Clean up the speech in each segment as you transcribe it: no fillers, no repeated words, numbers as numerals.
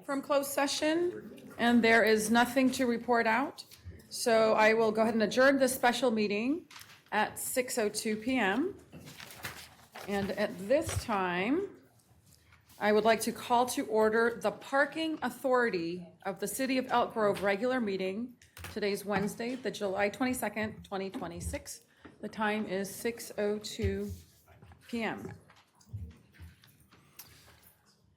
from closed session, and there is nothing to report out. So I will go ahead and adjourn this special meeting at 6:02 p.m. And at this time, I would like to call to order the Parking Authority of the City of Elk Grove regular meeting. Today's Wednesday, the July 22nd, 2026. The time is 6:02 p.m.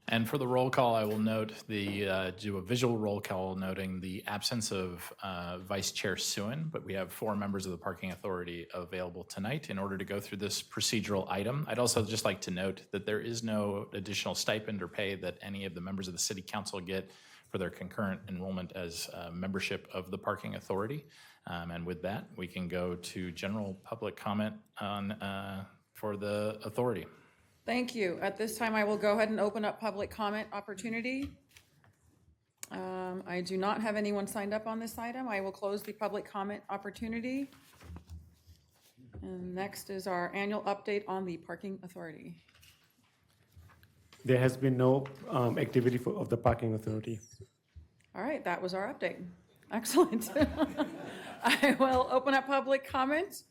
And for the roll call, I will note do a visual roll call noting the absence of Vice Chair Suen, but we have 4 members of the Parking Authority available tonight in order to go through this procedural item. I'd also just like to note that there is no additional stipend or pay that any of the members of the City Council get for their concurrent enrollment as membership of the Parking Authority. And with that, we can go to general public comment on for the authority. Thank you. At this time, I will go ahead and open up public comment opportunity. I do not have anyone signed up on this item. I will close the public comment opportunity. And next is our annual update on the Parking Authority. There has been no activity of the Parking Authority. All right, that was our update. Excellent. I will open up public comment.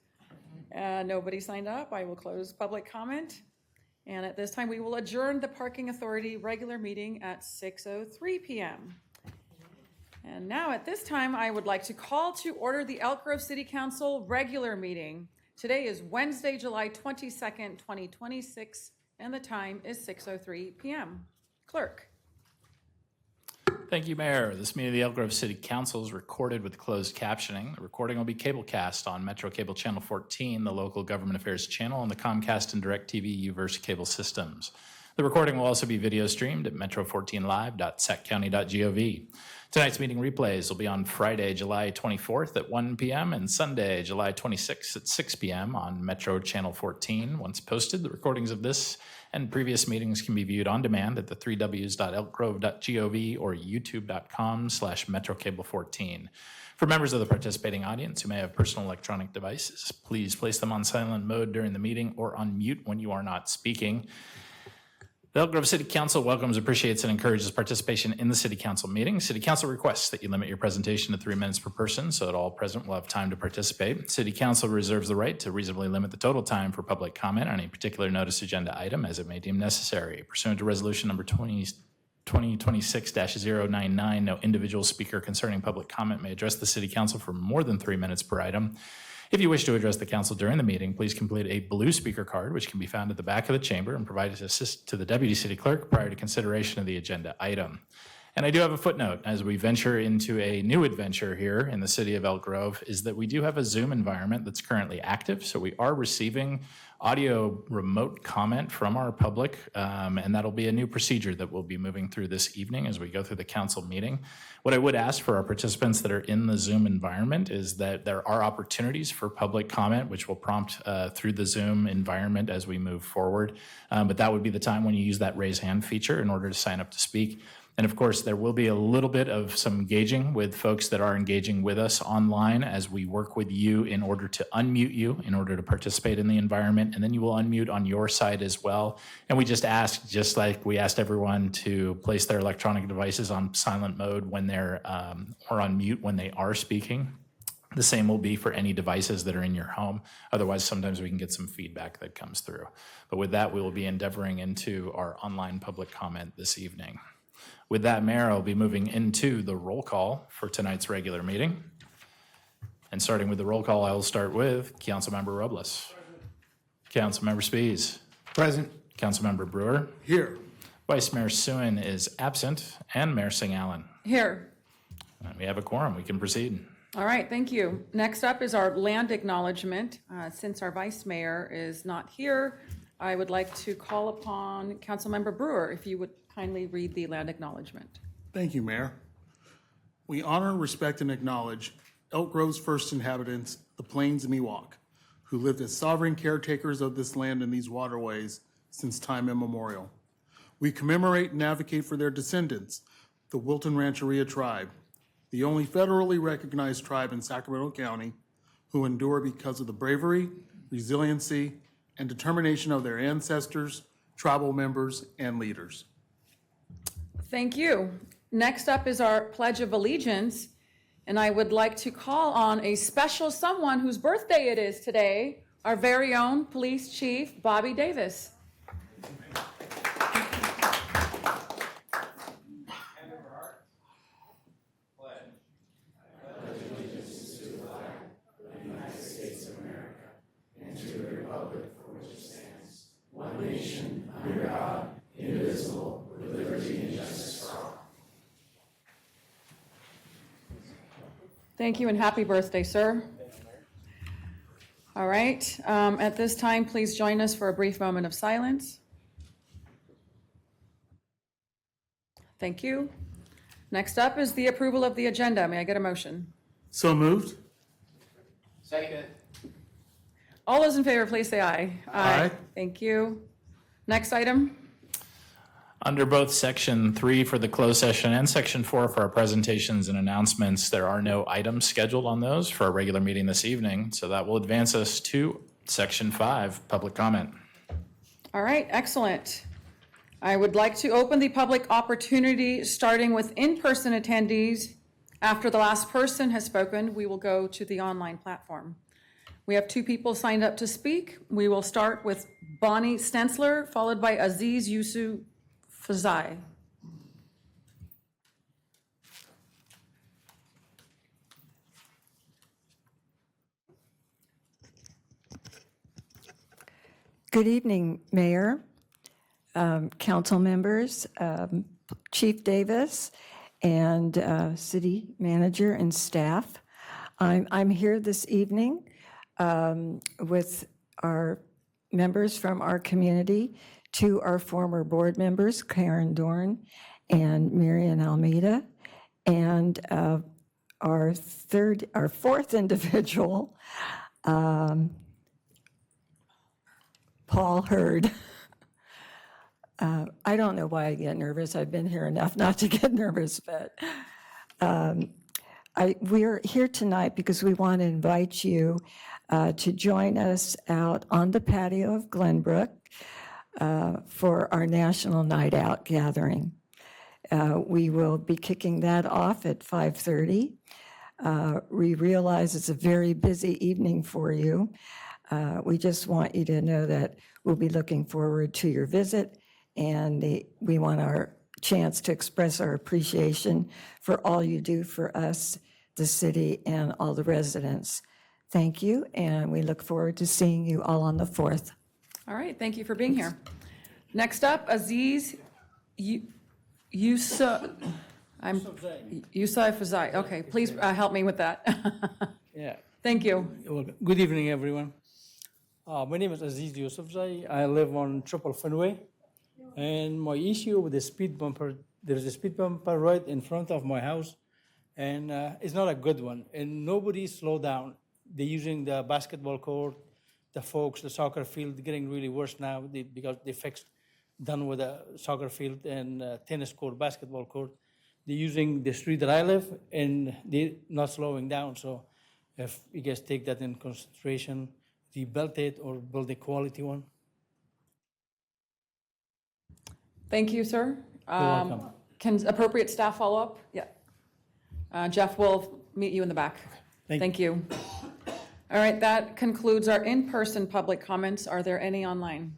Nobody signed up. I will close public comment. And at this time, we will adjourn the Parking Authority regular meeting at 6:03 p.m. And now at this time, I would like to call to order the Elk Grove City Council regular meeting. Today is Wednesday, July 22nd, 2026, and the time is 6:03 p.m. Clerk. Thank you, Mayor. This meeting of the Elk Grove City Council is recorded with closed captioning. The recording will be cablecast on Metro Cable Channel 14, the local government affairs channel, and the Comcast and DirecTV Uverse cable systems. The recording will also be video streamed at metro14live.saccounty.gov. Tonight's meeting replays will be on Friday, July 24th at 1 p.m. and Sunday, July 26th at 6 p.m. on Metro Channel 14. Once posted, the recordings of this and previous meetings can be viewed on demand at the 3ws.elkgrove.gov or youtube.com/metrocable14. For members of the participating audience who may have personal electronic devices, please place them on silent mode during the meeting or on mute when you are not speaking. The Elk Grove City Council welcomes, appreciates, and encourages participation in the City Council meeting. City Council requests that you limit your presentation to 3 minutes per person so that all present will have time to participate. City Council reserves the right to reasonably limit the total time for public comment on any particular notice agenda item as it may deem necessary. Pursuant to Resolution Number 2026-099, no individual speaker concerning public comment may address the City Council for more than 3 minutes per item. If you wish to address the council during the meeting, please complete a blue speaker card, which can be found at the back of the chamber and provided to the Deputy City Clerk prior to consideration of the agenda item. And I do have a footnote as we venture into a new adventure here in the city of Elk Grove, is that we do have a Zoom environment that's currently active. So we are receiving audio remote comment from our public, and that'll be a new procedure that we'll be moving through this evening as we go through the council meeting. What I would ask for our participants that are in the Zoom environment is that there are opportunities for public comment, which will prompt through the Zoom environment as we move forward. But that would be the time when you use that raise hand feature in order to sign up to speak. And of course, there will be a little bit of some engaging with folks that are engaging with us online as we work with you in order to unmute you, in order to participate in the environment, and then you will unmute on your side as well. And we just ask, just like we asked everyone to place their electronic devices on silent mode when they're, or on mute when they are speaking. The same will be for any devices that are in your home. Otherwise, sometimes we can get some feedback that comes through. But with that, we will be endeavoring into our online public comment this evening. With that, Mayor, I'll be moving into the roll call for tonight's regular meeting. And starting with the roll call, I will start with Councilmember Robles. Councilmember Spies. Present. Councilmember Brewer. Here. Vice Mayor Suen is absent, and Mayor Singh-Allen. Here. We have a quorum. We can proceed. All right, thank you. Next up is our land acknowledgement. Since our vice mayor is not here, I would like to call upon Councilmember Brewer, if you would kindly read the land acknowledgement. Thank you, Mayor. We honor, respect, and acknowledge Elk Grove's first inhabitants, the Plains Miwok, who lived as sovereign caretakers of this land and these waterways since time immemorial. We commemorate and advocate for their descendants, the Wilton Rancheria tribe, the only federally recognized tribe in Sacramento County, who endure because of the bravery, resiliency, and determination of their ancestors, tribal members, and leaders. Thank you. next up is our Pledge of Allegiance, and I would like to call on a special someone whose birthday it is today, our very own Police Chief Bobby Davis. Thank you and happy birthday, sir. All right, at this time, please join us for a brief moment of silence. Thank you. Next up is the approval of the agenda. May I get a motion? So moved. Second. All those in favor, please say aye. Aye. Thank you. Next item. Under both Section 3 for the closed session and Section 4 for our presentations and announcements, there are no items scheduled on those for our regular meeting this evening. So that will advance us to Section 5, public comment. All right, excellent. I would like to open the public opportunity, starting with in-person attendees. After the last person has spoken, we will go to the online platform. We have 2 people signed up to speak. We will start with Bonnie Stensler, followed by Aziz Yusuf Fazai. Good evening, Mayor, council members, Chief Davis, and City Manager and staff. I'm here this evening with our members from our community, 2 our former board members, Karen Dorn and Marian Almeida, and our 4th individual, Paul Hurd. I don't know why I get nervous. I've been here enough not to get nervous, but we're here tonight because we want to invite you to join us out on the patio of Glenbrook for our National Night Out gathering. We will be kicking that off at 5:30. We realize it's a very busy evening for you. We just want you to know that we'll be looking forward to your visit, and we want our chance to express our appreciation for all you do for us, the city, and all the residents. Thank you, and we look forward to seeing you all on the 4th. All right, thank you for being here. Next up, Aziz Yusuf Fazai. Okay, please help me with that. Yeah. Thank you. Well, good evening, everyone. My name is Aziz Yousafzai. I live on Triple Fenway. And my issue with the speed bumper, there's a speed bumper right in front of my house, and it's not a good one. And nobody slow down. They're using the basketball court, the soccer field, getting really worse now because they done with the soccer field and tennis court, basketball court. They're using the street that I live, and they're not slowing down. So if you guys take that in consideration, rebuild it or build a quality one. Thank you, sir. welcome. Can appropriate staff follow up? Yeah. Jeff will meet you in the back. Thank you. All right, that concludes our in-person public comments. Are there any online?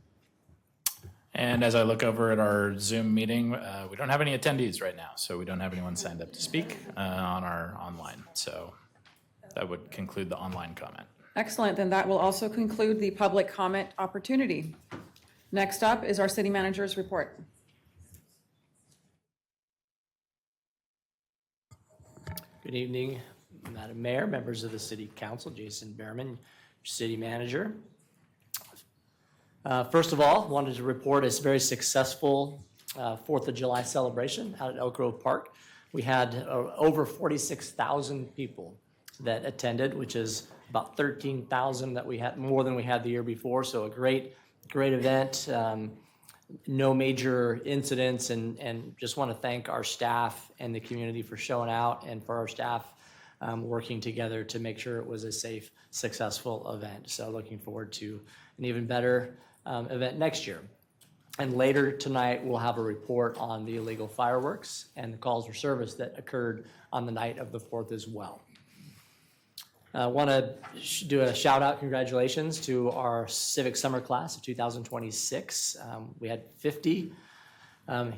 And as I look over at our Zoom meeting, we don't have any attendees right now, so we don't have anyone signed up to speak on our online. So that would conclude the online comment. Excellent, then that will also conclude the public comment opportunity. Next up is our city manager's report. Good evening, Madam Mayor, members of the City Council, Jason Behrman, City Manager. First of all, wanted to report a very successful 4th of July celebration out at Elk Grove Park. We had over 46,000 people that attended, which is about 13,000 that we had, more than we had the year before. So a great event. No major incidents, and just want to thank our staff and the community for showing out, and for our staff working together to make sure it was a safe, successful event. So looking forward to an even better event next year. And later tonight, we'll have a report on the illegal fireworks and the calls for service that occurred on the night of the 4th as well. I want to do a shout out, congratulations to our Civic Summer Class of 2026. We had 50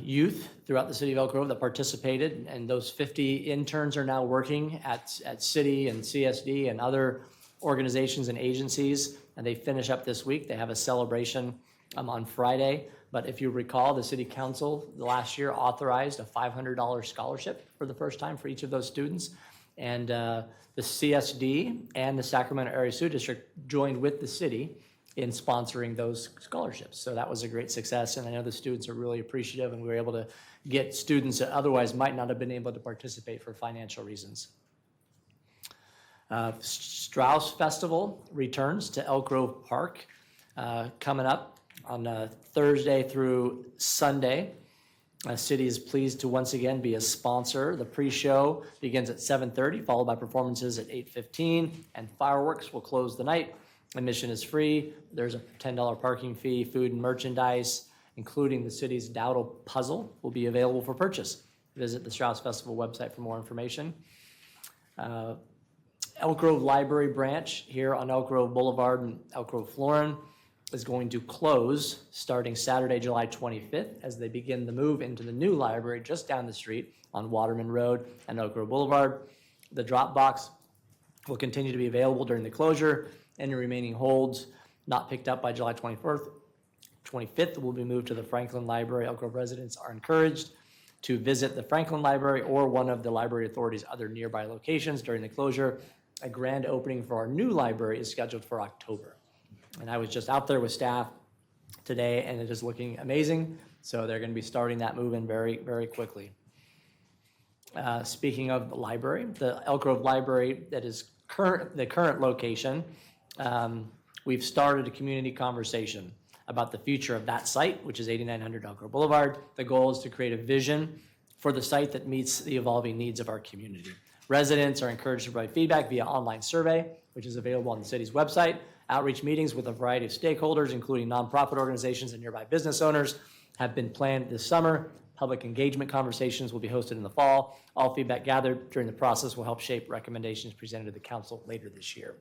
youth throughout the city of Elk Grove that participated, and those 50 interns are now working at city and CSD and other organizations and agencies, and they finish up this week. They have a celebration on Friday, but if you recall, the city council last year authorized a $500 scholarship for the first time for each of those students, and the CSD and the Sacramento Area School District joined with the city in sponsoring those scholarships. So that was a great success, and I know the students are really appreciative, and we were able to get students that otherwise might not have been able to participate for financial reasons. Strauss Festival returns to Elk Grove Park coming up on Thursday through Sunday. City is pleased to once again be a sponsor. The pre-show begins at 7:30, followed by performances at 8:15, and fireworks will close the night. Admission is free. There's a $10 parking fee. Food and merchandise, including the city's Dowdle puzzle, will be available for purchase. Visit the Strauss Festival website for more information. Elk Grove Library branch here on Elk Grove Boulevard and Elk Grove Florin is going to close starting Saturday, July 25th, as they begin the move into the new library just down the street on Waterman Road and Elk Grove Boulevard. The drop box will continue to be available during the closure. Any remaining holds not picked up by July 25th will be moved to the Franklin Library. Elk Grove residents are encouraged to visit the Franklin Library or one of the library authority's other nearby locations during the closure. A grand opening for our new library is scheduled for October. And I was just out there with staff today, and it is looking amazing. So they're going to be starting that move-in very, very quickly. Speaking of the library, the Elk Grove Library that is the current location, we've started a community conversation about the future of that site, which is 8900 Elk Grove Boulevard. The goal is to create a vision for the site that meets the evolving needs of our community. Residents are encouraged to provide feedback via online survey, which is available on the city's website. Outreach meetings with a variety of stakeholders, including nonprofit organizations and nearby business owners, have been planned this summer. Public engagement conversations will be hosted in the fall. All feedback gathered during the process will help shape recommendations presented to the council later this year.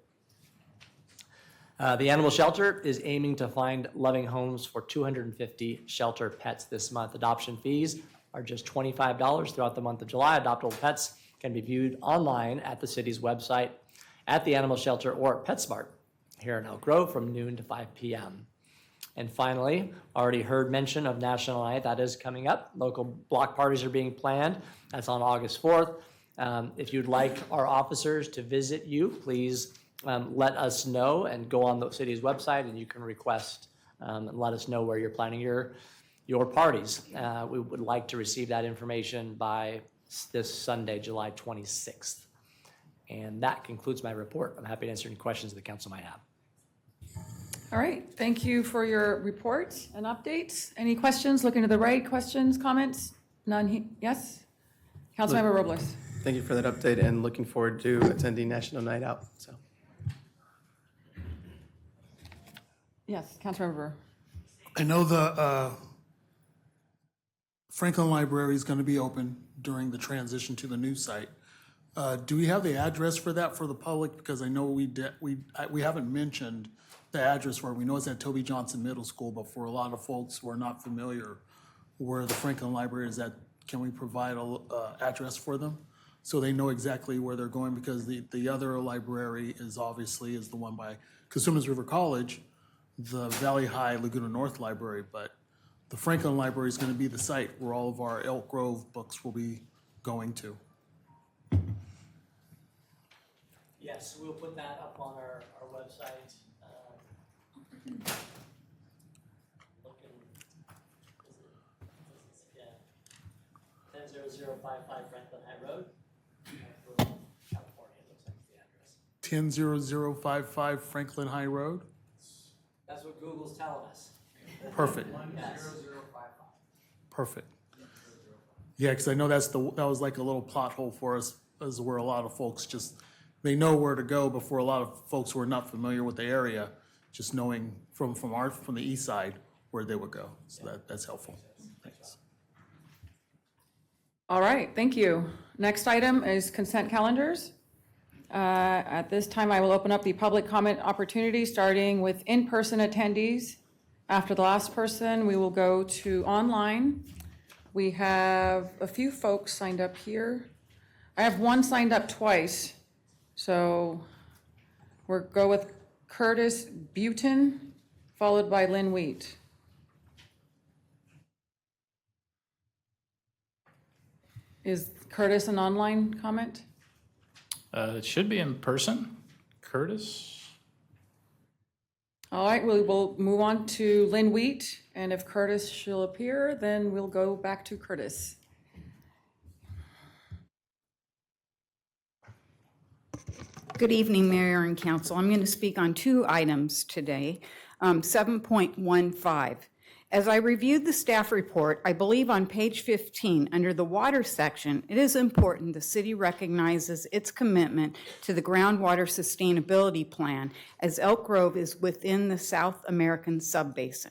The animal shelter is aiming to find loving homes for 250 shelter pets this month. Adoption fees are just $25 throughout the month of July. Adoptable pets can be viewed online at the city's website, at the animal shelter, or at PetSmart here in Elk Grove from noon to 5 p.m. And finally, already heard mention of National Night. That is coming up. Local block parties are being planned. That's on August 4th. If you'd like our officers to visit you, please let us know and go on the city's website, and you can request and let us know where you're planning your parties. We would like to receive that information by this Sunday, July 26th. And that concludes my report. I'm happy to answer any questions the council might have. All right, thank you for your report and updates. Any questions? Looking to the right, questions, comments? None, yes? Councilmember Robles. Thank you for that update, and looking forward to attending National Night Out. So, Yes, Councilmember Brewer. I know the Franklin Library is going to be open during the transition to the new site. Do we have the address for that for the public? Because I know we haven't mentioned the address for it. We know it's at Toby Johnson Middle School, but for a lot of folks who are not familiar where the Franklin Library is at, can we provide a address for them so they know exactly where they're going? Because the other library is the one by Cosumnes River College, the Valley High Laguna North Library, but the Franklin Library is going to be the site where all of our Elk Grove books will be going to. Yes, we'll put that up on our website. Yeah, 10055 Franklin High Road, California. Looks like the address. 10055 Franklin High Road. That's what Google's telling us. Perfect. Yes. Perfect. Yeah, because I know that was like a little plot hole for us, as where a lot of folks they know where to go before a lot of folks who are not familiar with the area, just knowing from the east side where they would go. So that's helpful. Thanks. All right, thank you. Next item is consent calendars. At this time, I will open up the public comment opportunity, starting with in-person attendees. After the last person, we will go to online. We have a few folks signed up here. I have one signed up twice, so we'll go with Curtis Butin, followed by Lynn Wheat. Is Curtis an online comment? It should be in person. Curtis? All right, we will move on to Lynn Wheat, and if Curtis shall appear, then we'll go back to Curtis. Good evening, Mayor and Council. I'm going to speak on two items today. 7.15. As I reviewed the staff report, I believe on page 15, under the water section, it is important the city recognizes its commitment to the groundwater sustainability plan as Elk Grove is within the South American subbasin.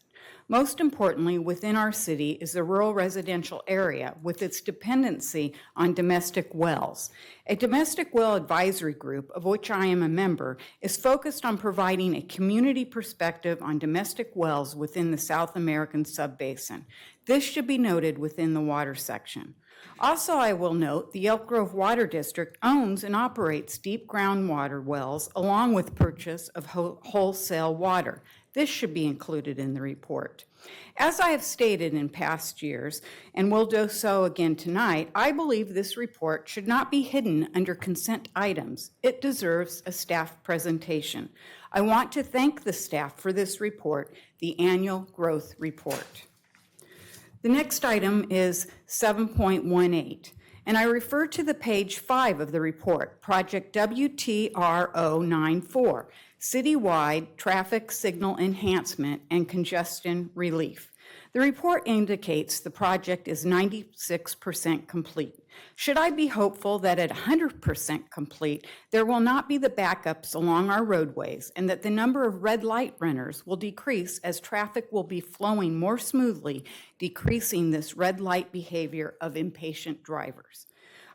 Most importantly, within our city is the rural residential area with its dependency on domestic wells. A domestic well advisory group, of which I am a member, is focused on providing a community perspective on domestic wells within the South American subbasin. This should be noted within the water section. Also, I will note the Elk Grove Water District owns and operates deep groundwater wells along with purchase of wholesale water. This should be included in the report. As I have stated in past years, and will do so again tonight, I believe this report should not be hidden under consent items. It deserves a staff presentation. I want to thank the staff for this report, the annual growth report. The next item is 7.18. And I refer to the page 5 of the report, Project WTRO94, Citywide Traffic Signal Enhancement and Congestion Relief. The report indicates the project is 96% complete. Should I be hopeful that at 100% complete, there will not be the backups along our roadways and that the number of red light runners will decrease as traffic will be flowing more smoothly, decreasing this red light behavior of impatient drivers?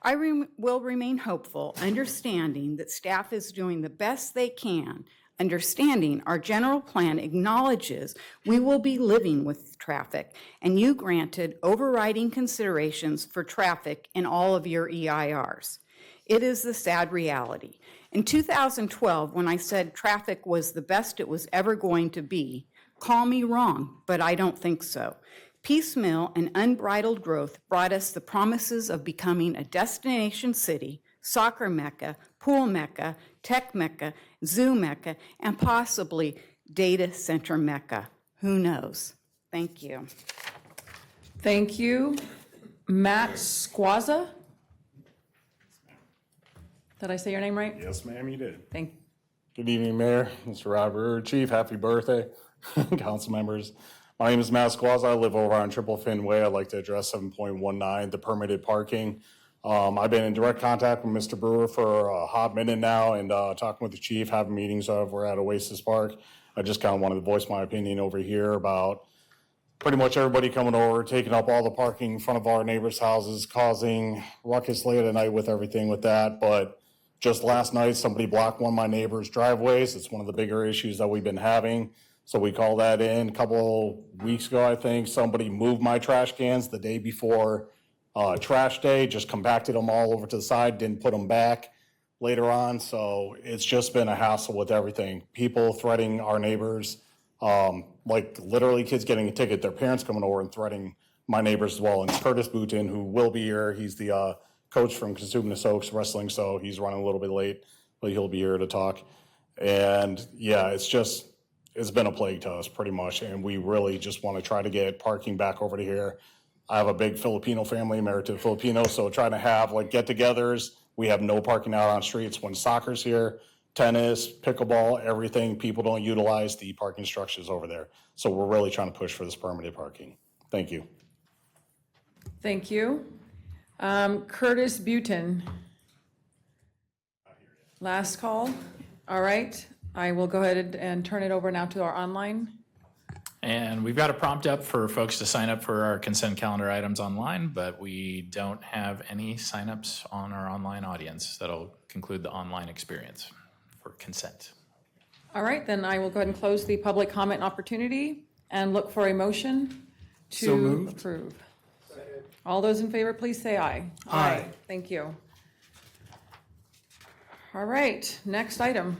I will remain hopeful, understanding that staff is doing the best they can, understanding our general plan acknowledges we will be living with traffic, and you granted overriding considerations for traffic in all of your EIRs. It is the sad reality. In 2012, when I said traffic was the best it was ever going to be, call me wrong, but I don't think so. Piecemeal and unbridled growth brought us the promises of becoming a destination city, soccer mecca, pool mecca, tech mecca, zoo mecca, and possibly data center mecca. Who knows? Thank you. Thank you. Matt Squazza? Did I say your name right? Yes, ma'am, you did. Thank Good evening, Mayor, Mr. Robert, Chief, happy birthday, council members. My name is Matt Squazza. I live over on Triple Fenway. I'd like to address 7.19, the permitted parking. I've been in direct contact with Mr. Brewer for a hot minute now and talking with the chief, having meetings over at Oasis Park. I just kind of wanted to voice my opinion over here about pretty much everybody coming over, taking up all the parking in front of our neighbors' houses, causing ruckus late at night with everything with that. But just last night, somebody blocked one of my neighbors' driveways. It's one of the bigger issues that we've been having. So we called that in a couple weeks ago, I think. Somebody moved my trash cans the day before trash day, just compacted them all over to the side, didn't put them back later on. So it's just been a hassle with everything. People threatening our neighbors, like literally kids getting a ticket, their parents coming over and threatening my neighbors as well. And Curtis Butin, who will be here, he's the coach from Consumnes Oaks Wrestling, so he's running a little bit late, but he'll be here to talk. And yeah, it's been a plague to us pretty much, and we really just want to try to get parking back over to here. I have a big Filipino family, married to a Filipino, so trying to have like get-togethers. We have no parking out on streets when soccer's here, tennis, pickleball, everything. People don't utilize the parking structures over there. So we're really trying to push for this permitted parking. Thank you. Thank you. Curtis Butin. Last call. All right. I will go ahead and turn it over now to our online And we've got a prompt up for folks to sign up for our consent calendar items online, but we don't have any signups on our online audience. That'll conclude the online experience for consent. All right, then I will go ahead and close the public comment opportunity and look for a motion So to moved. approve. All those in favor, please say aye. Aye. Thank you. All right, next item.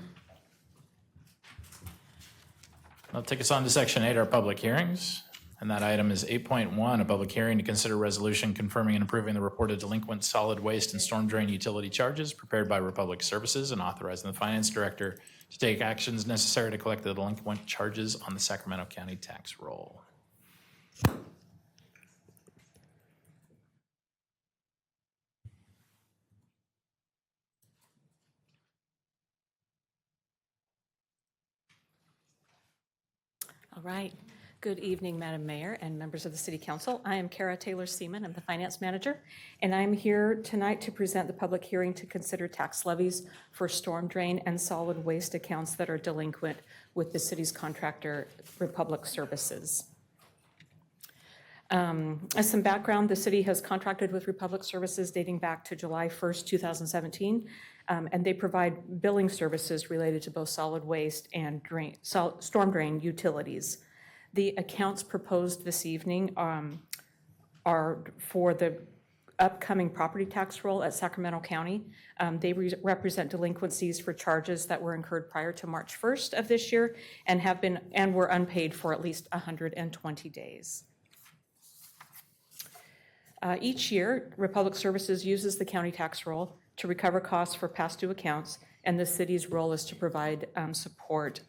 That'll take us on to section 8, our public hearings. And that item is 8.1, a public hearing to consider resolution confirming and approving the reported delinquent solid waste and storm drain utility charges prepared by Republic Services and authorizing the finance director to take actions necessary to collect the delinquent charges on the Sacramento County tax roll. All right. Good evening, Madam Mayor and members of the City Council. I am Kara Taylor Seaman. I'm the Finance Manager, and I'm here tonight to present the public hearing to consider tax levies for storm drain and solid waste accounts that are delinquent with the city's contractor, Republic Services. As some background, the city has contracted with Republic Services dating back to July 1st, 2017, and they provide billing services related to both solid waste and storm drain utilities. The accounts proposed this evening are for the upcoming property tax roll at Sacramento County. They represent delinquencies for charges that were incurred prior to March 1st of this year and were unpaid for at least 120 days. Each year, Republic Services uses the county tax roll to recover costs for past due accounts, and the city's role is to provide support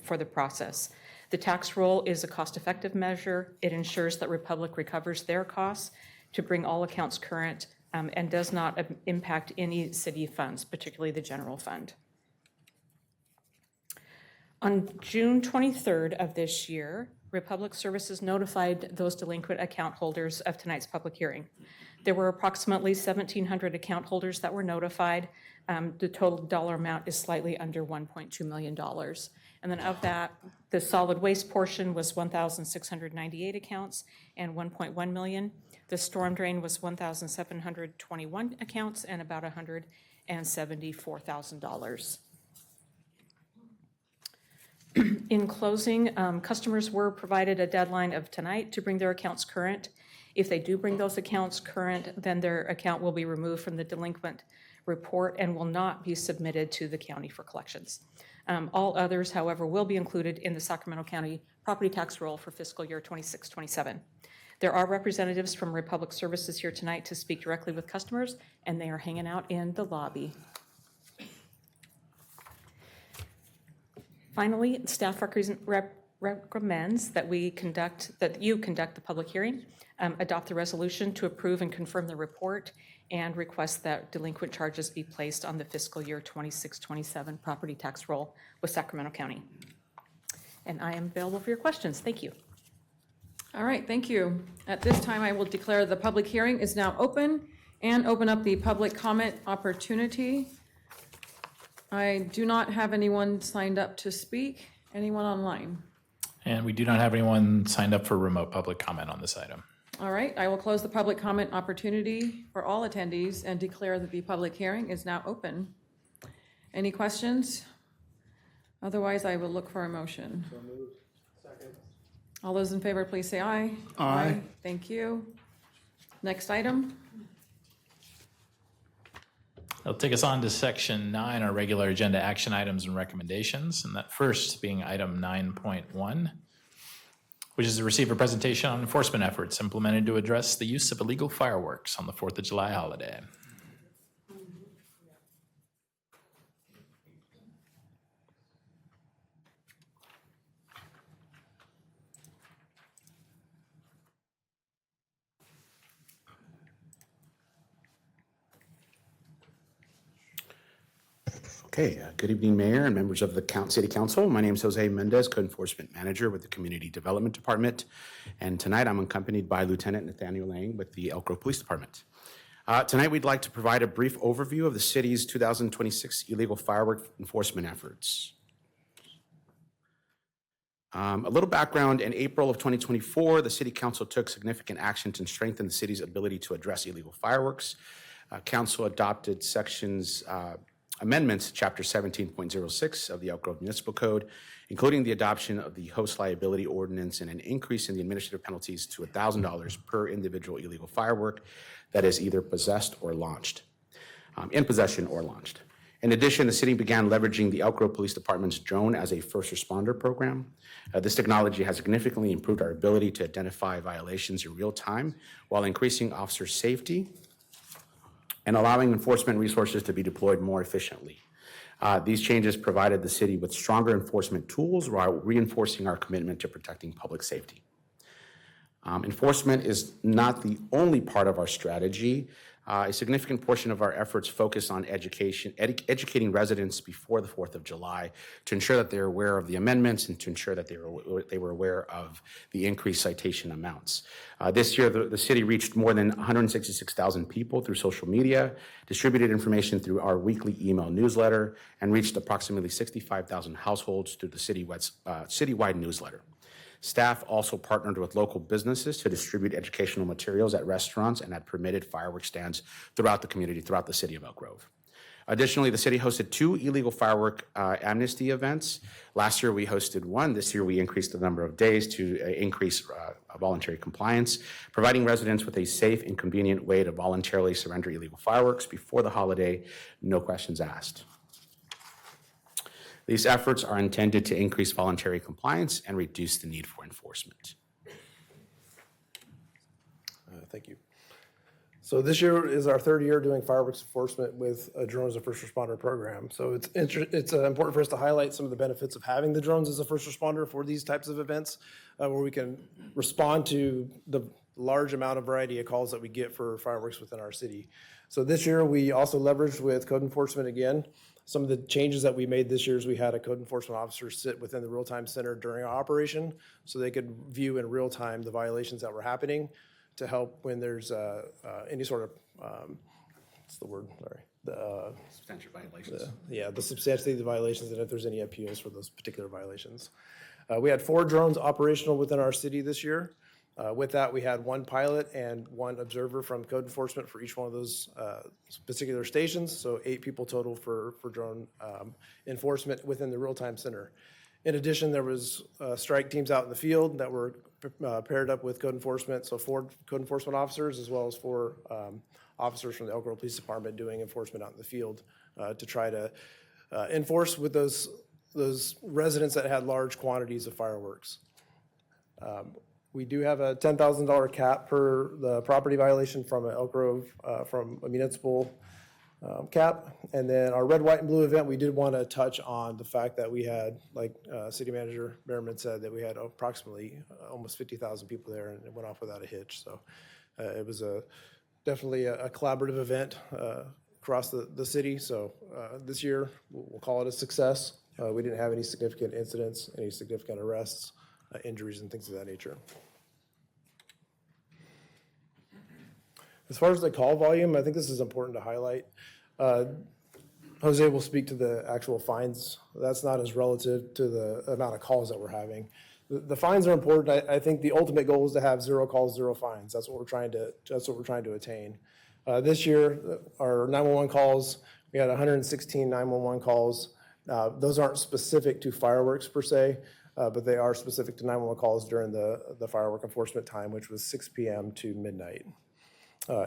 for the process. The tax roll is a cost-effective measure. It ensures that Republic recovers their costs to bring all accounts current and does not impact any city funds, particularly the general fund. On June 23rd of this year, Republic Services notified those delinquent account holders of tonight's public hearing. There were approximately 1,700 account holders that were notified. The total dollar amount is slightly under $1.2 million. And then of that, the solid waste portion was 1,698 accounts and 1.1 million. The storm drain was 1,721 accounts and about $174,000. In closing, customers were provided a deadline of tonight to bring their accounts current. If they do bring those accounts current, then their account will be removed from the delinquent report and will not be submitted to the county for collections. All others, however, will be included in the Sacramento County property tax roll for fiscal year 26-27. There are representatives from Republic Services here tonight to speak directly with customers, and they are hanging out in the lobby. Finally, staff recommends that you conduct the public hearing, adopt the resolution to approve and confirm the report, and request that delinquent charges be placed on the fiscal year 26-27 property tax roll with Sacramento County. And I am available for your questions. Thank you. All right, thank you. At this time, I will declare the public hearing is now open and open up the public comment opportunity. I do not have anyone signed up to speak. Anyone online? And we do not have anyone signed up for remote public comment on this item. All right, I will close the public comment opportunity for all attendees and declare that the public hearing is now open. Any questions? Otherwise, I will look for a motion. So moved. Second. All those in favor, please say aye. Aye. Thank you. Next item. That'll take us on to section 9, our regular agenda action items and recommendations, and that first being item 9.1, which is to receive a presentation on enforcement efforts implemented to address the use of illegal fireworks on the 4th of July holiday. Okay, good evening, Mayor and members of the City Council. My name is Jose Mendez, Code Enforcement Manager with the Community Development Department. And tonight I'm accompanied by Lieutenant Nathaniel Lang with the Elk Grove Police Department. Tonight we'd like to provide a brief overview of the city's 2026 illegal firework enforcement efforts. A little background, in April of 2024, the City Council took significant action to strengthen the city's ability to address illegal fireworks. Council adopted amendments to Chapter 17.06 of the Elk Grove Municipal Code, including the adoption of the host liability ordinance and an increase in the administrative penalties to $1,000 per individual illegal firework that is either possessed or launched, in possession or launched. In addition, the city began leveraging the Elk Grove Police Department's drone as a first responder program. This technology has significantly improved our ability to identify violations in real time while increasing officer safety and allowing enforcement resources to be deployed more efficiently. These changes provided the city with stronger enforcement tools while reinforcing our commitment to protecting public safety. Enforcement is not the only part of our strategy. A significant portion of our efforts focus on educating residents before the 4th of July to ensure that they're aware of the amendments and to ensure that they were aware of the increased citation amounts. This year, the city reached more than 166,000 people through social media, distributed information through our weekly email newsletter, and reached approximately 65,000 households through the citywide newsletter. Staff also partnered with local businesses to distribute educational materials at restaurants and at permitted fireworks stands throughout the community, throughout the city of Elk Grove. Additionally, the city hosted 2 illegal firework amnesty events. Last year, we hosted 1. This year, we increased the number of days to increase voluntary compliance, providing residents with a safe and convenient way to voluntarily surrender illegal fireworks before the holiday, no questions asked. These efforts are intended to increase voluntary compliance and reduce the need for enforcement. Thank you. So this year is our 3rd year doing fireworks enforcement with a drone as a first responder program. So it's important for us to highlight some of the benefits of having the drones as a first responder for these types of events, where we can respond to the large amount of variety of calls that we get for fireworks within our city. So this year we also leveraged with code enforcement again. Some of the changes that we made this year is we had a code enforcement officer sit within the real-time center during our operation so they could view in real time the violations that were happening to help when there's any sort of, what's the word, sorry? Substantial violations. The substantiated violations and if there's any appeals for those particular violations. We had 4 drones operational within our city this year. With that, we had 1 pilot and 1 observer from code enforcement for each one of those particular stations, so 8 people total for drone enforcement within the real-time center. In addition, there was strike teams out in the field that were paired up with code enforcement, so 4 code enforcement officers as well as 4 officers from the Elk Grove Police Department doing enforcement out in the field to try to enforce with those residents that had large quantities of fireworks. We do have a $10,000 cap per the property violation from an Elk Grove, from a municipal cap. And then our red, white, and blue event, we did want to touch on the fact that we had, like City Manager Merriman said, that we had approximately almost 50,000 people there and it went off without a hitch. So it was definitely a collaborative event across the city. So this year, we'll call it a success. We didn't have any significant incidents, any significant arrests, injuries, and things of that nature. As far as the call volume, I think this is important to highlight. Jose will speak to the actual fines. That's not as relative to the amount of calls that we're having. The fines are important. I think the ultimate goal is to have 0 calls, 0 fines. That's what we're trying to attain. This year, our 911 calls, we had 116 911 calls. Those aren't specific to fireworks per se, but they are specific to 911 calls during the firework enforcement time, which was 6 p.m. to midnight.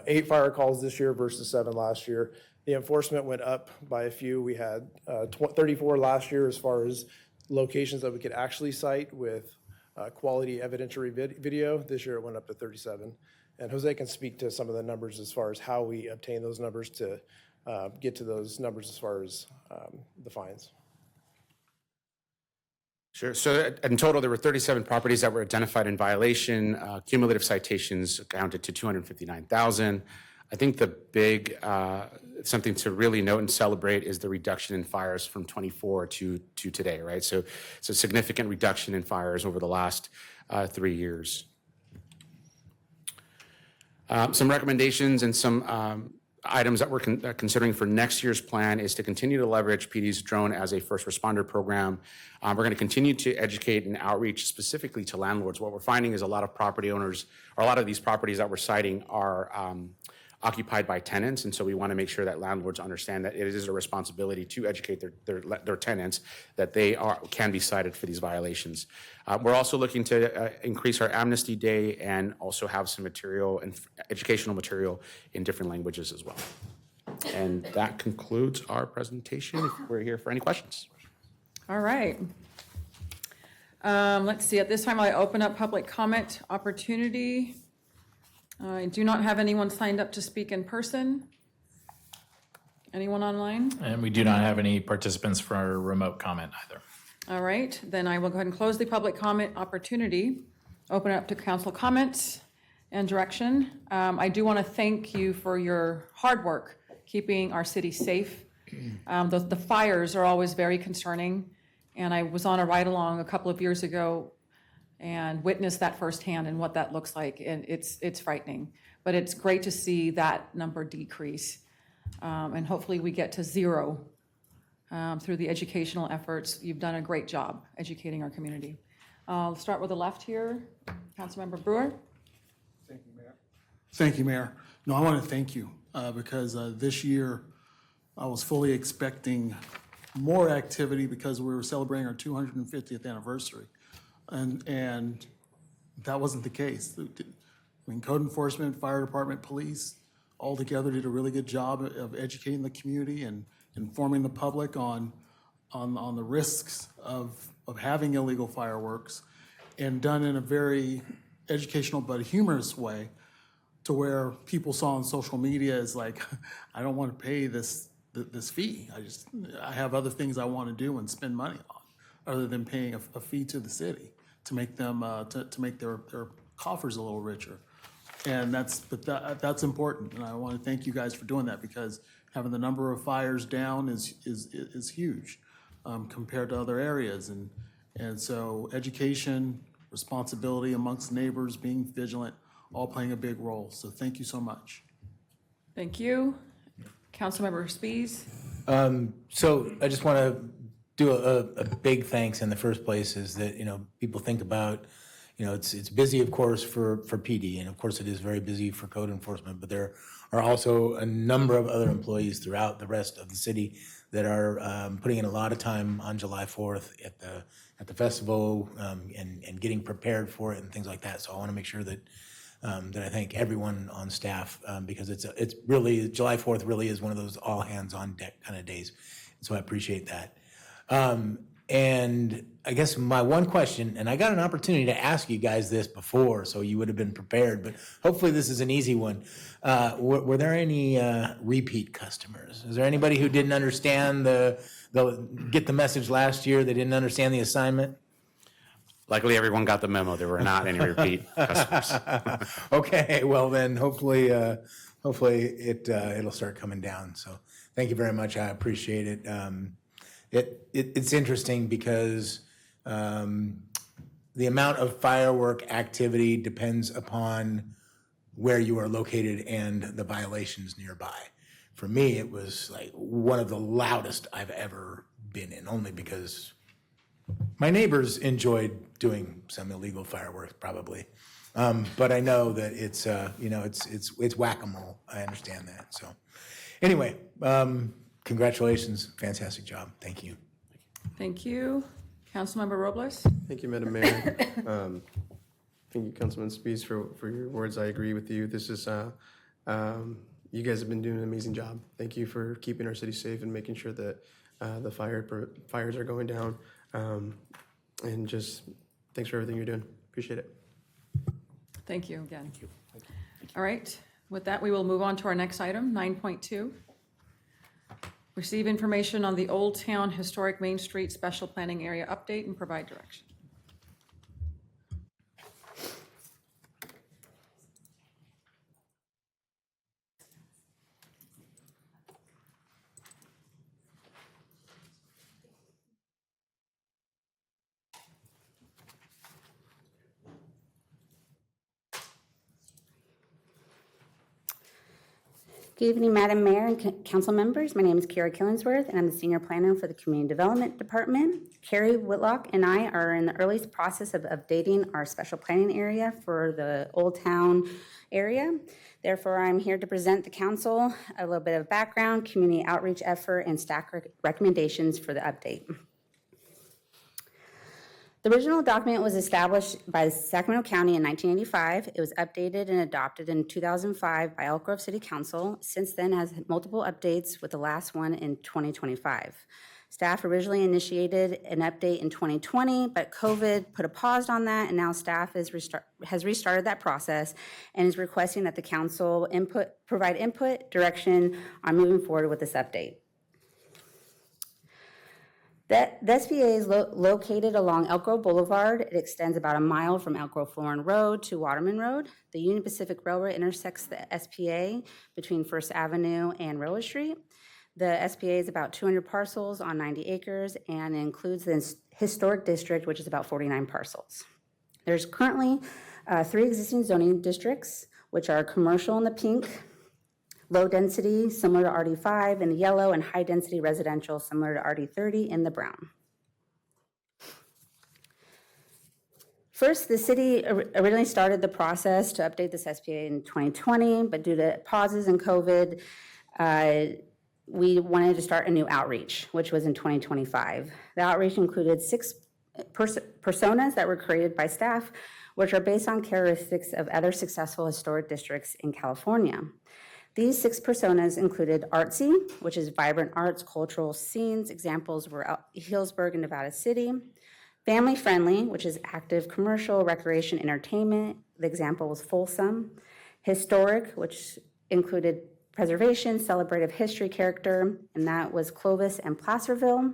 8 fire calls this year versus 7 last year. The enforcement went up by a few. We had 34 last year as far as locations that we could actually cite with quality evidentiary video. This year it went up to 37. And Jose can speak to some of the numbers as far as how we obtain those numbers to get to those numbers as far as the fines. Sure. So in total, there were 37 properties that were identified in violation. Cumulative citations amounted to 259,000. I think the big, something to really note and celebrate is the reduction in fires from 24 to today, right? So it's a significant reduction in fires over the last 3 years. Some recommendations and some items that we're considering for next year's plan is to continue to leverage PD's drone as a first responder program. We're going to continue to educate and outreach specifically to landlords. What we're finding is a lot of property owners, or a lot of these properties that we're citing are occupied by tenants, and so we want to make sure that landlords understand that it is a responsibility to educate their tenants that they can be cited for these violations. We're also looking to increase our amnesty day and also have some material and educational material in different languages as well. And that concludes our presentation. If we're here for any questions. All right. Let's see, at this time, I open up public comment opportunity. I do not have anyone signed up to speak in person. Anyone online? And we do not have any participants for remote comment either. All right, then I will go ahead and close the public comment opportunity. Open it up to council comments and direction. I do want to thank you for your hard work keeping our city safe. The fires are always very concerning, and I was on a ride-along a couple of years ago and witnessed that firsthand and what that looks like, and it's frightening. But it's great to see that number decrease, and hopefully we get to zero through the educational efforts. You've done a great job educating our community. I'll start with the left here. Councilmember Brewer. Thank you, Mayor. No, I want to thank you because this year I was fully expecting more activity because we were celebrating our 250th anniversary. And that wasn't the case. I mean, code enforcement, fire department, police, all together did a really good job of educating the community and informing the public on the risks of having illegal fireworks, and done in a very educational but humorous way, to where people saw on social media is like, I don't want to pay this fee. I have other things I want to do and spend money on, other than paying a fee to the city to make them to make their coffers a little richer. And that's important, and I want to thank you guys for doing that, because having the number of fires down is huge compared to other areas, and so education, responsibility amongst neighbors, being vigilant, all playing a big role. So thank you so much. Thank you. Councilmember Spies. So I just want to do a big thanks in the first place, is that, people think about, it's busy, of course, for PD, and of course it is very busy for code enforcement, but there are also a number of other employees throughout the rest of the city that are putting in a lot of time on July 4th at the festival, and getting prepared for it and things like that. So I want to make sure that I thank everyone on staff, because it's really, July 4th really is one of those all hands on deck kind of days. So I appreciate that. And I guess my one question, and I got an opportunity to ask you guys this before, so you would have been prepared, but hopefully this is an easy one. Were there any repeat customers? Is there anybody who didn't understand get the message last year? They didn't understand the assignment? Luckily, everyone got the memo. There were not any repeat customers. Okay, well then, hopefully it'll start coming down. So thank you very much. I appreciate it. It's interesting because the amount of firework activity depends upon where you are located and the violations nearby. For me, it was like one of the loudest I've ever been in, only because my neighbors enjoyed doing some illegal fireworks, probably. But I know that it's whack-a-mole. I understand that. So anyway, congratulations. Fantastic job. Thank you. Thank you. Councilmember Robles. Thank you, Madam Mayor. Thank you, Councilman Spies, for your words. I agree with you. This is, you guys have been doing an amazing job. Thank you for keeping our city safe and making sure that the fires are going down. And just thanks for everything you're doing. Appreciate it. Thank you again. Thank you. All right. With that, we will move on to our next item, 9.2. Receive information on the Old Town Historic Main Street Special Planning Area Update and provide direction. Good evening, Madam Mayor and council members. My name is Kara Killingsworth, and I'm the Senior Planner for the Community Development Department. Carrie Whitlock and I are in the earliest process of updating our special planning area for the Old Town area. Therefore, I'm here to present the council a little bit of background, community outreach effort, and staff recommendations for the update. The original document was established by Sacramento County in 1985. It was updated and adopted in 2005 by Elk Grove City Council. Since then, has multiple updates, with the last one in 2025. Staff originally initiated an update in 2020, but COVID put a pause on that, and now staff has restarted that process and is requesting that the council provide input, direction on moving forward with this update. The SPA is located along Elk Grove Boulevard. It extends about a mile from Elk Grove Florin Road to Waterman Road. The Union Pacific Railroad intersects the SPA between First Avenue and Railroad Street. The SPA is about 200 parcels on 90 acres and includes the historic district, which is about 49 parcels. There's currently 3 existing zoning districts, which are commercial in the pink, low density, similar to RD5 in the yellow, and high density residential, similar to RD30 in the brown. First, the city originally started the process to update this SPA in 2020, but due to pauses in COVID, we wanted to start a new outreach, which was in 2025. The outreach included 6 personas that were created by staff, which are based on characteristics of other successful historic districts in California. These 6 personas included artsy, which is vibrant arts, cultural scenes. Examples were Healdsburg and Nevada City. Family friendly, which is active commercial, recreation, entertainment. The example was Folsom. Historic, which included preservation, celebrative history character, and that was Clovis and Placerville.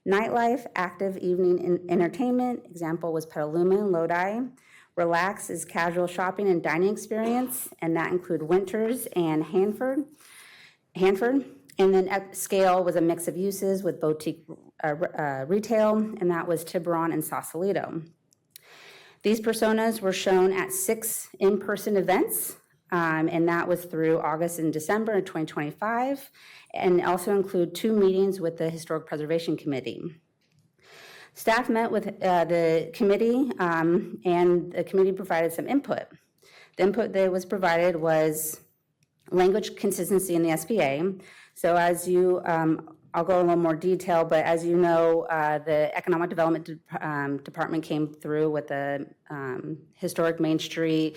Nightlife, active evening entertainment. Example was Petaluma and Lodi. Relax is casual shopping and dining experience, and that include Winters and Hanford. And then upscale was a mix of uses with boutique retail, and that was Tiburon and Sausalito. These personas were shown at 6 in-person events, and that was through August and December of 2025, and also include 2 meetings with the Historic Preservation Committee. Staff met with the committee, and the committee provided some input. The input that was provided was language consistency in the SPA. So as you, I'll go in a little more detail, but as you know, the Economic Development Department came through with the Historic Main Street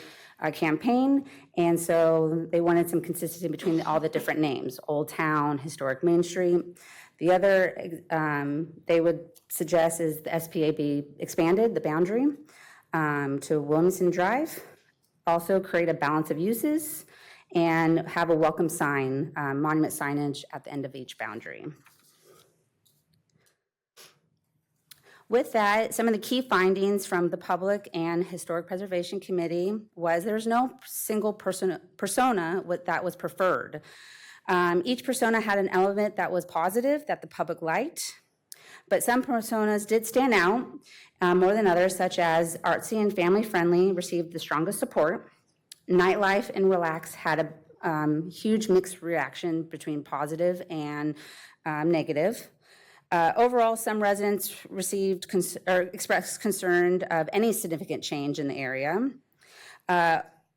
campaign, and so they wanted some consistency between all the different names, Old Town, Historic Main Street. The other they would suggest is the SPA be expanded, the boundary, to Williamson Drive. Also create a balance of uses and have a welcome sign, monument signage at the end of each boundary. With that, some of the key findings from the Public and Historic Preservation Committee was there's no single persona that was preferred. Each persona had an element that was positive that the public liked, but some personas did stand out more than others, such as artsy and family friendly received the strongest support. Nightlife and relax had a huge mixed reaction between positive and negative. Overall, some residents expressed concern of any significant change in the area.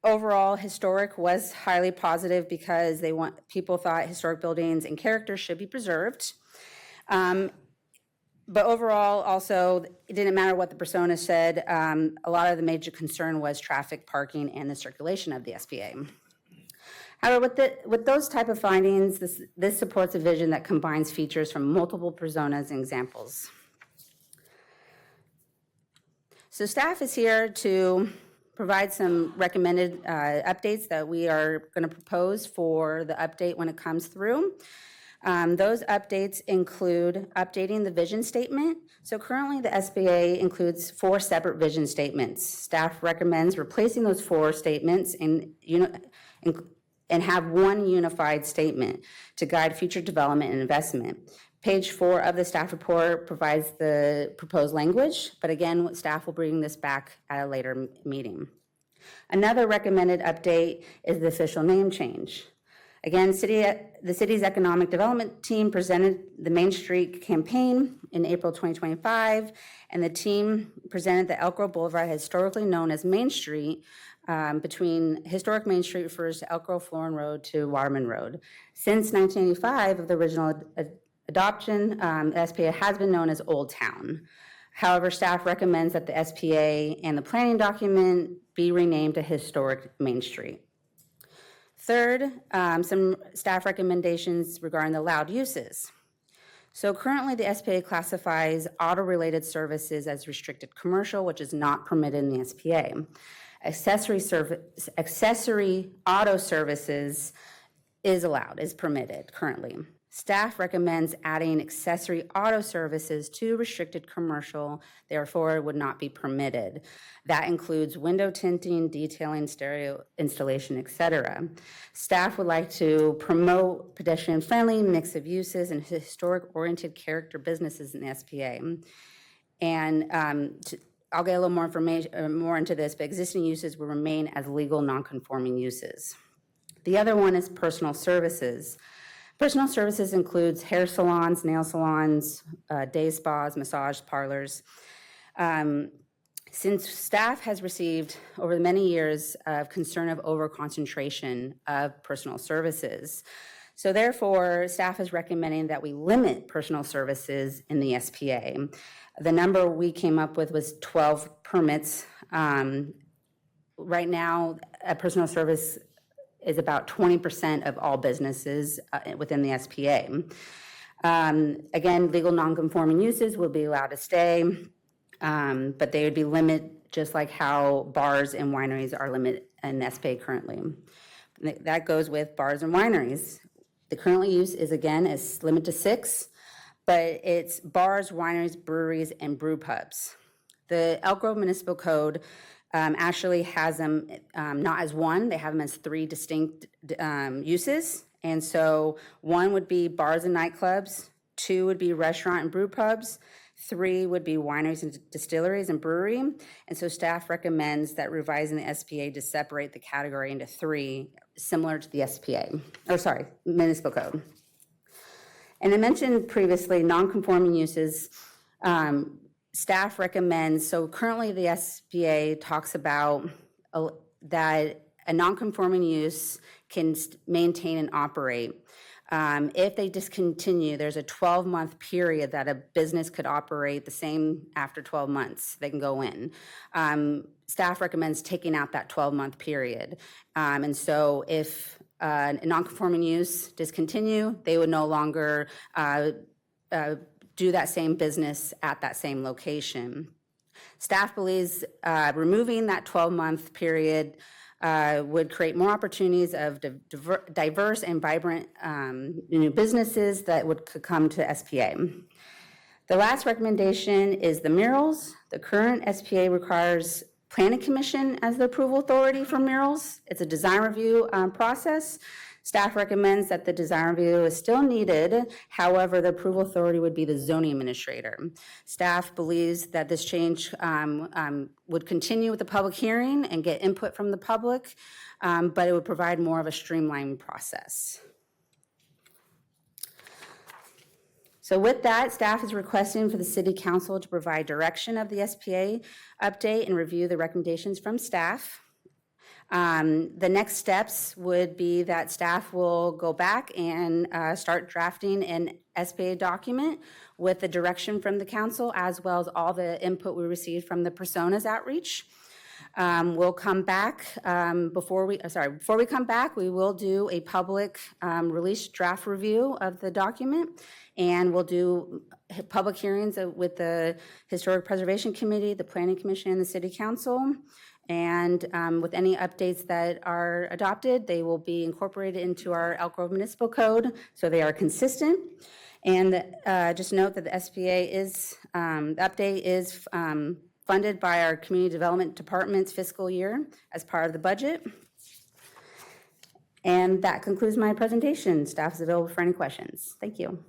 Overall, historic was highly positive because people thought historic buildings and characters should be preserved. But overall, also, it didn't matter what the persona said. A lot of the major concern was traffic, parking, and the circulation of the SPA. However, with those type of findings, this supports a vision that combines features from multiple personas and examples. So staff is here to provide some recommended updates that we are going to propose for the update when it comes through. Those updates include updating the vision statement. So currently the SPA includes 4 separate vision statements. Staff recommends replacing those 4 statements and have one unified statement to guide future development and investment. Page 4 of the staff report provides the proposed language, but again, staff will bring this back at a later meeting. Another recommended update is the official name change. Again, the city's economic development team presented the Main Street campaign in April 2025, and the team presented that Elk Grove Boulevard, historically known as Main Street, between historic Main Street refers to Elk Grove Florin Road to Waterman Road. Since 1985, of the original adoption, the SPA has been known as Old Town. However, staff recommends that the SPA and the planning document be renamed to Historic Main Street. Third, some staff recommendations regarding the allowed uses. So currently, the SPA classifies auto-related services as restricted commercial, which is not permitted in the SPA. Accessory auto services is permitted currently. Staff recommends adding accessory auto services to restricted commercial, therefore would not be permitted. That includes window tinting, detailing, stereo installation, etc. Staff would like to promote pedestrian-friendly mix of uses and historic-oriented character businesses in the SPA. And I'll get a little more information, more into this, but existing uses will remain as legal non-conforming uses. The other one is personal services. Personal services includes hair salons, nail salons, day spas, massage parlors. Since staff has received over the many years of concern of overconcentration of personal services, so therefore staff is recommending that we limit personal services in the SPA. The number we came up with was 12 permits. Right now, a personal service is about 20% of all businesses within the SPA. Again, legal non-conforming uses will be allowed to stay, but they would be limited just like how bars and wineries are limited in SPA currently. That goes with bars and wineries. The current use is, again, is limited to 6, but it's bars, wineries, breweries, and brew pubs. The Elk Grove Municipal Code actually has them not as one, they have them as 3 distinct uses. And so 1 would be bars and nightclubs, 2 would be restaurant and brew pubs, 3 would be wineries and distilleries and brewery. And so staff recommends that revising the SPA to separate the category into 3, similar to the municipal code. And I mentioned previously non-conforming uses. Staff recommends, so currently the SPA talks about that a non-conforming use can maintain and operate. If they discontinue, there's a 12-month period that a business could operate the same after 12 months. They can go in. Staff recommends taking out that 12-month period. And so if a non-conforming use discontinue, they would no longer do that same business at that same location. Staff believes removing that 12-month period would create more opportunities of diverse and vibrant new businesses that could come to SPA. The last recommendation is the murals. The current SPA requires Planning Commission as the approval authority for murals. It's a design review process. Staff recommends that the design review is still needed. However, the approval authority would be the zoning administrator. Staff believes that this change would continue with the public hearing and get input from the public, but it would provide more of a streamlined process. So with that, staff is requesting for the City Council to provide direction of the SPA update and review the recommendations from staff. The next steps would be that staff will go back and start drafting an SPA document with the direction from the council, as well as all the input we received from the Personas outreach. We'll come back before we come back, we will do a public release draft review of the document, and we'll do public hearings with the Historic Preservation Committee, the Planning Commission, and the City Council. And with any updates that are adopted, they will be incorporated into our Elk Grove Municipal Code, so they are consistent. And just note that the SPA is, the update is funded by our Community Development Department's fiscal year as part of the budget. And that concludes my presentation. Staff is available for any questions. Thank you.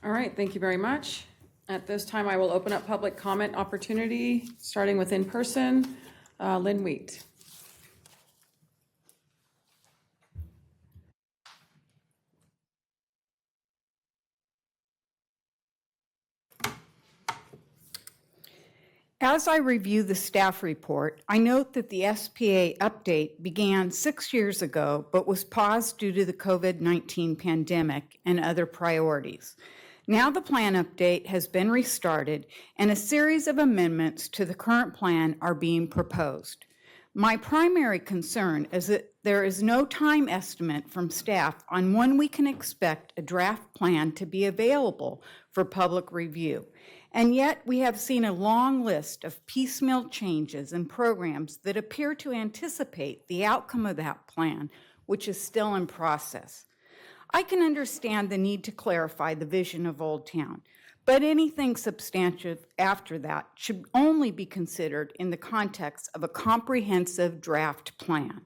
All right, thank you very much. At this time, I will open up public comment opportunity, starting with in-person. Lynn Wheat. As I review the staff report, I note that the SPA update began 6 years ago, but was paused due to the COVID-19 pandemic and other priorities. Now the plan update has been restarted, and a series of amendments to the current plan are being proposed. My primary concern is that there is no time estimate from staff on when we can expect a draft plan to be available for public review. And yet we have seen a long list of piecemeal changes and programs that appear to anticipate the outcome of that plan, which is still in process. I can understand the need to clarify the vision of Old Town, but anything substantive after that should only be considered in the context of a comprehensive draft plan.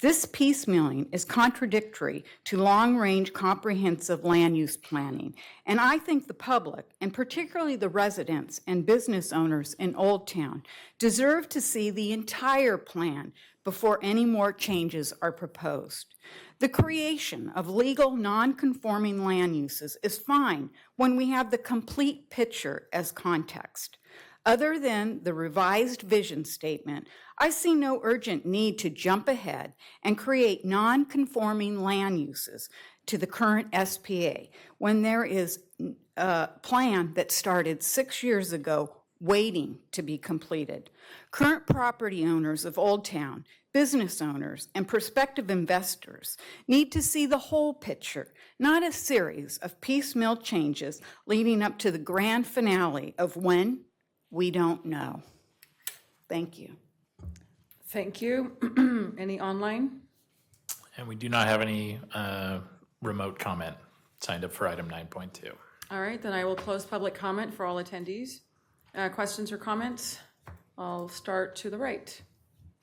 This piecemealing is contradictory to long-range comprehensive land use planning, and I think the public, and particularly the residents and business owners in Old Town, deserve to see the entire plan before any more changes are proposed. The creation of legal non-conforming land uses is fine when we have the complete picture as context. Other than the revised vision statement, I see no urgent need to jump ahead and create non-conforming land uses to the current SPA when there is a plan that started 6 years ago waiting to be completed. Current property owners of Old Town, business owners, and prospective investors need to see the whole picture, not a series of piecemeal changes leading up to the grand finale of when we don't know. Thank you. Thank you. Any online? And we do not have any remote comment signed up for item 9.2. All right, then I will close public comment for all attendees. Questions or comments? I'll start to the right.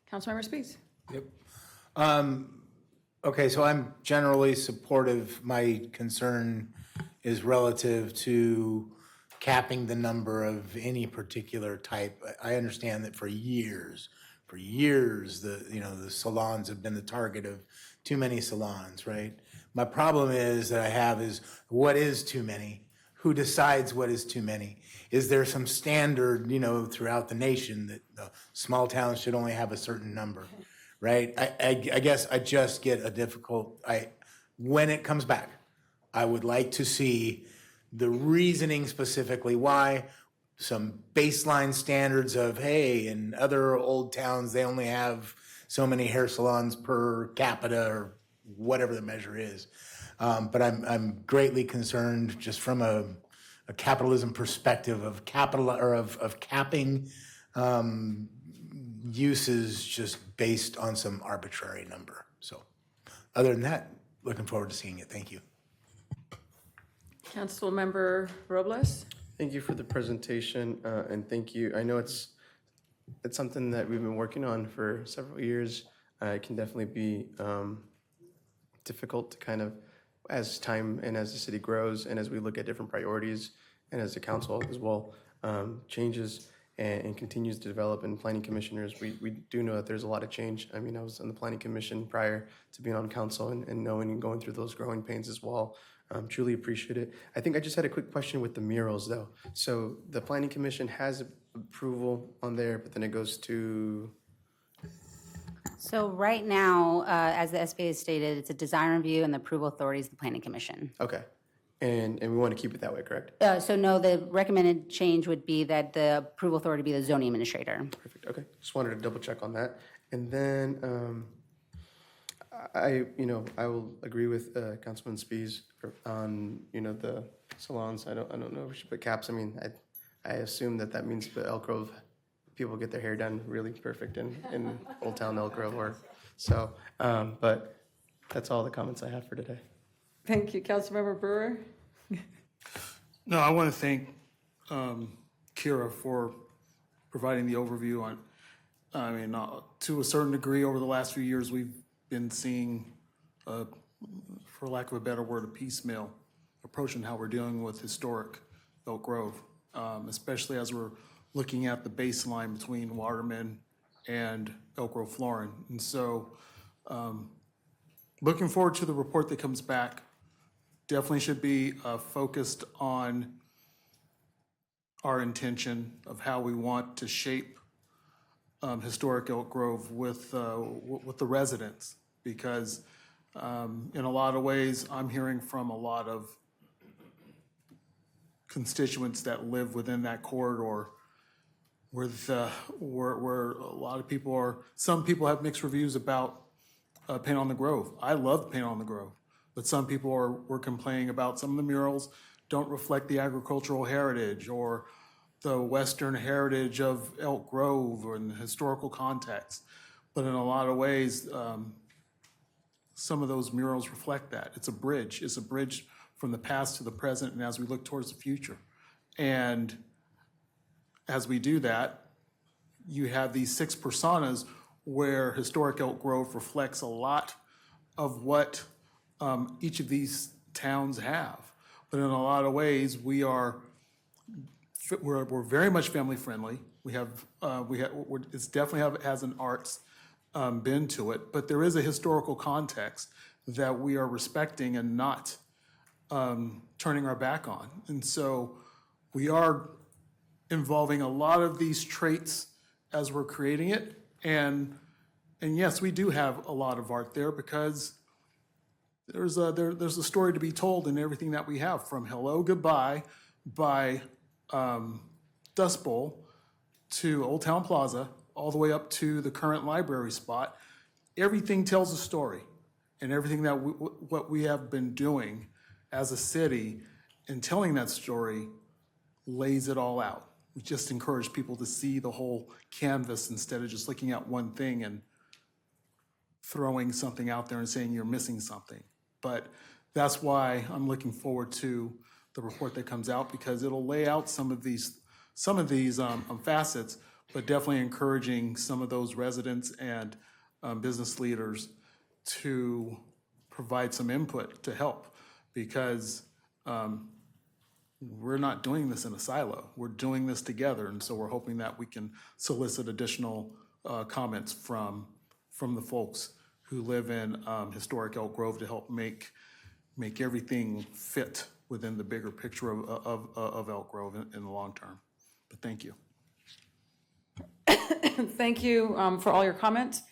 Councilmember Spies. Yep. Okay, so I'm generally supportive. My concern is relative to capping the number of any particular type. I understand that for years, the salons have been the target of too many salons, right? My problem is what is too many? Who decides what is too many? Is there some standard, throughout the nation that small towns should only have a certain number, right? I guess I just get when it comes back, I would like to see the reasoning specifically why, some baseline standards of, hey, in other old towns, they only have so many hair salons per capita or whatever the measure is. But I'm greatly concerned just from a capitalism perspective of capping uses just based on some arbitrary number. So other than that, looking forward to seeing it. Thank you. Councilmember Robles. Thank you for the presentation, and thank you. I know it's something that we've been working on for several years. It can definitely be difficult to kind of, as time and as the city grows and as we look at different priorities and as the council as well changes and continues to develop, and planning commissioners, we do know that there's a lot of change. I mean, I was on the planning commission prior to being on council and knowing and going through those growing pains as well. Truly appreciate it. I think I just had a quick question with the murals though. So the planning commission has approval on there, but then it goes to... So right now, as the SBA has stated, it's a design review and the approval authority is the planning commission. Okay. And we want to keep it that way, correct? So no, the recommended change would be that the approval authority be the zoning administrator. Perfect. Okay. Just wanted to double check on that. And then I will agree with Councilman Spies on, the salons. I don't know if we should put caps. I mean, I assume that means the Elk Grove people get their hair done really perfect in Old Town Elk Grove but that's all the comments I have for today. Thank you. Councilmember Brewer. No, I want to thank Kira for providing the overview on, to a certain degree over the last few years, we've been seeing, for lack of a better word, a piecemeal approach in how we're dealing with historic Elk Grove, especially as we're looking at the baseline between Waterman and Elk Grove Florin. And so looking forward to the report that comes back. Definitely should be focused on our intention of how we want to shape historic Elk Grove with the residents, because in a lot of ways, I'm hearing from a lot of constituents that live within that corridor where a lot of people are, some people have mixed reviews about Paint on the Grove. I love Paint on the Grove, but some people were complaining about some of the murals don't reflect the agricultural heritage or the Western heritage of Elk Grove or in the historical context. But in a lot of ways, some of those murals reflect that. It's a bridge. It's a bridge from the past to the present and as we look towards the future. And as we do that, you have these 6 personas where historic Elk Grove reflects a lot of what each of these towns have. But in a lot of ways, we're very much family friendly. It's definitely has an arts bend to it, but there is a historical context that we are respecting and not turning our back on. And so we are involving a lot of these traits as we're creating it. And yes, we do have a lot of art there because there's a story to be told in everything that we have, from Hello Goodbye by Dust Bowl to Old Town Plaza, all the way up to the current library spot. Everything tells a story, and everything that what we have been doing as a city in telling that story lays it all out. We just encourage people to see the whole canvas instead of just looking at one thing and throwing something out there and saying you're missing something. But that's why I'm looking forward to the report that comes out, because it'll lay out some of these facets, but definitely encouraging some of those residents and business leaders to provide some input to help, because we're not doing this in a silo. We're doing this together, and so we're hoping that we can solicit additional comments from the folks who live in historic Elk Grove to help make everything fit within the bigger picture of Elk Grove in the long term. But thank you. Thank you for all your comments.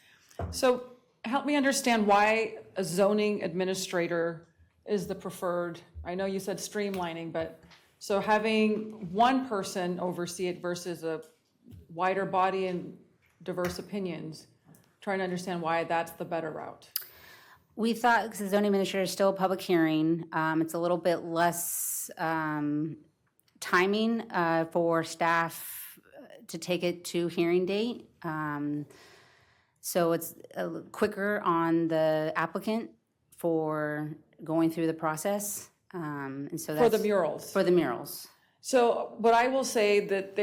So help me understand why a zoning administrator is the preferred. I know you said streamlining, but so having one person oversee it versus a wider body and diverse opinions, trying to understand why that's the better route. We thought, because the zoning administrator is still a public hearing, it's a little bit less timing for staff to take it to hearing date. So it's quicker on the applicant for going through the process. And so that's For the murals. For the murals. So, but I will say that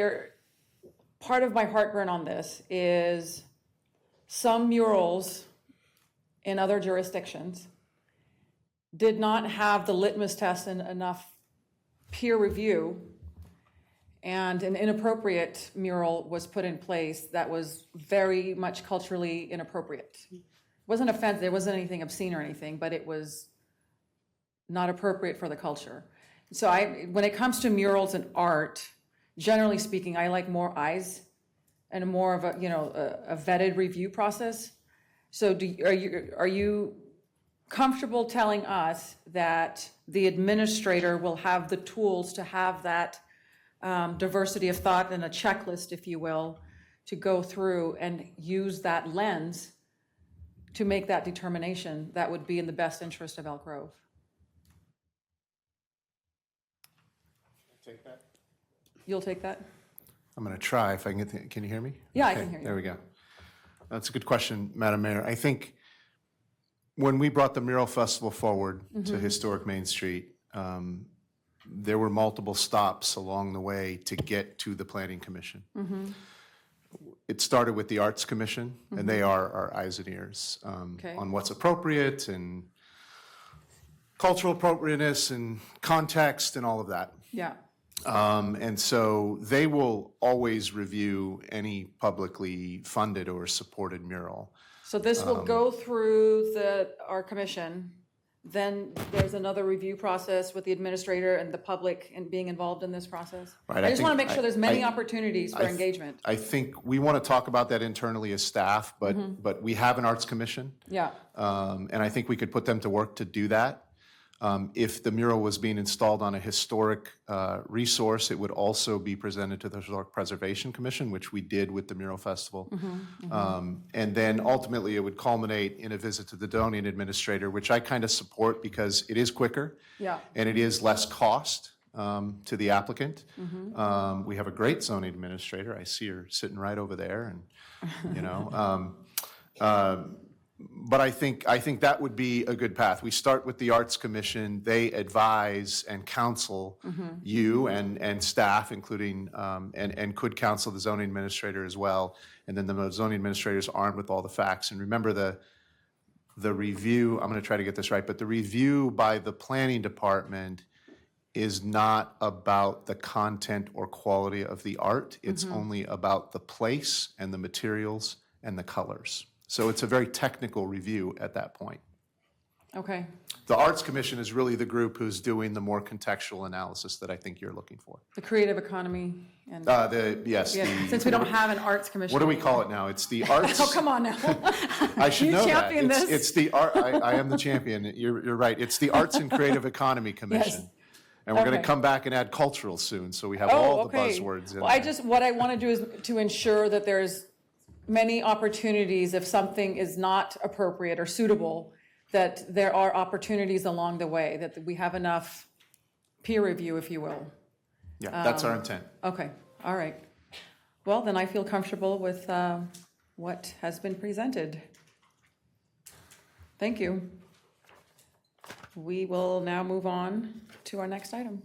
part of my heartburn on this is some murals in other jurisdictions did not have the litmus test and enough peer review, and an inappropriate mural was put in place that was very much culturally inappropriate. It wasn't offensive, there wasn't anything obscene or anything, but it was not appropriate for the culture. So when it comes to murals and art, generally speaking, I like more eyes and more of a vetted review process. So are you comfortable telling us that the administrator will have the tools to have that diversity of thought and a checklist, if you will, to go through and use that lens to make that determination that would be in the best interest of Elk Grove? Take that. You'll take that? I'm going to try if I can get can you hear me? Yeah, I Okay, can hear you. There we go. That's a good question, Madam Mayor. I think when we brought the Mural Festival forward to historic Main Street, there were multiple stops along the way to get to the Planning Commission. It started with the Arts Commission, and they are our eyes and ears on what's appropriate and cultural appropriateness and context and all of that. Yeah. And so they will always review any publicly funded or supported mural. So this will go through our commission, then there's another review process with the administrator and the public and being involved in this process? Right, I I just want to think- make sure there's many I- opportunities for engagement. I think we want to talk about that internally as staff, but we have an arts commission. Yeah, And I think we could put them to work to do that. If the mural was being installed on a historic resource, it would also be presented to the Historic Preservation Commission, which we did with the Mural Festival. And then ultimately, it would culminate in a visit to the zoning administrator, which I kind of support because it is quicker yeah. and it is less cost to the applicant. We have a great zoning administrator. I see her sitting right over there, and you know. But I think that would be a good path. We start with the Arts Commission. They advise and counsel you and staff, including, and could counsel the zoning administrator as well. And then the zoning administrator is armed with all the facts. And remember the review, I'm going to try to get this right, but the review by the planning department is not about the content or quality of the art. It's only about the place and the materials and the colors. So it's a very technical review at that point. Okay, The Arts Commission is really the group who's doing the more contextual analysis that I think you're looking for. the creative economy and, Yes. yeah, since we don't have an arts commission. What do we call it now? It's the Arts. Oh, come on now. I should You know that. champion this. It's the art. I am the champion. You're right. It's the Arts and Creative Economy Commission. And we're going Okay. to come back and add cultural soon, so we have all the buzzwords in Well, there. what I want to do is to ensure that there's many opportunities if something is not appropriate or suitable, that there are opportunities along the way, that we have enough peer review, if you will. Yeah, that's our intent. Okay, all right. Well, then I feel comfortable with what has been presented. Thank you. We will now move on to our next item.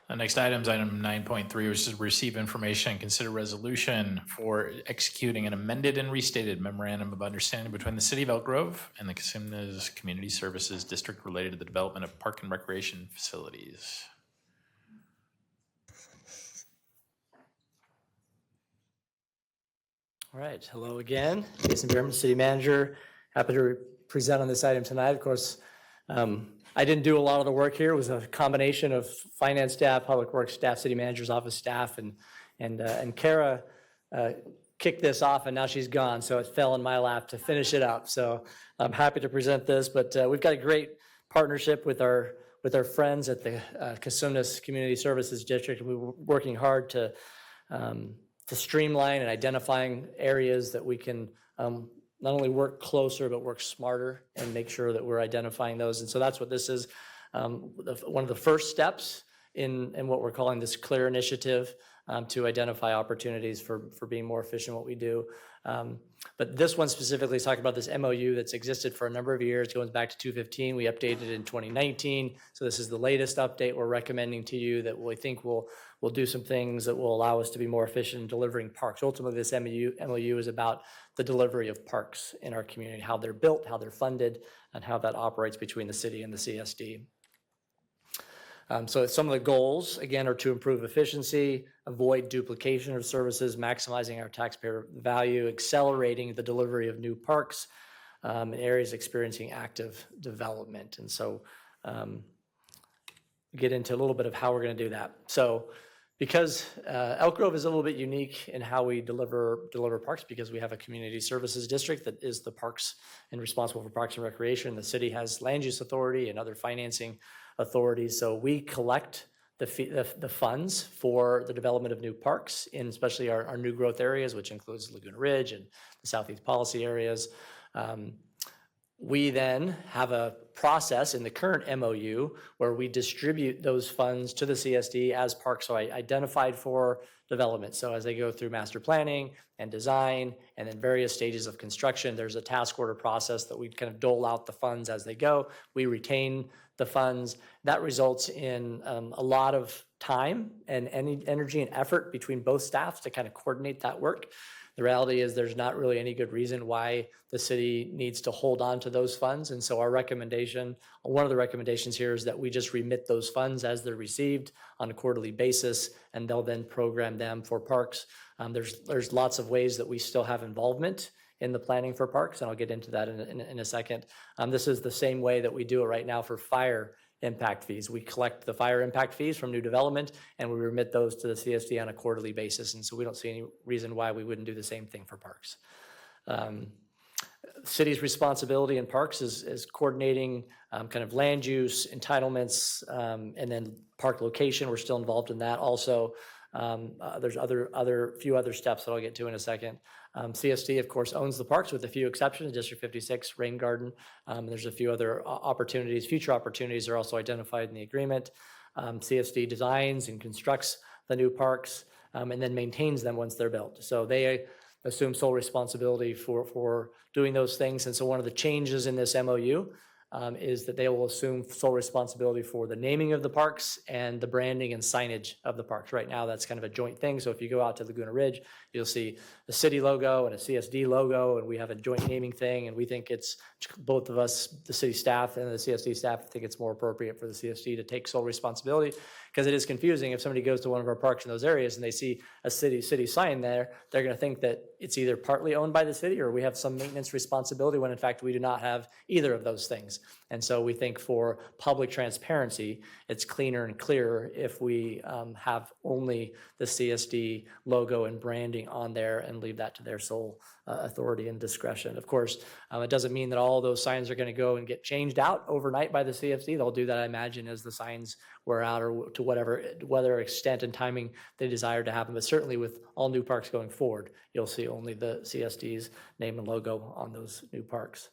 The next item is item 9.3, which is receive information and consider resolution for executing an amended and restated memorandum of understanding between the City of Elk Grove and the Cosumnes Community Services District related to the development of park and recreation facilities. All right, hello again. Jason Bierman, City Manager. Happy to present on this item tonight. Of course, I didn't do a lot of the work here. It was a combination of finance staff, public works staff, city manager's office staff, and Kara kicked this off, and now she's gone, so it fell in my lap to finish it up. So I'm happy to present this, but we've got a great partnership with our friends at the Cosumnes Community Services District. We're working hard to streamline and identifying areas that we can not only work closer, but work smarter and make sure that we're identifying those. And so that's what this is. One of the first steps in what we're calling this CLEAR initiative to identify opportunities for being more efficient in what we do. But this one specifically is talking about this MOU that's existed for a number of years, going back to 2015. We updated it in 2019. So this is the latest update we're recommending to you that we think will do some things that will allow us to be more efficient in delivering parks. Ultimately, this MOU is about the delivery of parks in our community, how they're built, how they're funded, and how that operates between the city and the CSD. So some of the goals, again, are to improve efficiency, avoid duplication of services, maximizing our taxpayer value, accelerating the delivery of new parks in areas experiencing active development. And so get into a little bit of how we're going to do that. So because Elk Grove is a little bit unique in how we deliver parks, because we have a community services district that is the parks and responsible for parks and recreation. The city has land use authority and other financing authorities. So we collect the funds for the development of new parks, in especially our new growth areas, which includes Laguna Ridge and the Southeast Policy areas. We then have a process in the current MOU where we distribute those funds to the CSD as parks are identified for development. So as they go through master planning and design and then various stages of construction, there's a task order process that we kind of dole out the funds as they go. We retain the funds. That results in a lot of time and energy and effort between both staffs to kind of coordinate that work. The reality is there's not really any good reason why the city needs to hold on to those funds. And so our recommendation, one of the recommendations here is that we just remit those funds as they're received on a quarterly basis, and they'll then program them for parks. There's lots of ways that we still have involvement in the planning for parks, and I'll get into that in a second. This is the same way that we do it right now for fire impact fees. We collect the fire impact fees from new development, and we remit those to the CSD on a quarterly basis, and so we don't see any reason why we wouldn't do the same thing for parks. City's responsibility in parks is coordinating kind of land use, entitlements, and then park location. We're still involved in that also. There's few other steps that I'll get to in a second. CSD, of course, owns the parks with a few exceptions, District 56, Rain Garden. There's a few other opportunities. Future opportunities are also identified in the agreement. CSD designs and constructs the new parks and then maintains them once they're built. So they assume sole responsibility for doing those things. And so one of the changes in this MOU is that they will assume sole responsibility for the naming of the parks and the branding and signage of the parks. Right now, that's kind of a joint thing. So if you go out to Laguna Ridge, you'll see a city logo and a CSD logo, and we have a joint naming thing. And we think it's, both of us, the city staff and the CSD staff, think it's more appropriate for the CSD to take sole responsibility, because it is confusing if somebody goes to one of our parks in those areas and they see a city sign there, they're going to think that it's either partly owned by the city or we have some maintenance responsibility, when in fact we do not have either of those things. And so we think for public transparency, it's cleaner and clearer if we have only the CSD logo and branding on there and leave that to their sole authority and discretion. Of course, it doesn't mean that all those signs are going to go and get changed out overnight by the CSD. They'll do that, I imagine, as the signs wear out or to whatever extent and timing they desire to happen. But certainly with all new parks going forward, you'll see only the CSD's name and logo on those new parks.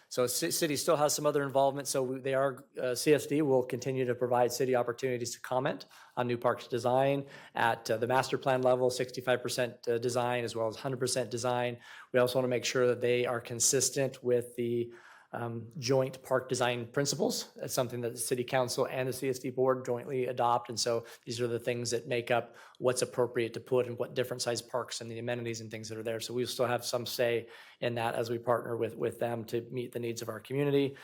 So city still has some other involvement. So CSD will continue to provide city opportunities to comment on new parks design at the master plan level, 65% design as well as 100% design. We also want to make sure that they are consistent with the joint park design principles. That's something that the city council and the CSD board jointly adopt. And so these are the things that make up what's appropriate to put in what different size parks and the amenities and things that are there. So we still have some say in that as we partner with them to meet the needs of our community.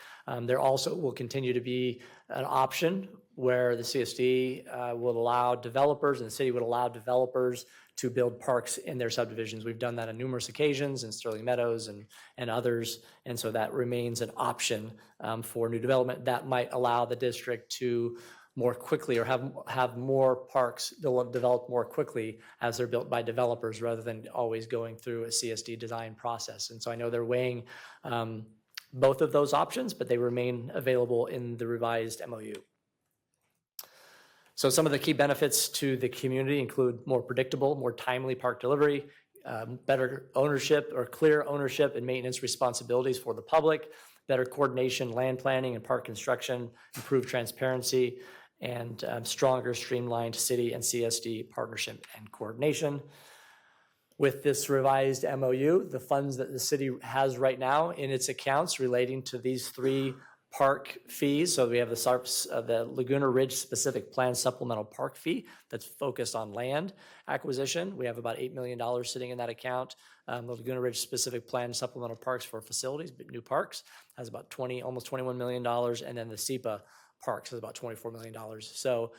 There also will continue to be an option where the CSD will allow developers, and the city would allow developers to build parks in their subdivisions. We've done that on numerous occasions in Sterling Meadows and others. And so that remains an option for new development that might allow the district to more quickly or have more parks developed more quickly as they're built by developers rather than always going through a CSD design process. And so I know they're weighing both of those options, but they remain available in the revised MOU. So some of the key benefits to the community include more predictable, more timely park delivery, better ownership or clear ownership and maintenance responsibilities for the public, better coordination, land planning and park construction, improved transparency, and stronger streamlined city and CSD partnership and coordination. With this revised MOU, the funds that the city has right now in its accounts relating to these three park fees. So we have the Laguna Ridge Specific Plan Supplemental Park Fee that's focused on land acquisition. We have about $8 million sitting in that account. The Laguna Ridge Specific Plan Supplemental Parks for facilities, new parks, has about almost $21 million. And then the SEPA Parks is about $24 million. So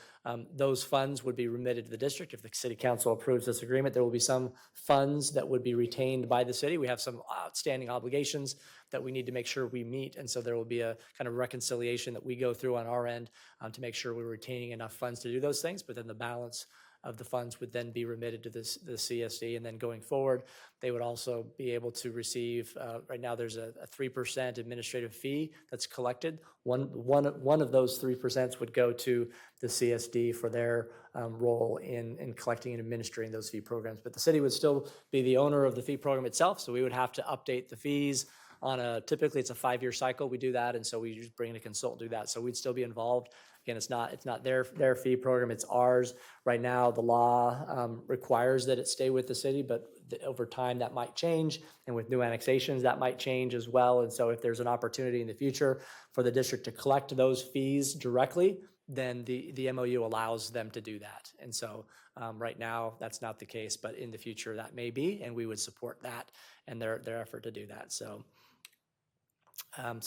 those funds would be remitted to the district. If the city council approves this agreement, there will be some funds that would be retained by the city. We have some outstanding obligations that we need to make sure we meet. And so there will be a kind of reconciliation that we go through on our end to make sure we're retaining enough funds to do those things. But then the balance of the funds would then be remitted to the CSD. And then going forward, they would also be able to receive, right now there's a 3% administrative fee that's collected. One of those 3% would go to the CSD for their role in collecting and administering those fee programs. But the city would still be the owner of the fee program itself. So we would have to update the fees on typically it's a 5-year cycle. We do that. And so we just bring in a consultant to do that. So we'd still be involved. Again, it's not their fee program, it's ours. Right now, the law requires that it stay with the city, but over time that might change. And with new annexations, that might change as well. And so if there's an opportunity in the future for the district to collect those fees directly, then the MOU allows them to do that. And so right now, that's not the case, but in the future that may be, and we would support that and their effort to do that. So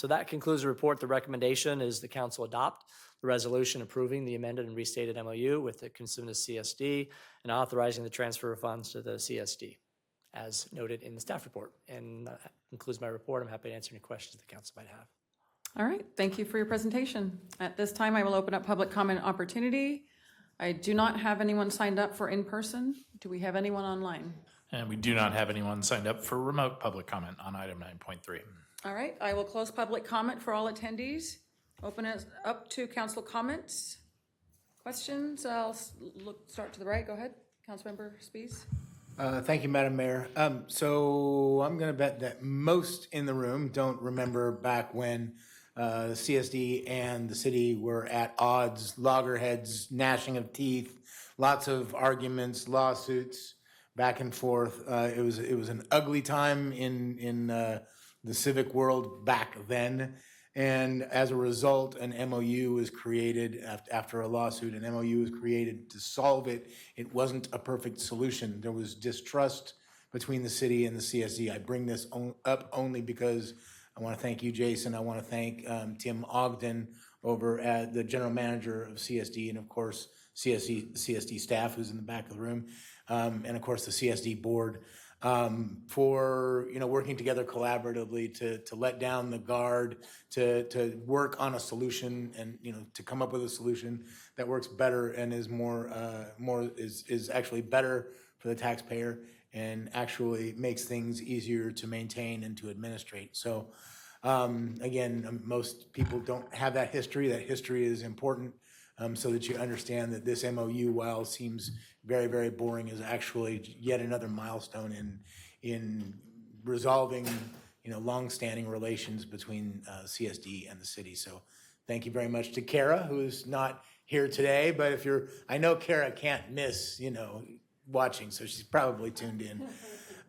that concludes the report. The recommendation is the council adopt the resolution approving the amended and restated MOU with the consuming CSD and authorizing the transfer of funds to the CSD. as noted in the staff report. And that concludes my report. I'm happy to answer any questions the council might have. All right, thank you for your presentation. At this time, I will open up public comment opportunity. I do not have anyone signed up for in-person. Do we have anyone online? And we do not have anyone signed up for remote public comment on item 9.3. All right, I will close public comment for all attendees. Open it up to council comments. Questions? I'll start to the right. Go ahead, Councilmember Spies. Thank you, Madam Mayor. So I'm going to bet that most in the room don't remember back when CSD and the city were at odds, loggerheads, gnashing of teeth, lots of arguments, lawsuits, back and forth. It was an ugly time in the civic world back then. And as a result, an MOU was created after a lawsuit. An MOU was created to solve it. It wasn't a perfect solution. There was distrust between the city and the CSD. I bring this up only because I want to thank you, Jason. I want to thank Tim Ogden over at the general manager of CSD, and of course CSD staff who's in the back of the room, and of course the CSD board. For working together collaboratively to let down the guard, to work on a solution, and to come up with a solution that works better and is is actually better for the taxpayer and actually makes things easier to maintain and to administrate. So again, most people don't have that history. That history is important. So that you understand that this MOU, while seems very, very boring, is actually yet another milestone in resolving, long-standing relations between CSD and the city. So thank you very much to Kara, who is not here today, but I know Kara can't miss, watching, so she's probably tuned in.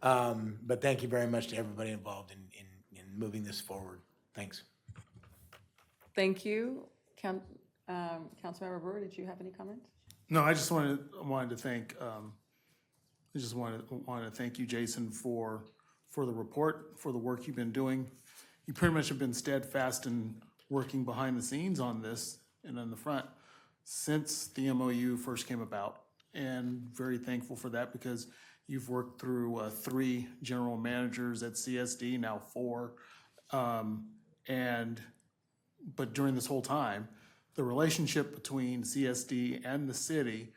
But thank you very much to everybody involved in moving this forward. Thanks. Thank you. Councilmember Brewer, did you have any comments? No, I just wanted to thank, wanted to thank you, Jason, for the report, for the work you've been doing. You pretty much have been steadfast in working behind the scenes on this and in the front since the MOU first came about. And very thankful for that, because you've worked through 3 general managers at CSD, now 4. But during this whole time, the relationship between CSD and the city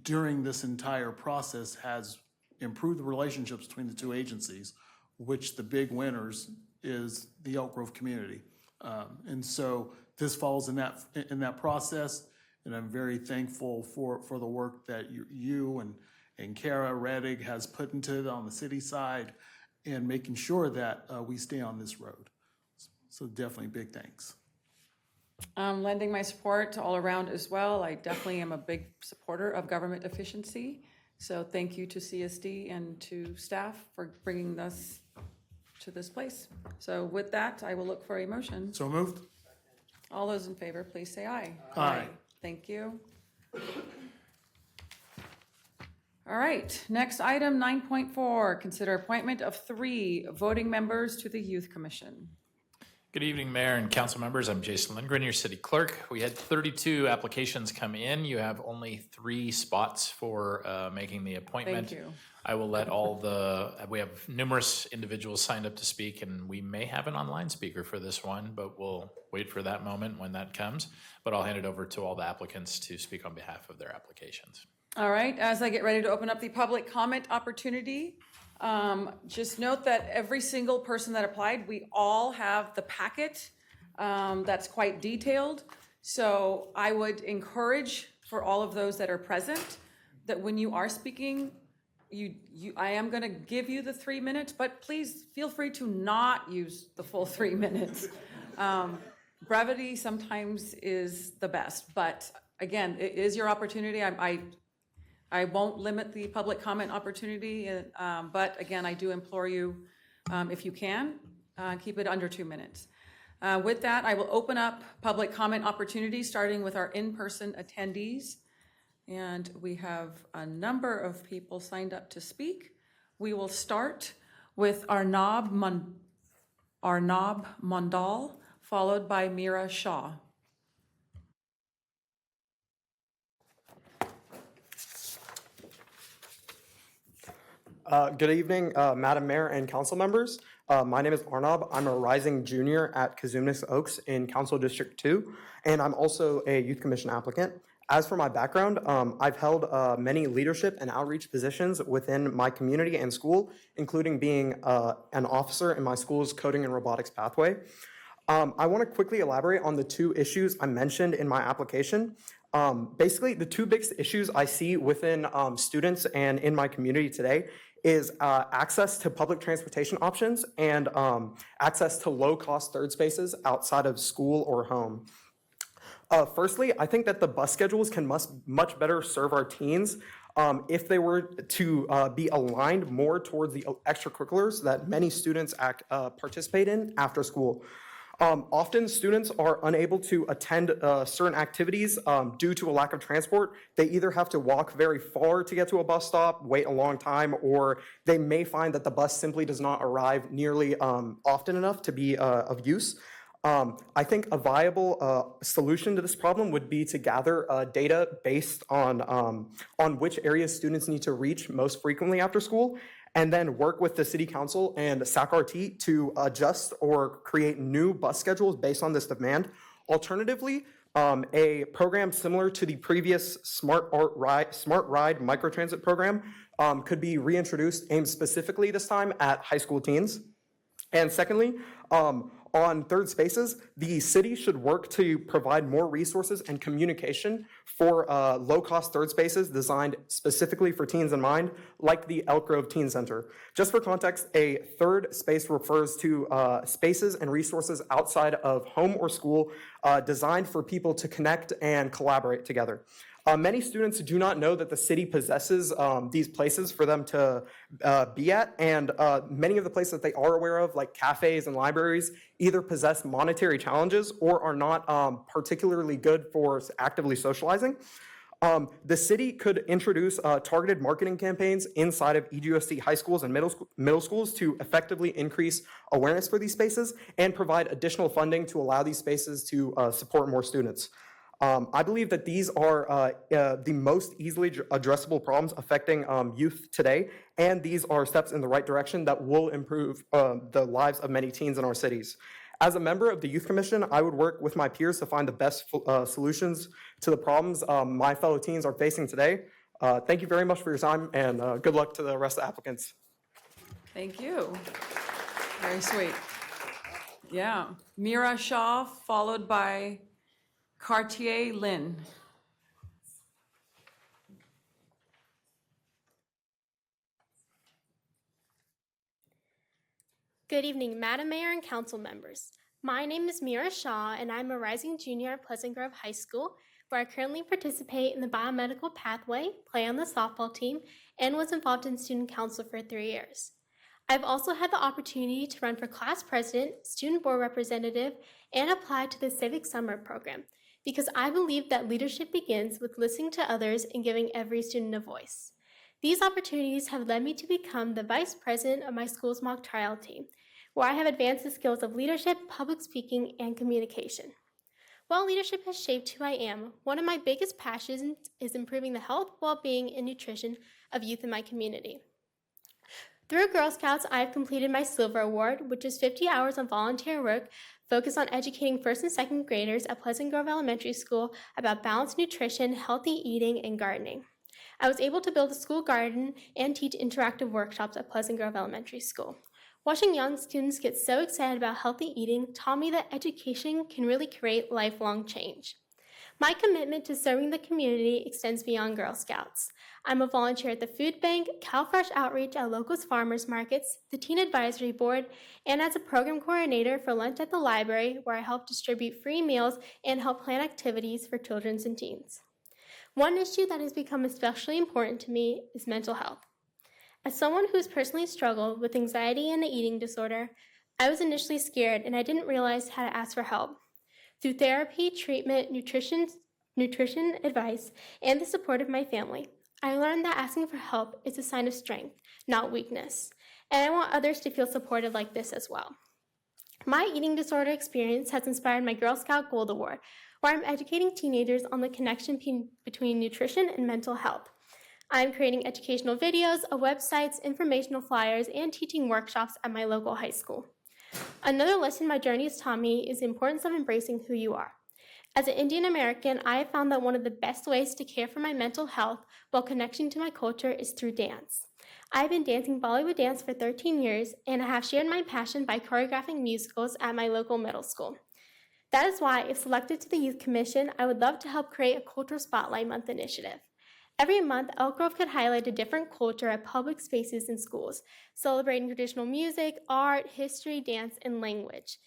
during this entire process has improved the relationships between the 2 agencies, which the big winners is the Elk Grove community. And so this falls in that process, and I'm very thankful for the work that you and Kara Reddig has put into it on the city side and making sure that we stay on this road. So definitely big thanks. Lending my support all around as well. I definitely am a big supporter of government efficiency. So thank you to CSD and to staff for bringing us to this place. So with that, I will look for a motion. So moved. All those in favor, please say aye. Aye. Thank you. All right, next item, 9.4, consider appointment of 3 voting members to the Youth Commission. Good evening, Mayor and council members. I'm Jason Lindgren, your city clerk. We had 32 applications come in. You have only 3 spots for making the appointment. Thank you. I will let we have numerous individuals signed up to speak, and we may have an online speaker for this one, but we'll wait for that moment when that comes. But I'll hand it over to all the applicants to speak on behalf of their applications. All right, as I get ready to open up the public comment opportunity, just note that every single person that applied, we all have the packet that's quite detailed. So I would encourage for all of those that are present that when you are speaking, I am going to give you the 3 minutes, but please feel free to not use the full 3 minutes. Brevity sometimes is the best, but again, it is your opportunity. I won't limit the public comment opportunity, but again, I do implore you, if you can, keep it under 2 minutes. With that, I will open up public comment opportunities, starting with our in-person attendees. And we have a number of people signed up to speak. We will start with Arnab Mondal, followed by Mira Shah. Good evening, Madam Mayor and council members. My name is Arnab. I'm a rising junior at Cazumnes Oaks in Council District 2, and I'm also a Youth Commission applicant. As for my background, I've held many leadership and outreach positions within my community and school, including being an officer in my school's coding and robotics pathway. I want to quickly elaborate on the two issues I mentioned in my application. Basically, the two biggest issues I see within students and in my community today is access to public transportation options and access to low-cost third spaces outside of school or home. Firstly, I think that the bus schedules can much better serve our teens if they were to be aligned more towards the extracurriculars that many students participate in after school. Often students are unable to attend certain activities due to a lack of transport. They either have to walk very far to get to a bus stop, wait a long time, or they may find that the bus simply does not arrive nearly often enough to be of use. I think a viable solution to this problem would be to gather data based on which areas students need to reach most frequently after school, and then work with the City Council and SAC-RT to adjust or create new bus schedules based on this demand. Alternatively, a program similar to the previous Smart Ride microtransit program could be reintroduced, aimed specifically this time at high school teens. And secondly, on third spaces, the city should work to provide more resources and communication for low-cost third spaces designed specifically for teens in mind, like the Elk Grove Teen Center. Just for context, a third space refers to spaces and resources outside of home or school designed for people to connect and collaborate together. Many students do not know that the city possesses these places for them to be at, and many of the places that they are aware of, like cafes and libraries, either possess monetary challenges or are not particularly good for actively socializing. The city could introduce targeted marketing campaigns inside of EGUSD high schools and middle schools to effectively increase awareness for these spaces and provide additional funding to allow these spaces to support more students. I believe that these are the most easily addressable problems affecting youth today, and these are steps in the right direction that will improve the lives of many teens in our cities. As a member of the Youth Commission, I would work with my peers to find the best solutions to the problems my fellow teens are facing today. Thank you very much for your time, and good luck to the rest of the applicants. Thank you. Very sweet. Yeah. Mira Shaw, followed by Cartier Lynn. Good evening, Madam Mayor and council members. My name is Mira Shaw, and I'm a rising junior at Pleasant Grove High School, where I currently participate in the biomedical pathway, play on the softball team, and was involved in student council for 3 years. I've also had the opportunity to run for class president, student board representative, and apply to the Civic Summer Program, because I believe that leadership begins with listening to others and giving every student a voice. These opportunities have led me to become the vice president of my school's mock trial team, where I have advanced the skills of leadership, public speaking, and communication. While leadership has shaped who I am, one of my biggest passions is improving the health, well-being, and nutrition of youth in my community. Through Girl Scouts, I have completed my Silver Award, which is 50 hours of volunteer work focused on educating first and second graders at Pleasant Grove Elementary School about balanced nutrition, healthy eating, and gardening. I was able to build a school garden and teach interactive workshops at Pleasant Grove Elementary School. Watching young students get so excited about healthy eating taught me that education can really create lifelong change. My commitment to serving the community extends beyond Girl Scouts. I'm a volunteer at the Food Bank, CalFresh Outreach at local farmers markets, the Teen Advisory Board, and as a program coordinator for Lunch at the Library, where I help distribute free meals and help plan activities for children and teens. One issue that has become especially important to me is mental health. As someone who's personally struggled with anxiety and an eating disorder, I was initially scared and I didn't realize how to ask for help. Through therapy, treatment, nutrition advice, and the support of my family, I learned that asking for help is a sign of strength, not weakness, and I want others to feel supported like this as well. My eating disorder experience has inspired my Girl Scout Gold Award, where I'm educating teenagers on the connection between nutrition and mental health. I'm creating educational videos, websites, informational flyers, and teaching workshops at my local high school. Another lesson my journey has taught me is the importance of embracing who you are. As an Indian American, I have found that one of the best ways to care for my mental health while connecting to my culture is through dance. I've been dancing Bollywood dance for 13 years, and I have shared my passion by choreographing musicals at my local middle school. That is why, if selected to the Youth Commission, I would love to help create a Cultural Spotlight Month initiative. Every month, Elk Grove could highlight a different culture at public spaces and schools, celebrating traditional music, art, history, dance, and language.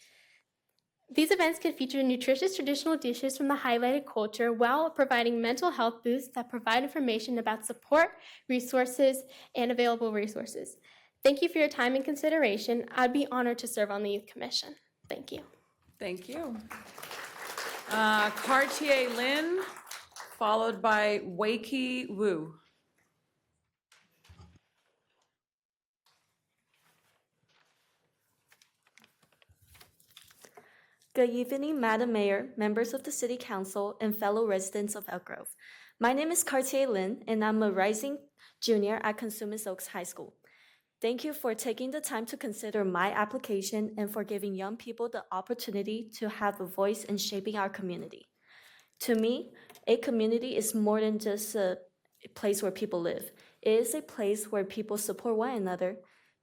These events could feature nutritious traditional dishes from the highlighted culture while providing mental health booths that provide information about support, resources, and available resources. Thank you for your time and consideration. I'd be honored to serve on the Youth Commission. Thank you. Thank you. Cartier Lynn, followed by Wakey Wu. Good evening, Madam Mayor, members of the City Council, and fellow residents of Elk Grove. My name is Cartier Lin, and I'm a rising junior at Cosumnes Oaks High School. Thank you for taking the time to consider my application and for giving young people the opportunity to have a voice in shaping our community. To me, a community is more than just a place where people live. It is a place where people support one another,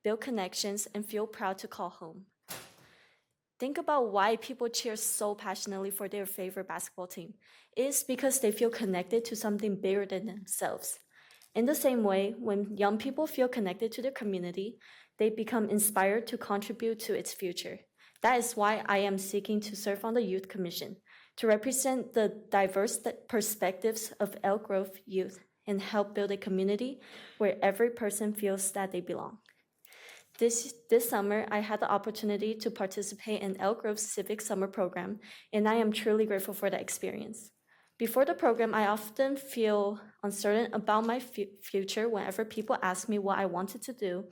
build connections, and feel proud to call home. Think about why people cheer so passionately for their favorite basketball team. It is because they feel connected to something bigger than themselves. In the same way, when young people feel connected to their community, they become inspired to contribute to its future. That is why I am seeking to serve on the Youth Commission, to represent the diverse perspectives of Elk Grove youth and help build a community where every person feels that they belong. This summer, I had the opportunity to participate in Elk Grove's Civic Summer Program, and I am truly grateful for that experience. Before the program, I often feel uncertain about my future whenever people ask me what I wanted to do.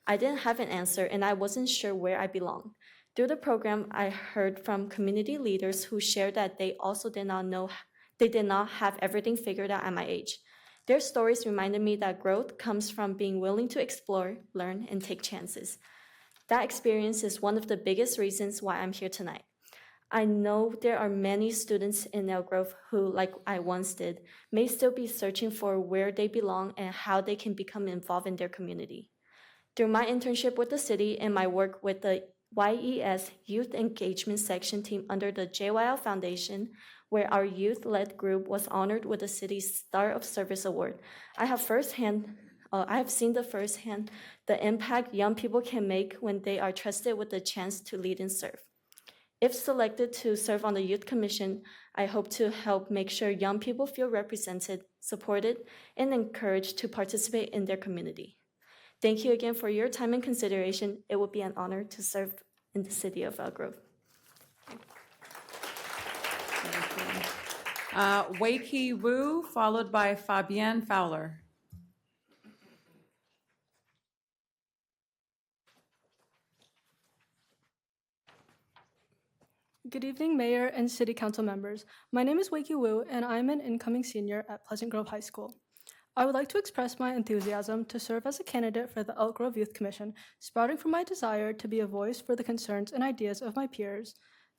I didn't have an answer, and I wasn't sure where I belonged. Through the program, I heard from community leaders who shared that they also did not have everything figured out at my age. Their stories reminded me that growth comes from being willing to explore, learn, and take chances. That experience is one of the biggest reasons why I'm here tonight. I know there are many students in Elk Grove who, like I once did, may still be searching for where they belong and how they can become involved in their community. Through my internship with the city and my work with the YES Youth Engagement Section team under the JYL Foundation, where our youth-led group was honored with the city's Star of Service Award, I have seen firsthand the impact young people can make when they are trusted with the chance to lead and serve. If selected to serve on the Youth Commission, I hope to help make sure young people feel represented, supported, and encouraged to participate in their community. Thank you again for your time and consideration. It would be an honor to serve in the city of Elk Grove. Wakey Wu, followed by Fabienne Fowler. Good evening, Mayor and City Council members. My name is Wakey Wu, and I'm an incoming senior at Pleasant Grove High School. I would like to express my enthusiasm to serve as a candidate for the Elk Grove Youth Commission, sprouting from my desire to be a voice for the concerns and ideas of my peers,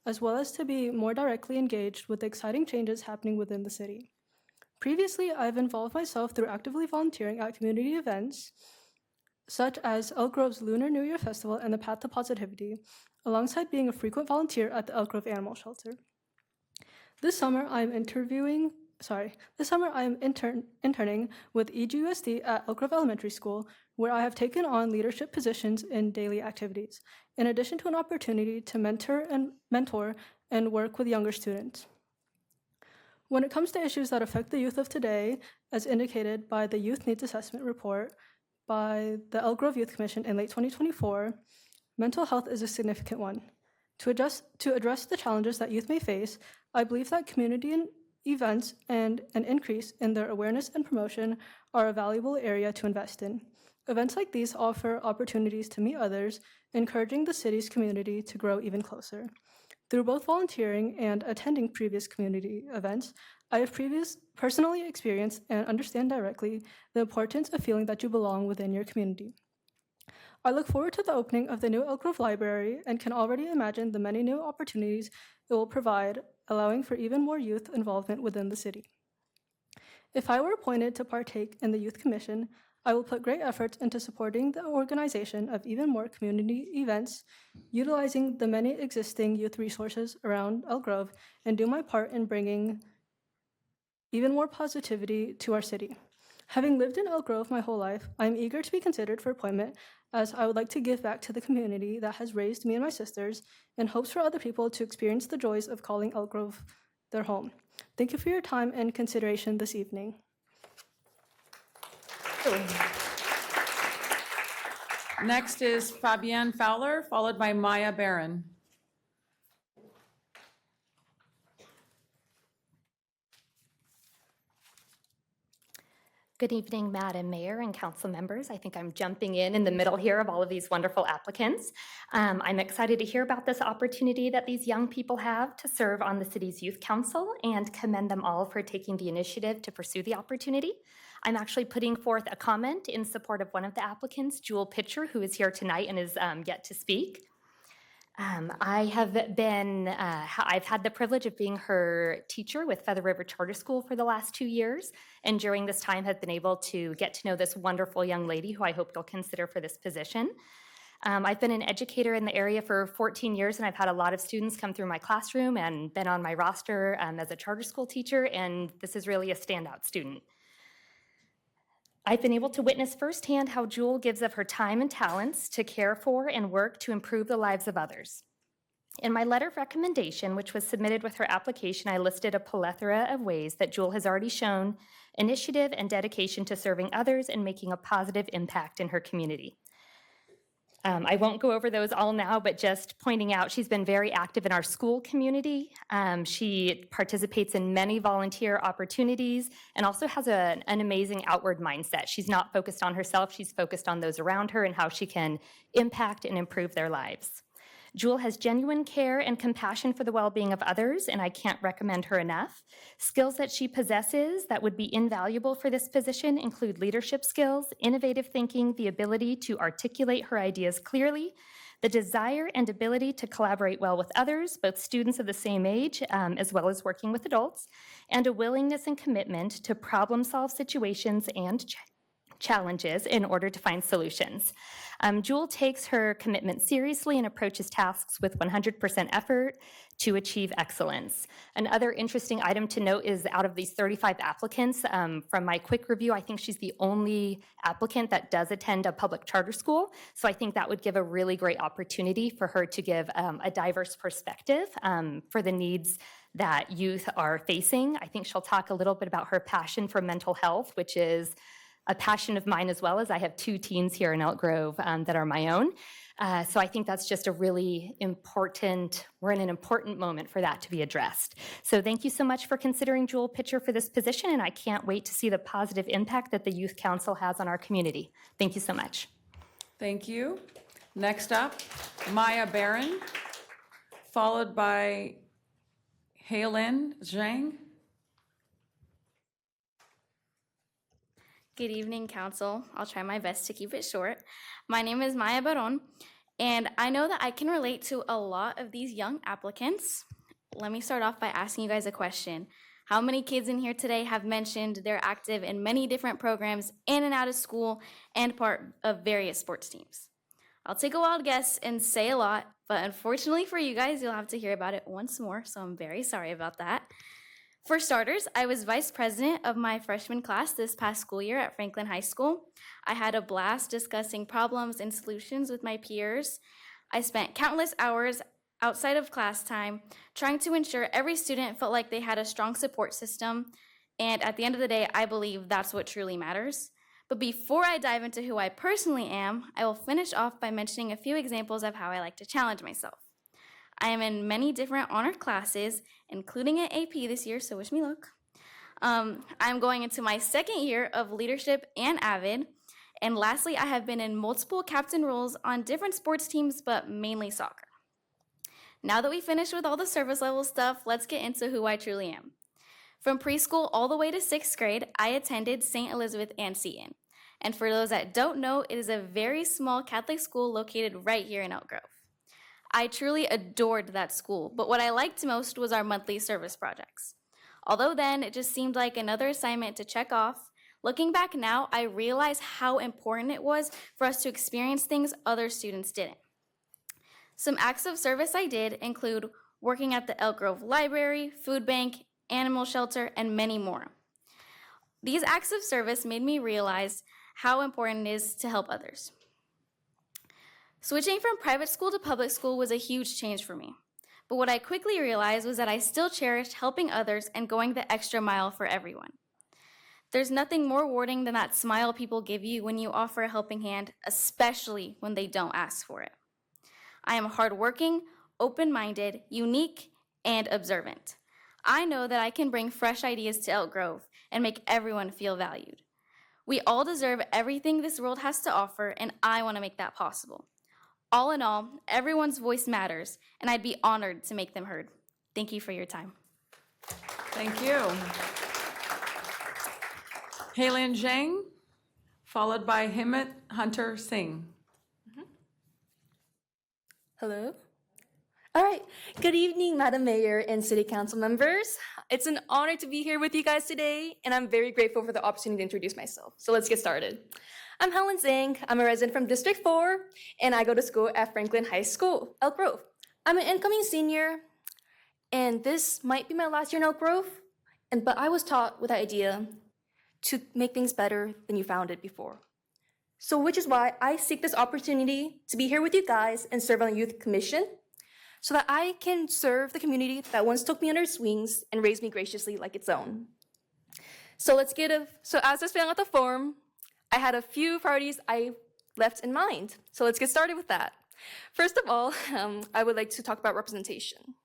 as well as to be more directly engaged with the exciting changes happening within the city. Previously, I've involved myself through actively volunteering at community events, such as Elk Grove's Lunar New Year Festival and the Path to Positivity, alongside being a frequent volunteer at the Elk Grove Animal Shelter. This summer, I am interning with EGUSD at Elk Grove Elementary School, where I have taken on leadership positions in daily activities, in addition to an opportunity to mentor and work with younger students. When it comes to issues that affect the youth of today, as indicated by the Youth Needs Assessment Report by the Elk Grove Youth Commission in late 2024, mental health is a significant one. To address the challenges that youth may face, I believe that community events and an increase in their awareness and promotion are a valuable area to invest in. Events like these offer opportunities to meet others, encouraging the city's community to grow even closer. Through both volunteering and attending previous community events, I have personally experienced and understand directly the importance of feeling that you belong within your community. I look forward to the opening of the new Elk Grove Library and can already imagine the many new opportunities it will provide, allowing for even more youth involvement within the city. If I were appointed to partake in the Youth Commission, I will put great efforts into supporting the organization of even more community events, utilizing the many existing youth resources around Elk Grove, and do my part in bringing even more positivity to our city. Having lived in Elk Grove my whole life, I am eager to be considered for appointment, as I would like to give back to the community that has raised me and my sisters, in hopes for other people to experience the joys of calling Elk Grove their home. Thank you for your time and consideration this evening. Next is Fabienne Fowler, followed by Maya Barron. Good evening, Madam Mayor and council members. I think I'm jumping in the middle here of all of these wonderful applicants. I'm excited to hear about this opportunity that these young people have to serve on the city's youth council and commend them all for taking the initiative to pursue the opportunity. I'm actually putting forth a comment in support of one of the applicants, Jewel Pitcher, who is here tonight and is yet to speak. I've had the privilege of being her teacher with Feather River Charter School for the last 2 years, and during this time have been able to get to know this wonderful young lady who I hope you'll consider for this position. I've been an educator in the area for 14 years, and I've had a lot of students come through my classroom and been on my roster as a charter school teacher, and this is really a standout student. I've been able to witness firsthand how Jewel gives of her time and talents to care for and work to improve the lives of others. In my letter of recommendation, which was submitted with her application, I listed a plethora of ways that Jewel has already shown initiative and dedication to serving others and making a positive impact in her community. I won't go over those all now, but just pointing out she's been very active in our school community. She participates in many volunteer opportunities and also has an amazing outward mindset. She's not focused on herself, she's focused on those around her and how she can impact and improve their lives. Jewel has genuine care and compassion for the well-being of others, and I can't recommend her enough. Skills that she possesses that would be invaluable for this position include leadership skills, innovative thinking, the ability to articulate her ideas clearly, the desire and ability to collaborate well with others, both students of the same age, as well as working with adults, and a willingness and commitment to problem-solve situations and challenges in order to find solutions. Jewel takes her commitment seriously and approaches tasks with 100% effort to achieve excellence. Another interesting item to note is out of these 35 applicants, from my quick review, I think she's the only applicant that does attend a public charter school. So I think that would give a really great opportunity for her to give a diverse perspective for the needs that youth are facing. I think she'll talk a little bit about her passion for mental health, which is a passion of mine as well, as I have 2 teens here in Elk Grove that are my own. So I think that's just a really important, we're in an important moment for that to be addressed. So thank you so much for considering Jewel Pitcher for this position, and I can't wait to see the positive impact that the Youth Council has on our community. Thank you so much. Thank you. Next up, Maya Barron, followed by Heilin Zhang. Good evening, Council. I'll try my best to keep it short. My name is Maya Baron, and I know that I can relate to a lot of these young applicants. Let me start off by asking you guys a question. How many kids in here today have mentioned they're active in many different programs in and out of school and part of various sports teams? I'll take a wild guess and say a lot, but unfortunately for you guys, you'll have to hear about it once more, so I'm very sorry about that. For starters, I was vice president of my freshman class this past school year at Franklin High School. I had a blast discussing problems and solutions with my peers. I spent countless hours outside of class time trying to ensure every student felt like they had a strong support system. And at the end of the day, I believe that's what truly matters. But before I dive into who I personally am, I will finish off by mentioning a few examples of how I like to challenge myself. I am in many different honor classes, including an AP this year, so wish me luck. I'm going into my 2nd year of leadership and AVID. And lastly, I have been in multiple captain roles on different sports teams, but mainly soccer. Now that we finished with all the service level stuff, let's get into who I truly am. From preschool all the way to 6th grade, I attended St. Elizabeth Ann Seton. And for those that don't know, it is a very small Catholic school located right here in Elk Grove. I truly adored that school, but what I liked most was our monthly service projects. Although then it just seemed like another assignment to check off, looking back now, I realize how important it was for us to experience things other students didn't. Some acts of service I did include working at the Elk Grove Library, food bank, animal shelter, and many more. These acts of service made me realize how important it is to help others. Switching from private school to public school was a huge change for me. But what I quickly realized was that I still cherished helping others and going the extra mile for everyone. There's nothing more rewarding than that smile people give you when you offer a helping hand, especially when they don't ask for it. I am hardworking, open-minded, unique, and observant. I know that I can bring fresh ideas to Elk Grove and make everyone feel valued. We all deserve everything this world has to offer, and I want to make that possible. All in all, everyone's voice matters, and I'd be honored to make them heard. Thank you for your time. Thank you. Haylin Zhang, followed by Himmat Hunter Singh. Hello. All right. Good evening, Madam Mayor and City Council members. It's an honor to be here with you guys today, and I'm very grateful for the opportunity to introduce myself. So let's get started. I'm Helen Zhang. I'm a resident from District 4, and I go to school at Franklin High School, Elk Grove. I'm an incoming senior, and this might be my last year in Elk Grove, but I was taught with the idea to make things better than you found it before. So which is why I seek this opportunity to be here with you guys and serve on the Youth Commission so that I can serve the community that once took me under its wings and raised me graciously like its own. So as I was filling out the form, I had a few priorities I left in mind. So let's get started with that. First of all, I would like to talk about representation.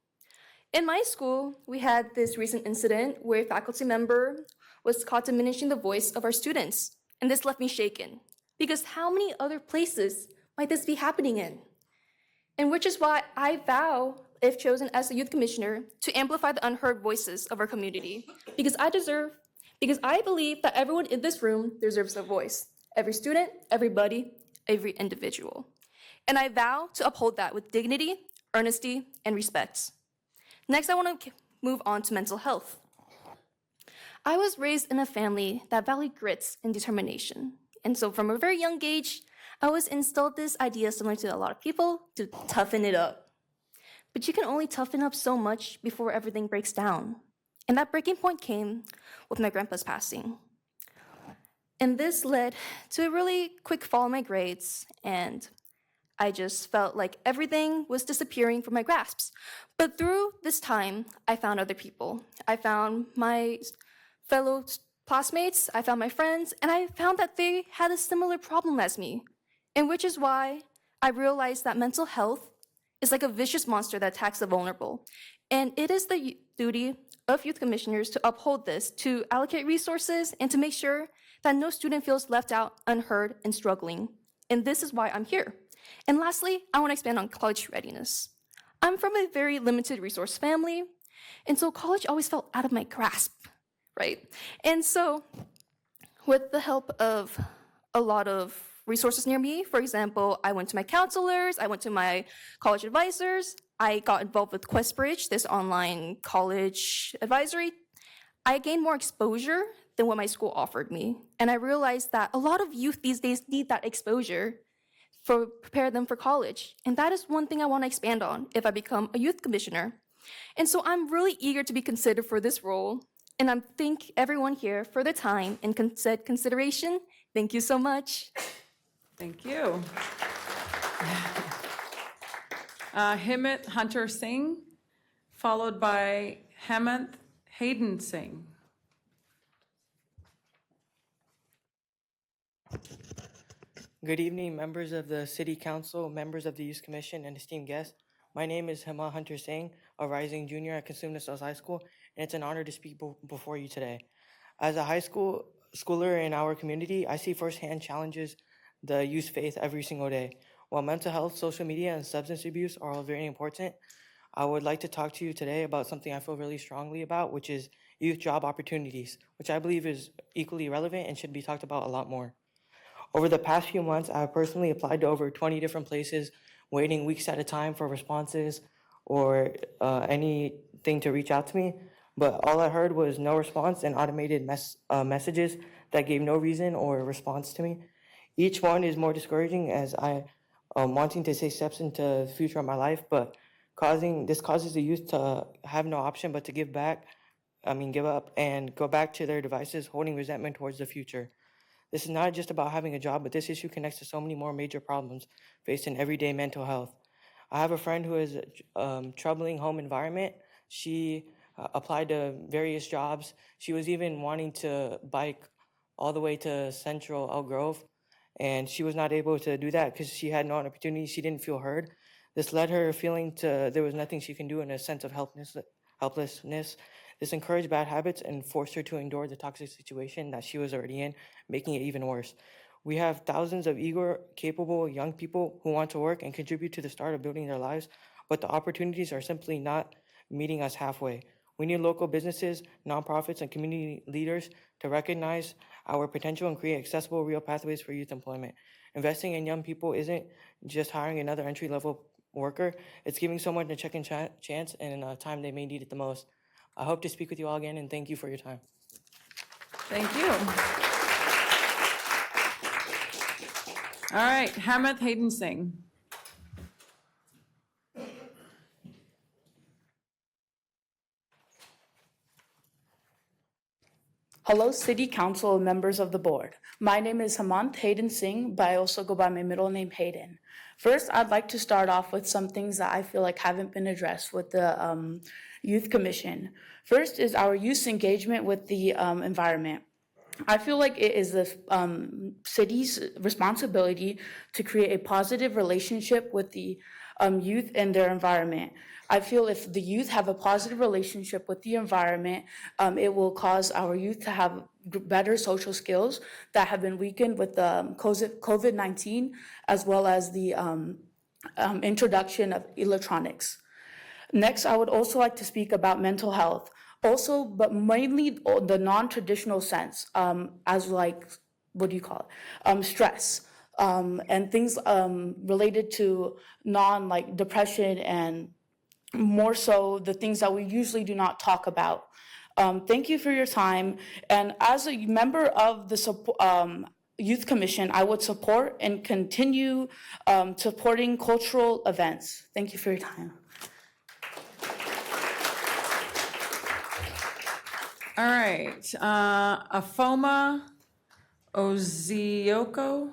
In my school, we had this recent incident where a faculty member was caught diminishing the voice of our students, and this left me shaken. Because how many other places might this be happening in? And which is why I vow, if chosen as the youth commissioner, to amplify the unheard voices of our community. Because I believe that everyone in this room deserves a voice. Every student, everybody, every individual. And I vow to uphold that with dignity, earnesty, and respect. Next, I want to move on to mental health. I was raised in a family that valued grit and determination. And so from a very young age, I was instilled this idea similar to a lot of people to toughen it up. But you can only toughen up so much before everything breaks down. And that breaking point came with my grandpa's passing. And this led to a really quick fall in my grades, and I just felt like everything was disappearing from my grasps. But through this time, I found other people. I found my fellow classmates, I found my friends, and I found that they had a similar problem as me. And which is why I realized that mental health is like a vicious monster that attacks the vulnerable. And it is the duty of youth commissioners to uphold this, to allocate resources, and to make sure that no student feels left out, unheard, and struggling. And this is why I'm here. And lastly, I want to expand on college readiness. I'm from a very limited resource family, and so college always felt out of my grasp, right? And so with the help of a lot of resources near me, for example, I went to my counselors, I went to my college advisors, I got involved with QuestBridge, this online college advisory. I gained more exposure than what my school offered me. And I realized that a lot of youth these days need that exposure to prepare them for college. And that is one thing I want to expand on if I become a youth commissioner. And so I'm really eager to be considered for this role. And I thank everyone here for their time and consideration. Thank you so much. Thank you. Himmat Hunter Singh, followed by Hemant Hayden Singh. Good evening, members of the City Council, members of the Youth Commission, and esteemed guests. My name is Hemant Hunter Singh, a rising junior at Consumnes Oaks High School, and it's an honor to speak before you today. As a high schooler in our community, I see firsthand challenges the youth face every single day. While mental health, social media, and substance abuse are all very important, I would like to talk to you today about something I feel really strongly about, which is youth job opportunities, which I believe is equally relevant and should be talked about a lot more. Over the past few months, I have personally applied to over 20 different places, waiting weeks at a time for responses or anything to reach out to me. But all I heard was no response and automated messages that gave no reason or response to me. Each one is more discouraging as I am wanting to take steps into the future of my life, but this causes the youth to have no option but to give up and go back to their devices, holding resentment towards the future. This is not just about having a job, but this issue connects to so many more major problems faced in everyday mental health. I have a friend who is troubling home environment. She applied to various jobs. She was even wanting to bike all the way to Central Elk Grove, and she was not able to do that because she had no opportunity. She didn't feel heard. This led her feeling there was nothing she can do in a sense of helplessness. This encouraged bad habits and forced her to endure the toxic situation that she was already in, making it even worse. We have thousands of eager, capable young people who want to work and contribute to the start of building their lives, but the opportunities are simply not meeting us halfway. We need local businesses, nonprofits, and community leaders to recognize our potential and create accessible, real pathways for youth employment. Investing in young people isn't just hiring another entry-level worker, it's giving someone a second chance in a time they may need it the most. I hope to speak with you all again, and thank you for your time. Thank you. All right, Hamath Hayden Singh. Hello, City Council and members of the board. My name is Hemant Hayden Singh, but I also go by my middle name Hayden. First, I'd like to start off with some things that I feel like haven't been addressed with the Youth Commission. First is our youth engagement with the environment. I feel like it is the city's responsibility to create a positive relationship with the youth and their environment. I feel if the youth have a positive relationship with the environment, it will cause our youth to have better social skills that have been weakened with the COVID-19, as well as the introduction of electronics. Next, I would also like to speak about mental health. Also, but mainly the non-traditional sense, as like, what do you call it? Stress, and things related to like depression and more so the things that we usually do not talk about. Thank you for your time. And as a member of the Youth Commission, I would support and continue supporting cultural events. Thank you for your time. All right, Afoma Ozioko.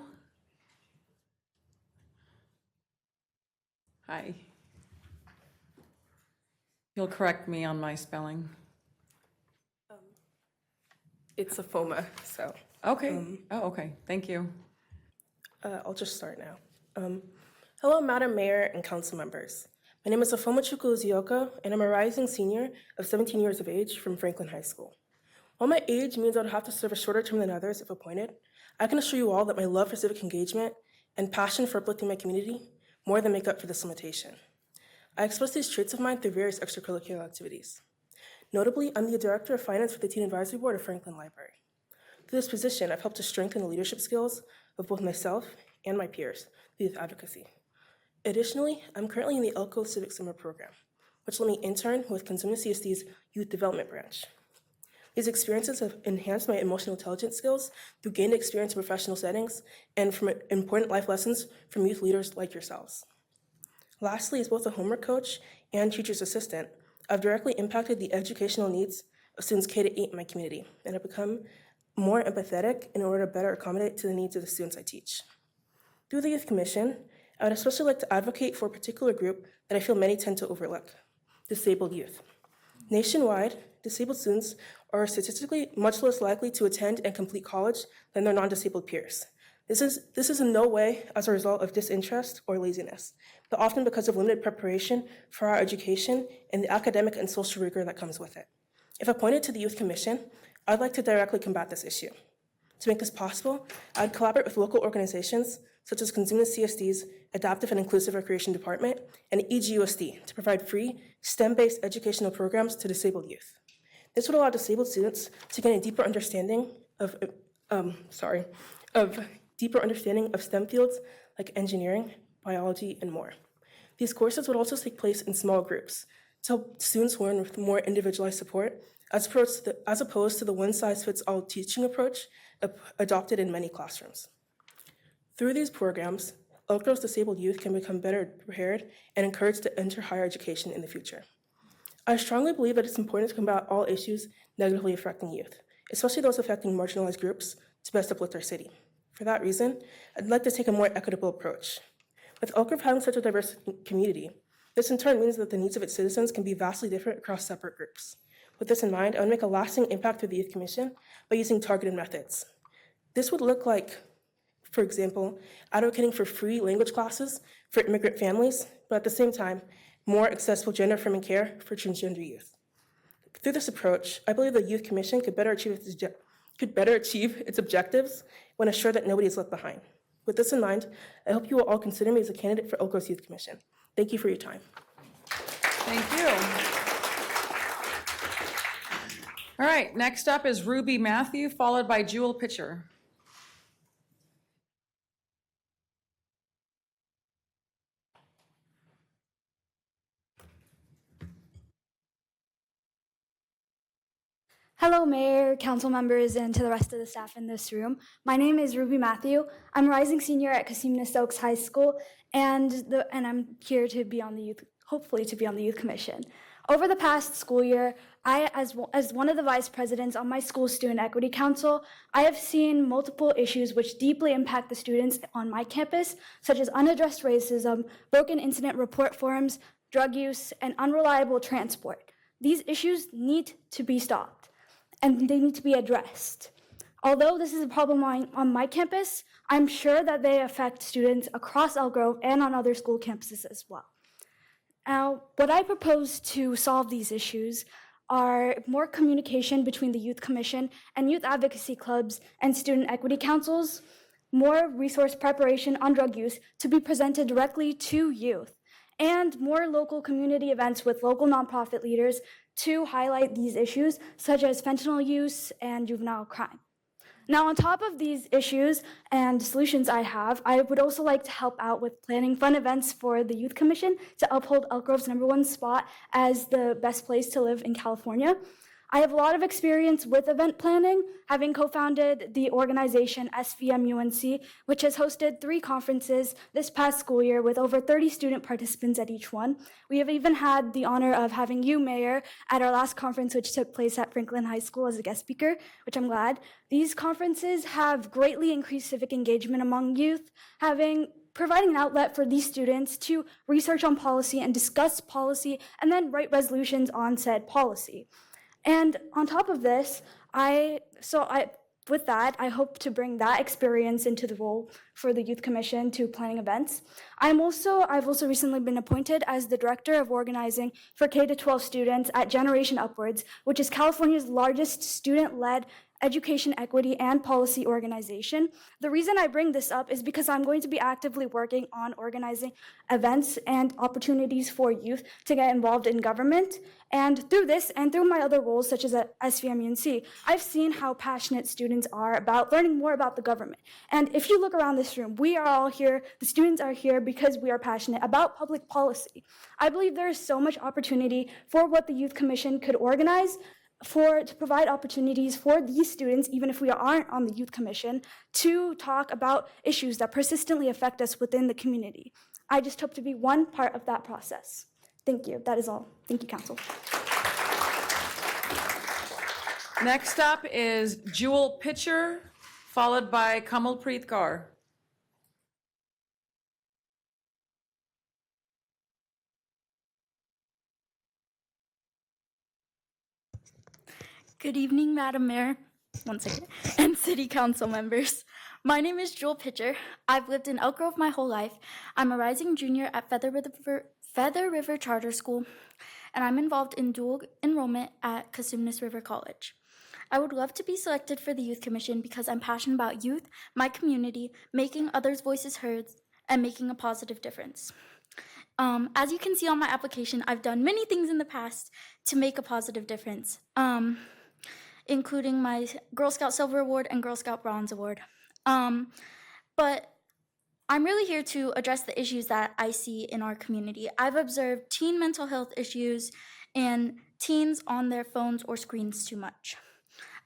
Hi. You'll correct me on my spelling. It's Afoma, so. Okay, okay, thank you. I'll just start now. Hello, Madam Mayor and council members. My name is Afoma Chukwuzioka, and I'm a rising senior of 17 years of age from Franklin High School. While my age means I would have to serve a shorter term than others if appointed, I can assure you all that my love for civic engagement and passion for uplifting my community more than make up for this limitation. I express these traits of mine through various extracurricular activities. Notably, I'm the Director of Finance for the Teen Advisory Board of Franklin Library. Through this position, I've helped to strengthen the leadership skills of both myself and my peers through youth advocacy. Additionally, I'm currently in the Elk Grove Civic Summer Program, which let me intern with Consumnes CSD's Youth Development Branch. These experiences have enhanced my emotional intelligence skills through gained experience in professional settings and from important life lessons from youth leaders like yourselves. Lastly, as both a homework coach and teacher's assistant, I've directly impacted the educational needs of students K-8 in my community and have become more empathetic in order to better accommodate to the needs of the students I teach. Through the Youth Commission, I would especially like to advocate for a particular group that I feel many tend to overlook: disabled youth. Nationwide, disabled students are statistically much less likely to attend and complete college than their non-disabled peers. This is in no way as a result of disinterest or laziness, but often because of limited preparation for our education and the academic and social rigor that comes with it. If appointed to the Youth Commission, I'd like to directly combat this issue. To make this possible, I'd collaborate with local organizations such as Consumnes CSD's Adaptive and Inclusive Recreation Department, and EGUSD to provide free STEM-based educational programs to disabled youth. This would allow disabled students to gain a deeper understanding of deeper understanding of STEM fields like engineering, biology, and more. These courses would also take place in small groups to help students learn with more individualized support as opposed to the one-size-fits-all teaching approach adopted in many classrooms. Through these programs, Elk Grove's disabled youth can become better prepared and encouraged to enter higher education in the future. I strongly believe that it's important to combat all issues negatively affecting youth, especially those affecting marginalized groups, to best uplift our city. For that reason, I'd like to take a more equitable approach. With Elk Grove having such a diverse community, this in turn means that the needs of its citizens can be vastly different across separate groups. With this in mind, I would make a lasting impact through the Youth Commission by using targeted methods. This would look like, for example, advocating for free language classes for immigrant families, but at the same time, more accessible gender-affirming care for transgender youth. Through this approach, I believe the Youth Commission could better achieve its objectives when assured that nobody is left behind. With this in mind, I hope you will all consider me as a candidate for Elk Grove's Youth Commission. Thank you for your time. Thank you. All right, next up is Ruby Matthew, followed by Jewel Pitcher. Hello, Mayor, council members, and to the rest of the staff in this room. My name is Ruby Matthew. I'm a rising senior at Cosumnes Oaks High School, and I'm here to be on the hopefully to be on the Youth Commission. Over the past school year, as one of the vice presidents on my school Student Equity Council, I have seen multiple issues which deeply impact the students on my campus, such as unaddressed racism, broken incident report forms, drug use, and unreliable transport. These issues need to be stopped, and they need to be addressed. Although this is a problem on my campus, I'm sure that they affect students across Elk Grove and on other school campuses as well. Now, what I propose to solve these issues are more communication between the Youth Commission and youth advocacy clubs and student equity councils, more resource preparation on drug use to be presented directly to youth, and more local community events with local nonprofit leaders to highlight these issues, such as fentanyl use and juvenile crime. Now, on top of these issues and solutions I would also like to help out with planning fun events for the Youth Commission to uphold Elk Grove's #1 spot as the best place to live in California. I have a lot of experience with event planning, having co-founded the organization SVMUNC, which has hosted 3 conferences this past school year with over 30 student participants at each one. We have even had the honor of having you, Mayor, at our last conference, which took place at Franklin High School, as a guest speaker, which I'm glad. These conferences have greatly increased civic engagement among youth, providing an outlet for these students to research on policy and discuss policy and then write resolutions on said policy. And on top of this, I hope to bring that experience into the role for the Youth Commission to planning events. I've also recently been appointed as the Director of Organizing for K-12 students at Generation Upwards, which is California's largest student-led education equity and policy organization. The reason I bring this up is because I'm going to be actively working on organizing events and opportunities for youth to get involved in government. And through this and through my other roles, such as at SVMUNC, I've seen how passionate students are about learning more about the government. And if you look around this room, we are all here, the students are here because we are passionate about public policy. I believe there is so much opportunity for what the Youth Commission could organize to provide opportunities for these students, even if we aren't on the Youth Commission, to talk about issues that persistently affect us within the community. I just hope to be one part of that process. Thank you. That is all. Thank you, Council. Next up is Jewel Pitcher, followed by Kamalpreet Kaur. Good evening, Madam Mayor, and City Council members. My name is Jewel Pitcher. I've lived in Elk Grove my whole life. I'm a rising junior at Feather River Charter School, and I'm involved in dual enrollment at Cosumnes River College. I would love to be selected for the Youth Commission because I'm passionate about youth, my community, making others' voices heard, and making a positive difference. As you can see on my application, I've done many things in the past to make a positive difference, including my Girl Scout Silver Award and Girl Scout Bronze Award. But I'm really here to address the issues that I see in our community. I've observed teen mental health issues and teens on their phones or screens too much.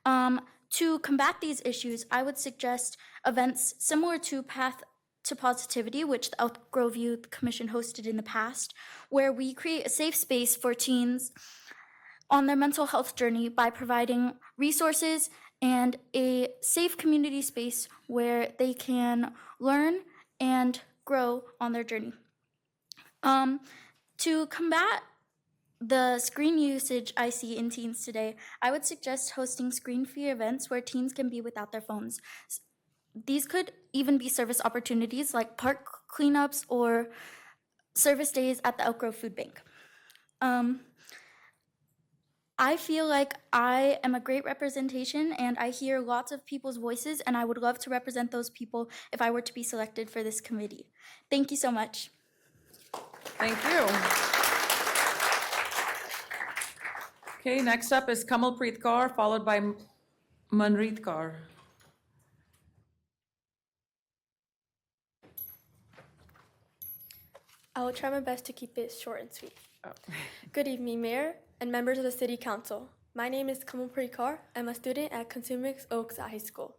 To combat these issues, I would suggest events similar to Path to Positivity, which the Elk Grove Youth Commission hosted in the past, where we create a safe space for teens on their mental health journey by providing resources and a safe community space where they can learn and grow on their journey. To combat the screen usage I see in teens today, I would suggest hosting screen-free events where teens can be without their phones. These could even be service opportunities like park cleanups or service days at the Elk Grove Food Bank. I feel like I am a great representation and I hear lots of people's voices, and I would love to represent those people if I were to be selected for this committee. Thank you so much. Thank you. Okay, next up is Kamalpreet Kaur, followed by Manpreet Kaur. I will try my best to keep it short and sweet. Good evening, Mayor and members of the City Council. My name is Kamalpreet Kaur. I'm a student at Consumix Oaks High School.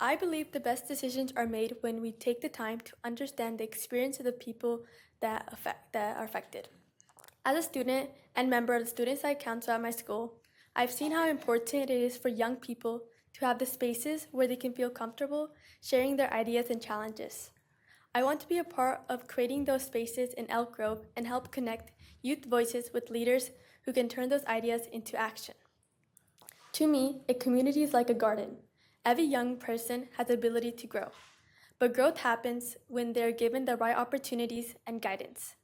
I believe the best decisions are made when we take the time to understand the experience of the people that are affected. As a student and member of the Student Side Council at my school, I've seen how important it is for young people to have the spaces where they can feel comfortable sharing their ideas and challenges. I want to be a part of creating those spaces in Elk Grove and help connect youth voices with leaders who can turn those ideas into action. To me, a community is like a garden. Every young person has the ability to grow, but growth happens when they're given the right opportunities and guidance.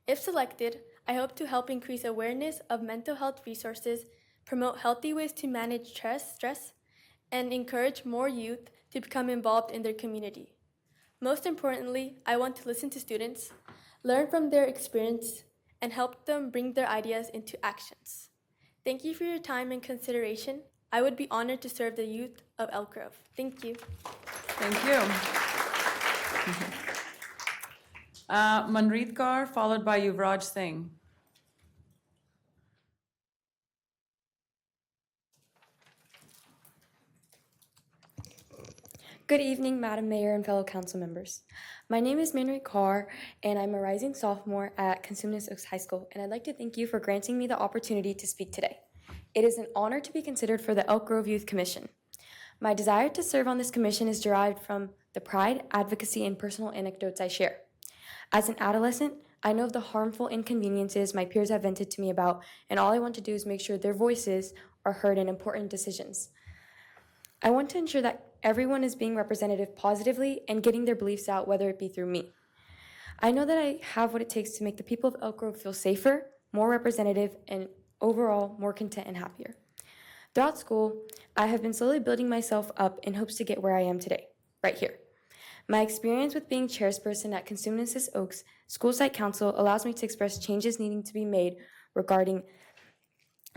If selected, I hope to help increase awareness of mental health resources, promote healthy ways to manage stress, and encourage more youth to become involved in their community. Most importantly, I want to listen to students, learn from their experience, and help them bring their ideas into actions. Thank you for your time and consideration. I would be honored to serve the youth of Elk Grove. Thank you. Thank you. Manpreet Kaur, followed by Yuvraj Singh. Good evening, Madam Mayor and fellow council members. My name is Manpreet Kaur, and I'm a rising sophomore at Consumnes Oaks High School, and I'd like to thank you for granting me the opportunity to speak today. It is an honor to be considered for the Elk Grove Youth Commission. My desire to serve on this commission is derived from the pride, advocacy, and personal anecdotes I share. As an adolescent, I know of the harmful inconveniences my peers have vented to me about, and all I want to do is make sure their voices are heard in important decisions. I want to ensure that everyone is being represented positively and getting their beliefs out, whether it be through me. I know that I have what it takes to make the people of Elk Grove feel safer, more representative, and overall more content and happier. Throughout school, I have been slowly building myself up in hopes to get where I am today, right here. My experience with being chairperson at Consumnes Oaks School Site Council allows me to express changes needing to be made regarding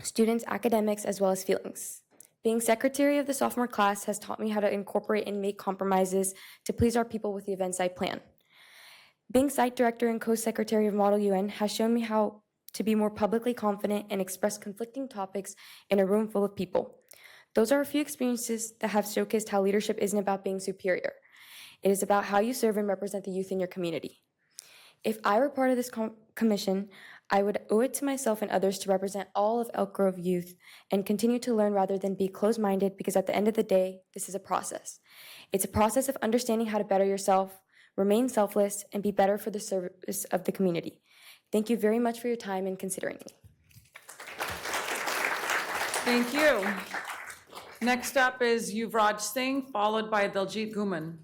students' academics as well as feelings. Being secretary of the sophomore class has taught me how to incorporate and make compromises to please our people with the events I plan. Being site director and co-secretary of Model UN has shown me how to be more publicly confident and express conflicting topics in a room full of people. Those are a few experiences that have showcased how leadership isn't about being superior. It is about how you serve and represent the youth in your community. If I were part of this commission, I would owe it to myself and others to represent all of Elk Grove youth and continue to learn rather than be closed-minded, because at the end of the day, this is a process. It's a process of understanding how to better yourself, remain selfless, and be better for the service of the community. Thank you very much for your time and considering me. Thank you. Next up is Yuvraj Singh, followed by Daljit Guman.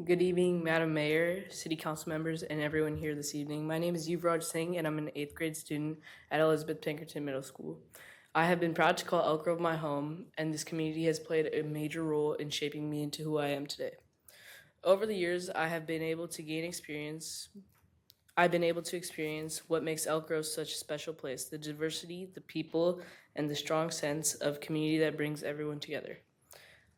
Good evening, Madam Mayor, City Council members, and everyone here this evening. My name is Yuvraj Singh, and I'm an 8th grade student at Elizabeth Pinkerton Middle School. I have been proud to call Elk Grove my home, and this community has played a major role in shaping me into who I am today. Over the years, I've been able to experience what makes Elk Grove such a special place, the diversity, the people, and the strong sense of community that brings everyone together.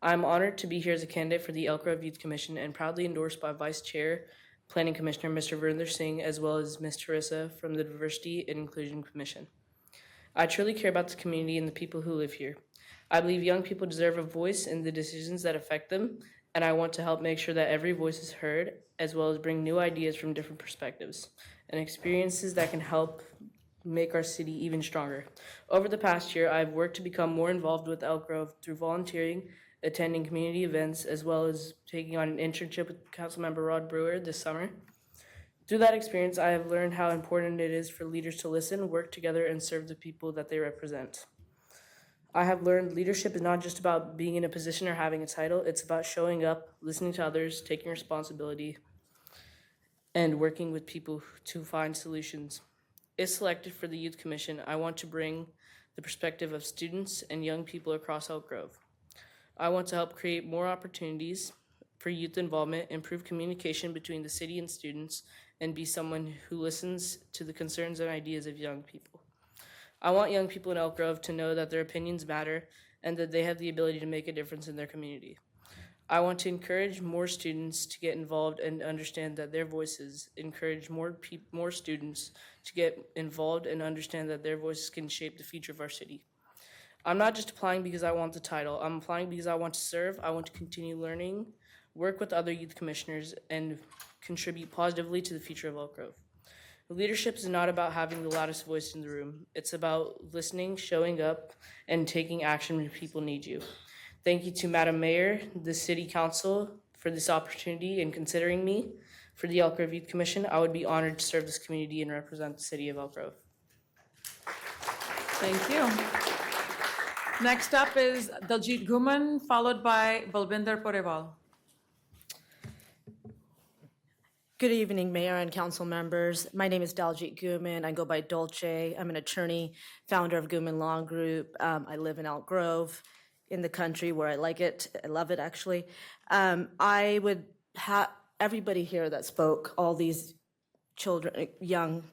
I'm honored to be here as a candidate for the Elk Grove Youth Commission and proudly endorsed by Vice Chair, Planning Commissioner Mr. Virender Singh, as well as Ms. Teresa from the Diversity and Inclusion Commission. I truly care about the community and the people who live here. I believe young people deserve a voice in the decisions that affect them, and I want to help make sure that every voice is heard, as well as bring new ideas from different perspectives and experiences that can help make our city even stronger. Over the past year, I've worked to become more involved with Elk Grove through volunteering, attending community events, as well as taking on an internship with Councilmember Rod Brewer this summer. Through that experience, I have learned how important it is for leaders to listen, work together, and serve the people that they represent. I have learned leadership is not just about being in a position or having a title, it's about showing up, listening to others, taking responsibility, and working with people to find solutions. If selected for the Youth Commission, I want to bring the perspective of students and young people across Elk Grove. I want to help create more opportunities for youth involvement, improve communication between the city and students, and be someone who listens to the concerns and ideas of young people. I want young people in Elk Grove to know that their opinions matter and that they have the ability to make a difference in their community. I want to encourage more students to get involved and understand that their voices, encourage more students to get involved and understand that their voices can shape the future of our city. I'm not just applying because I want the title. I'm applying because I want to serve, I want to continue learning, work with other youth commissioners, and contribute positively to the future of Elk Grove. Leadership is not about having the loudest voice in the room. It's about listening, showing up, and taking action when people need you. Thank you to Madam Mayor, the City Council, for this opportunity and considering me for the Elk Grove Youth Commission. I would be honored to serve this community and represent the city of Elk Grove. Thank you. Next up is Daljit Guman, followed by Balbinder Poreval. Good evening, Mayor and council members. My name is Daljit Guman. I go by Dolce. I'm an attorney, founder of Guman Law Group. I live in Elk Grove, in the country where I like it. I love it, actually. I would have everybody here that spoke, all these children, young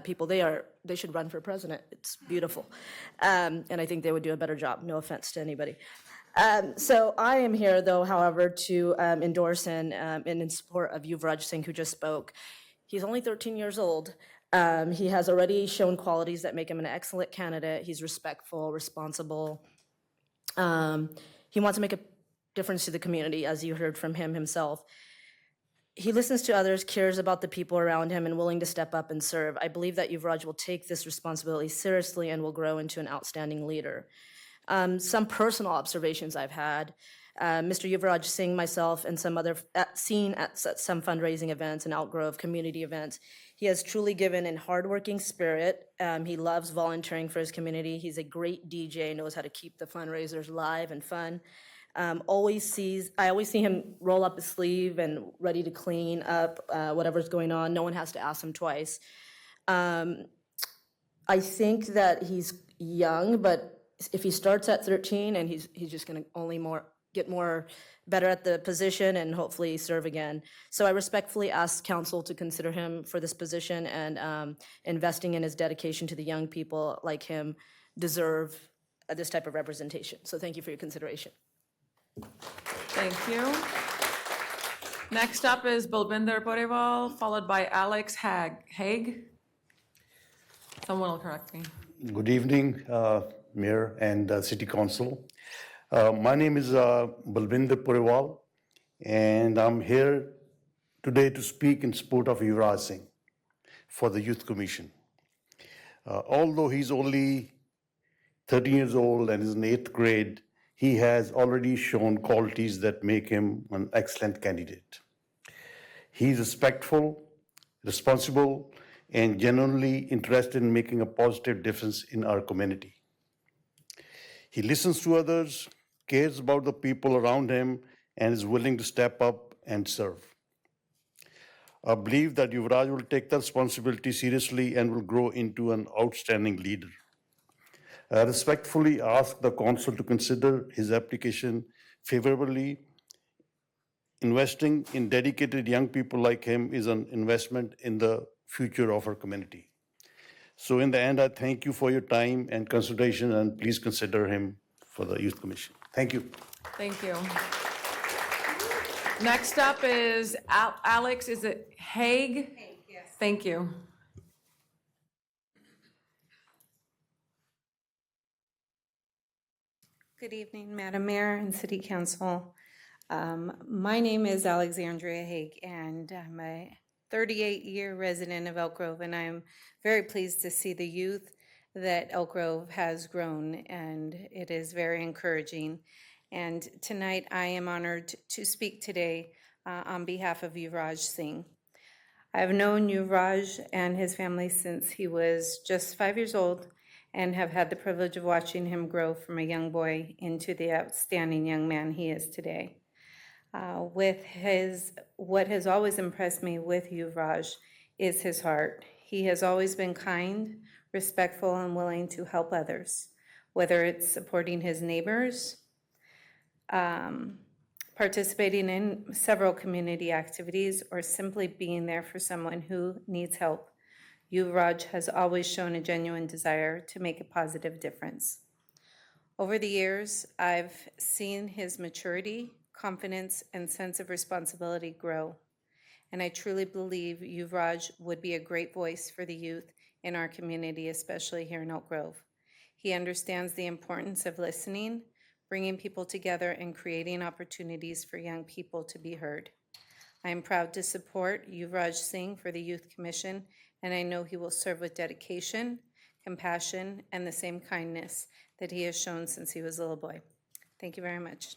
people, they should run for president. It's beautiful. And I think they would do a better job. No offense to anybody. So I am here, though, however, to endorse and in support of Yuvraj Singh, who just spoke. He's only 13 years old. He has already shown qualities that make him an excellent candidate. He's respectful, responsible. He wants to make a difference to the community, as you heard from him himself. He listens to others, cares about the people around him, and willing to step up and serve. I believe that Yuvraj will take this responsibility seriously and will grow into an outstanding leader. Some personal observations I've had. Mr. Yuvraj Singh, myself, and some other seen at some fundraising events and Elk Grove community events. He has truly given in hardworking spirit. He loves volunteering for his community. He's a great DJ, knows how to keep the fundraisers live and fun. I always see him roll up his sleeve and ready to clean up whatever's going on. No one has to ask him twice. I think that he's young, but if he starts at 13, and he's just going to only get better at the position and hopefully serve again. So I respectfully ask council to consider him for this position, and investing in his dedication to the young people like him deserve this type of representation. So thank you for your consideration. Thank you. Next up is Balbinder Poreval, followed by Alex Haig. Someone will correct me. Good evening, Mayor and City Council. My name is Balbinder Poreval, and I'm here today to speak in support of Yuvraj Singh for the Youth Commission. Although he's only 13 years old and is in 8th grade, he has already shown qualities that make him an excellent candidate. He's respectful, responsible, and genuinely interested in making a positive difference in our community. He listens to others, cares about the people around him, and is willing to step up and serve. I believe that Yuvraj will take the responsibility seriously and will grow into an outstanding leader. Respectfully ask the council to consider his application favorably. Investing in dedicated young people like him is an investment in the future of our community. So in the end, I thank you for your time and consideration, and please consider him for the Youth Commission. Thank you. Thank you. Next up is Alex, is it Haig? Haig, yes. Thank you. Good evening, Madam Mayor and City Council. My name is Alexandria Haig, and I'm a 38-year resident of Elk Grove, and I'm very pleased to see the youth that Elk Grove has grown, and it is very encouraging. And tonight, I am honored to speak today on behalf of Yuvraj Singh. I've known Yuvraj and his family since he was just 5 years old, and have had the privilege of watching him grow from a young boy into the outstanding young man he is today. What has always impressed me with Yuvraj is his heart. He has always been kind, respectful, and willing to help others, whether it's supporting his neighbors, participating in several community activities, or simply being there for someone who needs help. Yuvraj has always shown a genuine desire to make a positive difference. Over the years, I've seen his maturity, confidence, and sense of responsibility grow. And I truly believe Yuvraj would be a great voice for the youth in our community, especially here in Elk Grove. He understands the importance of listening, bringing people together, and creating opportunities for young people to be heard. I am proud to support Yuvraj Singh for the Youth Commission, and I know he will serve with dedication, compassion, and the same kindness that he has shown since he was a little boy. Thank you very much.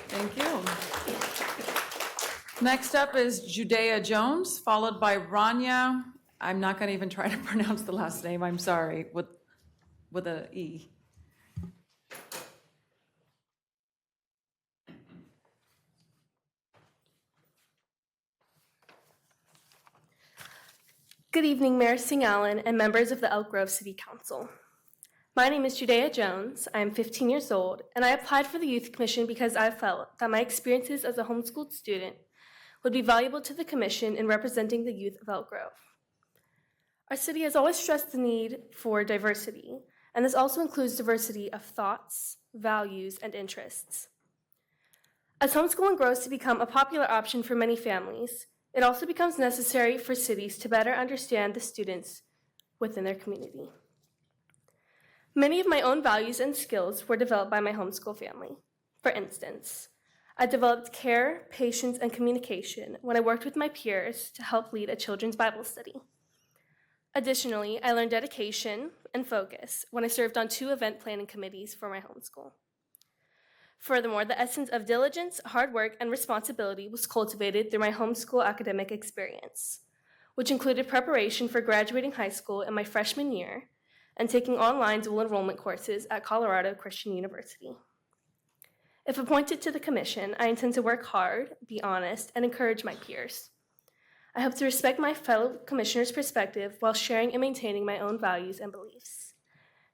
Thank you. Next up is Judea Jones, followed by Rania. I'm not going to even try to pronounce the last name, I'm sorry, with an E. Good evening, Mayor Singh Allen and members of the Elk Grove City Council. My name is Judea Jones. I am 15 years old, and I applied for the Youth Commission because I felt that my experiences as a homeschooled student would be valuable to the Commission in representing the youth of Elk Grove. Our city has always stressed the need for diversity, and this also includes diversity of thoughts, values, and interests. As homeschooling grows to become a popular option for many families, it also becomes necessary for cities to better understand the students within their community. Many of my own values and skills were developed by my homeschool family. For instance, I developed care, patience, and communication when I worked with my peers to help lead a children's Bible study. Additionally, I learned dedication and focus when I served on 2 event planning committees for my homeschool. Furthermore, the essence of diligence, hard work, and responsibility was cultivated through my homeschool academic experience, which included preparation for graduating high school in my freshman year and taking online dual enrollment courses at Colorado Christian University. If appointed to the commission, I intend to work hard, be honest, and encourage my peers. I hope to respect my fellow commissioners' perspective while sharing and maintaining my own values and beliefs.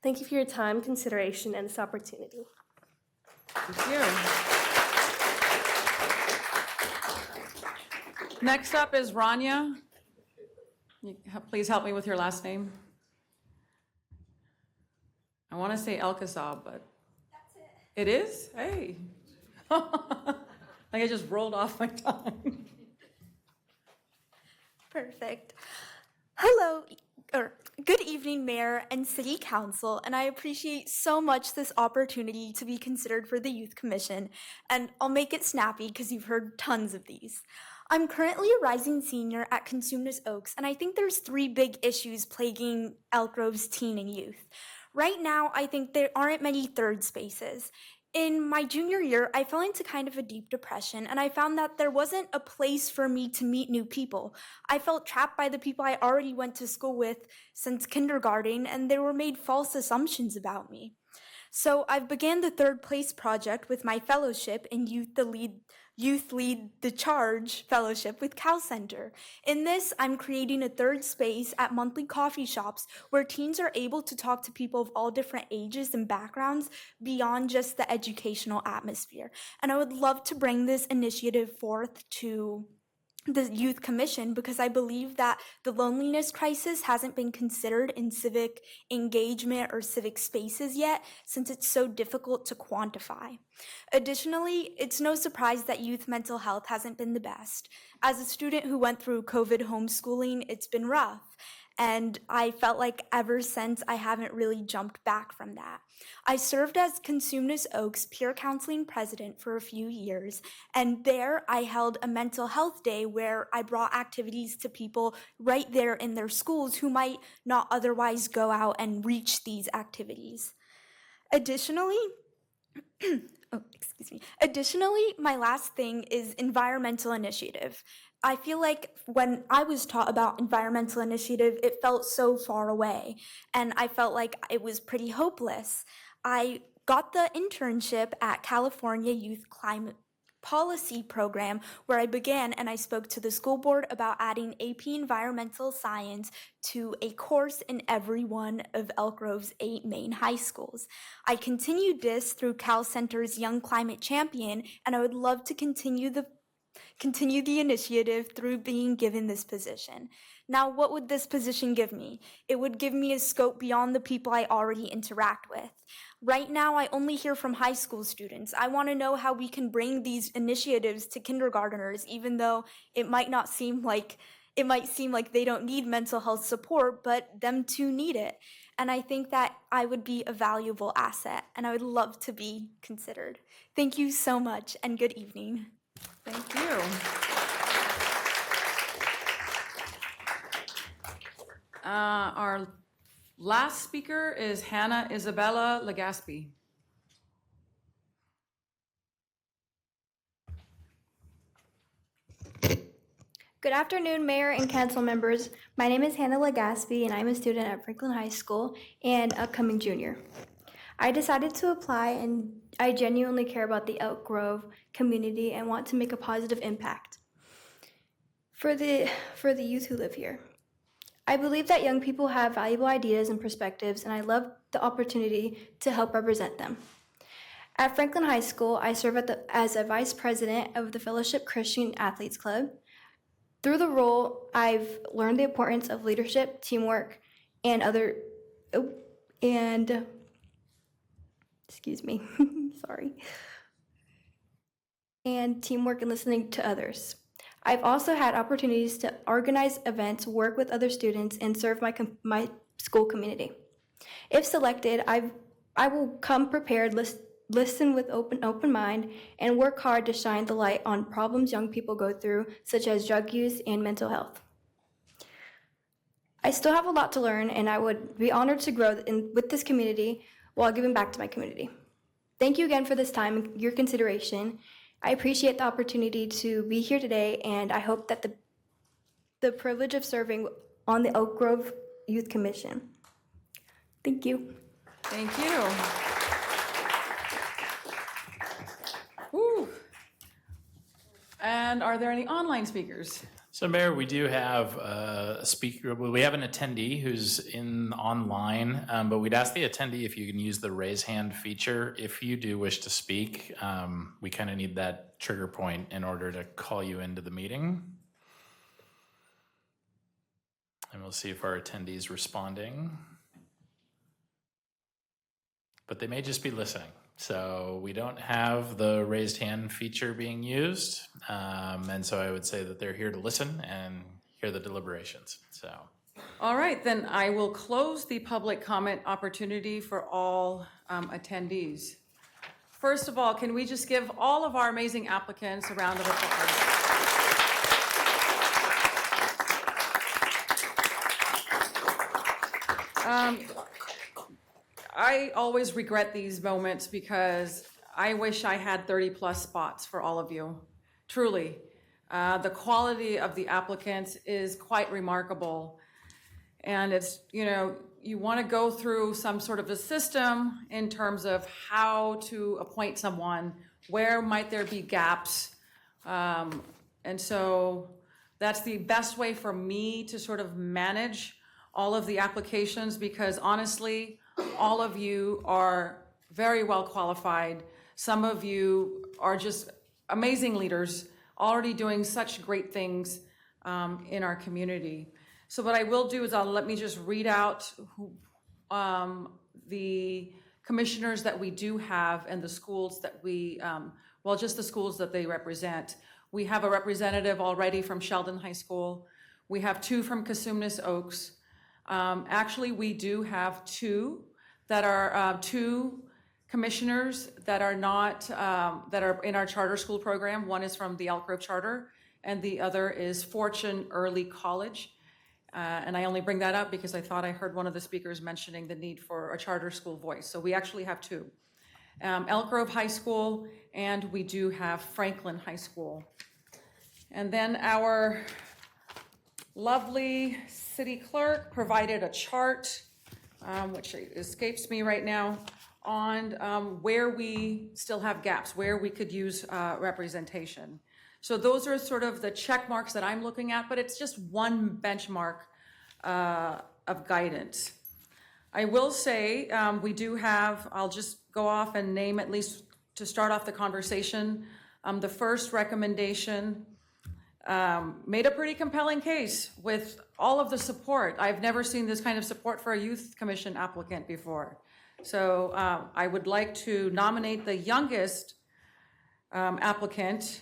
Thank you for your time, consideration, and this opportunity. Thank you. Next up is Rania. Please help me with your last name. I want to say El-Kasab, but that's it. It is? Hey. Like I just rolled off my tongue. Perfect. Hello, or good evening, Mayor and City Council, and I appreciate so much this opportunity to be considered for the Youth Commission, and I'll make it snappy because you've heard tons of these. I'm currently a rising senior at Cosumnes Oaks, and I think there's 3 big issues plaguing Elk Grove's teen and youth. Right now, I think there aren't many third spaces. In my junior year, I fell into kind of a deep depression, and I found that there wasn't a place for me to meet new people. I felt trapped by the people I already went to school with since kindergarten, and there were made false assumptions about me. So I've began the third place project with my fellowship in Youth Lead the Charge Fellowship with Cal Center. In this, I'm creating a third space at monthly coffee shops where teens are able to talk to people of all different ages and backgrounds beyond just the educational atmosphere. And I would love to bring this initiative forth to the Youth Commission because I believe that the loneliness crisis hasn't been considered in civic engagement or civic spaces yet, since it's so difficult to quantify. Additionally, it's no surprise that youth mental health hasn't been the best. As a student who went through COVID homeschooling, it's been rough. And I felt like ever since I haven't really jumped back from that. I served as Cosumnes Oaks peer counseling president for a few years, and there I held a mental health day where I brought activities to people right there in their schools who might not otherwise go out and reach these activities. Additionally, my last thing is environmental initiative. I feel like when I was taught about environmental initiative, it felt so far away, and I felt like it was pretty hopeless. I got the internship at California Youth Climate Policy Program, where I began and I spoke to the school board about adding AP Environmental Science to a course in every one of Elk Grove's 8 main high schools. I continued this through Cal Center's Young Climate Champion, and I would love to continue the initiative through being given this position. Now, what would this position give me? It would give me a scope beyond the people I already interact with. Right now, I only hear from high school students. I want to know how we can bring these initiatives to kindergarteners, even though it might seem like they don't need mental health support, but them too need it. And I think that I would be a valuable asset, and I would love to be considered. Thank you so much, and good evening. Thank you. Our last speaker is Hannah Isabella Legaspi. Good afternoon, Mayor and Council members. My name is Hannah Legaspi, and I'm a student at Franklin High School and upcoming junior. I decided to apply, and I genuinely care about the Elk Grove community and want to make a positive impact for the youth who live here. I believe that young people have valuable ideas and perspectives, and I love the opportunity to help represent them. At Franklin High School, I serve as a vice president of the Fellowship Christian Athletes Club. Through the role, I've learned the importance of leadership, teamwork, and teamwork and listening to others. I've also had opportunities to organize events, work with other students, and serve my school community. If selected, I will come prepared, listen with open mind, and work hard to shine the light on problems young people go through, such as drug use and mental health. I still have a lot to learn, and I would be honored to grow with this community while giving back to my community. Thank you again for this time and your consideration. I appreciate the opportunity to be here today, and I hope that the privilege of serving on the Elk Grove Youth Commission. Thank you. Thank you. Woo. And are there any online speakers? So, Mayor, we do have a speaker. We have an attendee who's online, but we'd ask the attendee if you can use the raise hand feature. If you do wish to speak, we kind of need that trigger point in order to call you into the meeting. And we'll see if our attendee is responding. But they may just be listening. So we don't have the raised hand feature being used. And so I would say that they're here to listen and hear the deliberations. So. All right, then I will close the public comment opportunity for all attendees. First of all, can we just give all of our amazing applicants a round of applause? I always regret these moments because I wish I had 30+ spots for all of you. Truly, the quality of the applicants is quite remarkable. And it's, you want to go through some sort of a system in terms of how to appoint someone, where might there be gaps. And so that's the best way for me to sort of manage all of the applications, because honestly, all of you are very well qualified. Some of you are just amazing leaders, already doing such great things in our community. So what I will do is let me just read out the commissioners that we do have and the schools that we, well, just the schools that they represent. We have a representative already from Sheldon High School. We have 2 from Cosumnes Oaks. Actually, we do have 2 that are 2 commissioners that are not, that are in our charter school program. One is from the Elk Grove Charter, and the other is Fortune Early College. And I only bring that up because I thought I heard one of the speakers mentioning the need for a charter school voice. So we actually have 2. Elk Grove High School, and we do have Franklin High School. And then our lovely city clerk provided a chart, which escapes me right now, on where we still have gaps, where we could use representation. So those are sort of the check marks that I'm looking at, but it's just one benchmark of guidance. I will say we do have, I'll just go off and name, at least to start off the conversation, the first recommendation made a pretty compelling case with all of the support. I've never seen this kind of support for a youth commission applicant before. So I would like to nominate the youngest applicant.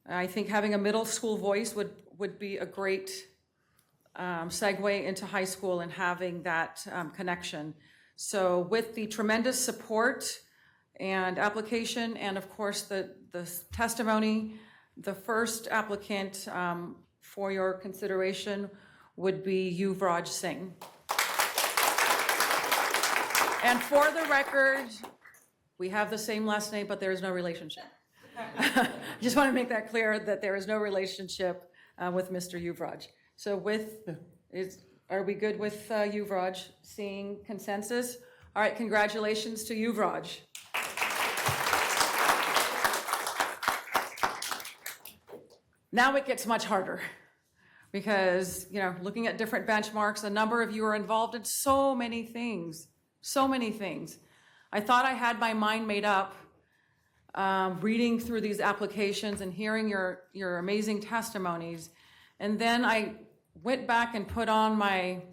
I think having a middle school voice would be a great segue into high school and having that connection. So with the tremendous support and application, and of course the testimony, the first applicant for your consideration would be Yuvraj Singh. And for the record, we have the same last name, but there is no relationship. I just want to make that clear, that there is no relationship with Mr. Yuvraj. So are we good with Yuvraj? Seeing consensus? All right, congratulations to Yuvraj. Now it gets much harder because, looking at different benchmarks, a number of you are involved in so many things. I thought I had my mind made up reading through these applications and hearing your amazing testimonies. And then I went back and put on my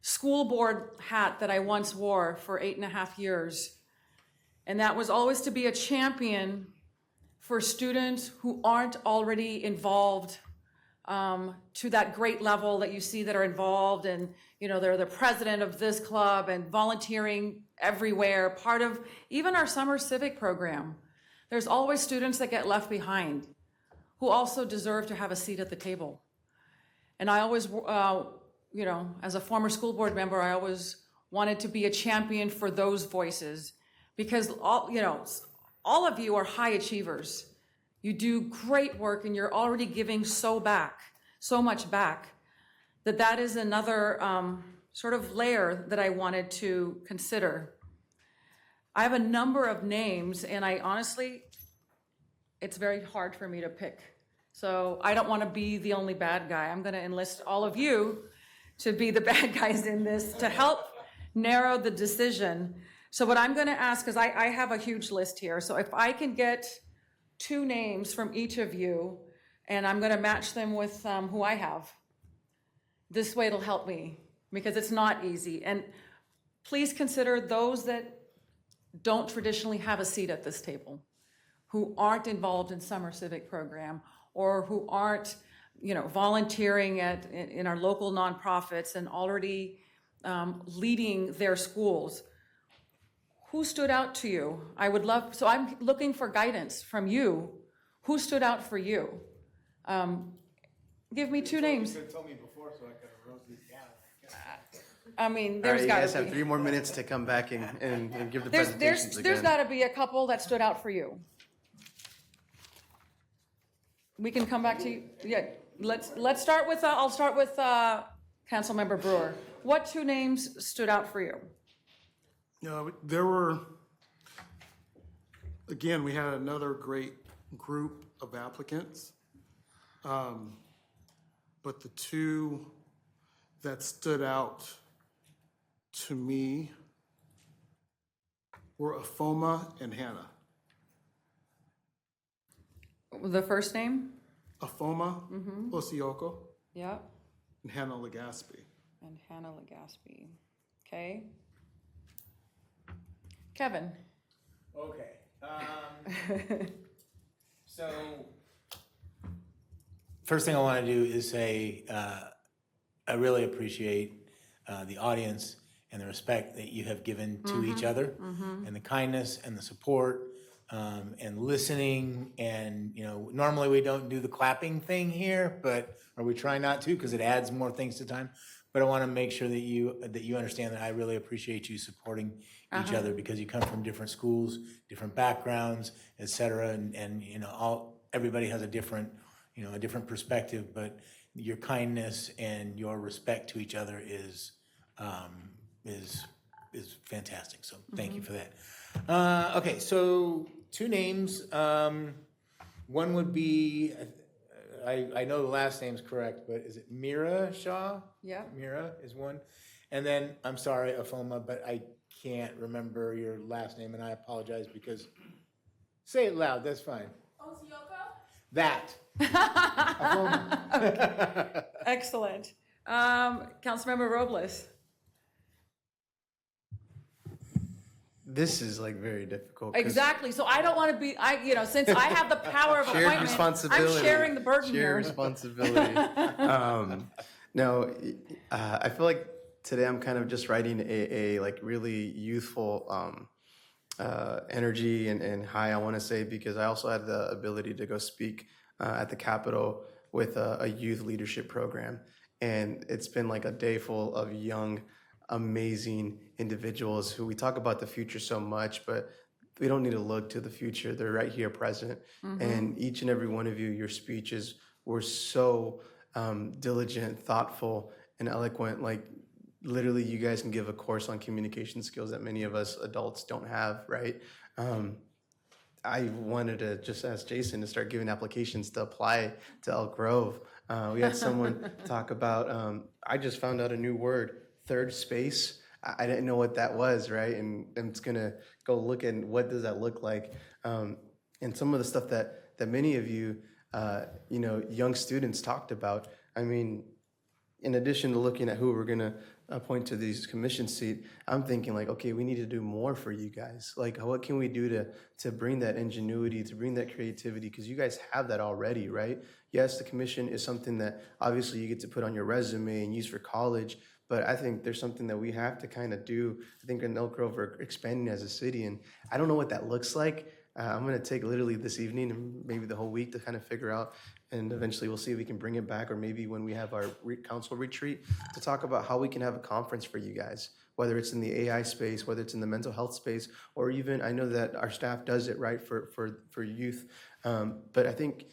school board hat that I once wore for 8.5 years. And that was always to be a champion for students who aren't already involved to that great level that you see that are involved, and they're the president of this club and volunteering everywhere, part of even our summer civic program. There's always students that get left behind who also deserve to have a seat at the table. And I always, as a former school board member, I always wanted to be a champion for those voices, because all of you are high achievers. You do great work and you're already giving so much back, that is another sort of layer that I wanted to consider. I have a number of names, and I honestly, it's very hard for me to pick. So I don't want to be the only bad guy. I'm going to enlist all of you to be the bad guys in this to help narrow the decision. So what I'm going to ask is I have a huge list here. So if I can get 2 names from each of you, and I'm going to match them with who I have. This way it'll help me, because it's not easy. And please consider those that don't traditionally have a seat at this table, who aren't involved in summer civic program, or who aren't, volunteering in our local nonprofits and already leading their schools. Who stood out to you? So I'm looking for guidance from you. Who stood out for you? Give me 2 names. You could have told me before so I could have wrote these down. I mean, All there's right, you got to guys be. have 3 more minutes to come back and give the presentations again. There's got to be a couple that stood out for you. We can come back to you. Yeah, let's start with. I'll start with Councilmember Brewer, what two names stood out for you? There were, again, we had another great group of applicants. But the two that stood out to me were Afoma and Hannah. The first name? Afoma Osioko Yep. and Hannah Legaspi. And Hannah Legaspi. Okay. Kevin? Okay. So, first thing I want to do is say I really appreciate the audience and the respect that you have given to each other, and the kindness and the support and listening. And normally we don't do the clapping thing here, or we try not to because it adds more things to time. But I want to make sure that you understand that I really appreciate you supporting each other, because you come from different schools, different backgrounds, et cetera, and everybody has a different perspective, but your kindness and your respect to each other is fantastic. So thank you for that. Okay, so two names. One would be, I know the last name's correct, but is it Mira Shaw? Yeah. Mira is one. And then, I'm sorry, Afoma, but I can't remember your last name, and I apologize because, say it loud, that's fine. That. Excellent. Councilmember Robles? This is like very difficult. 'cause Exactly. So I don't want to be, since I have the power of shared appointment, responsibility. I'm sharing the burden here. Shared responsibility. No, I feel like today I'm kind of just writing a like really youthful energy and high, I want to say, because I also had the ability to go speak at the Capitol with a youth leadership program. And it's been like a day full of young, amazing individuals who we talk about the future so much, but we don't need to look to the future. They're right here present. And each and every one of you, your speeches were so diligent, thoughtful, and eloquent. Like literally you guys can give a course on communication skills that many of us adults don't have, right? I wanted to just ask Jason to start giving applications to apply to Elk Grove. We had someone talk about, I just found out a new word, third space. I didn't know what that was, right? And I'm just gonna go look at what does that look like. And some of the stuff that many of you, young students talked about. I mean, in addition to looking at who we're gonna appoint to these commission seat, I'm thinking like, okay, we need to do more for you guys. Like, what can we do to bring that ingenuity, to bring that creativity? Because you guys have that already, right? Yes, the commission is something that obviously you get to put on your resume and use for college, but I think there's something that we have to kind of do. I think in Elk Grove, we're expanding as a city, and I don't know what that looks like. I'm going to take literally this evening and maybe the whole week to kind of figure out, and eventually we'll see if we can bring it back, or maybe when we have our council retreat, to talk about how we can have a conference for you guys, whether it's in the AI space, whether it's in the mental health space, or even, I know that our staff does it right for youth, but I think,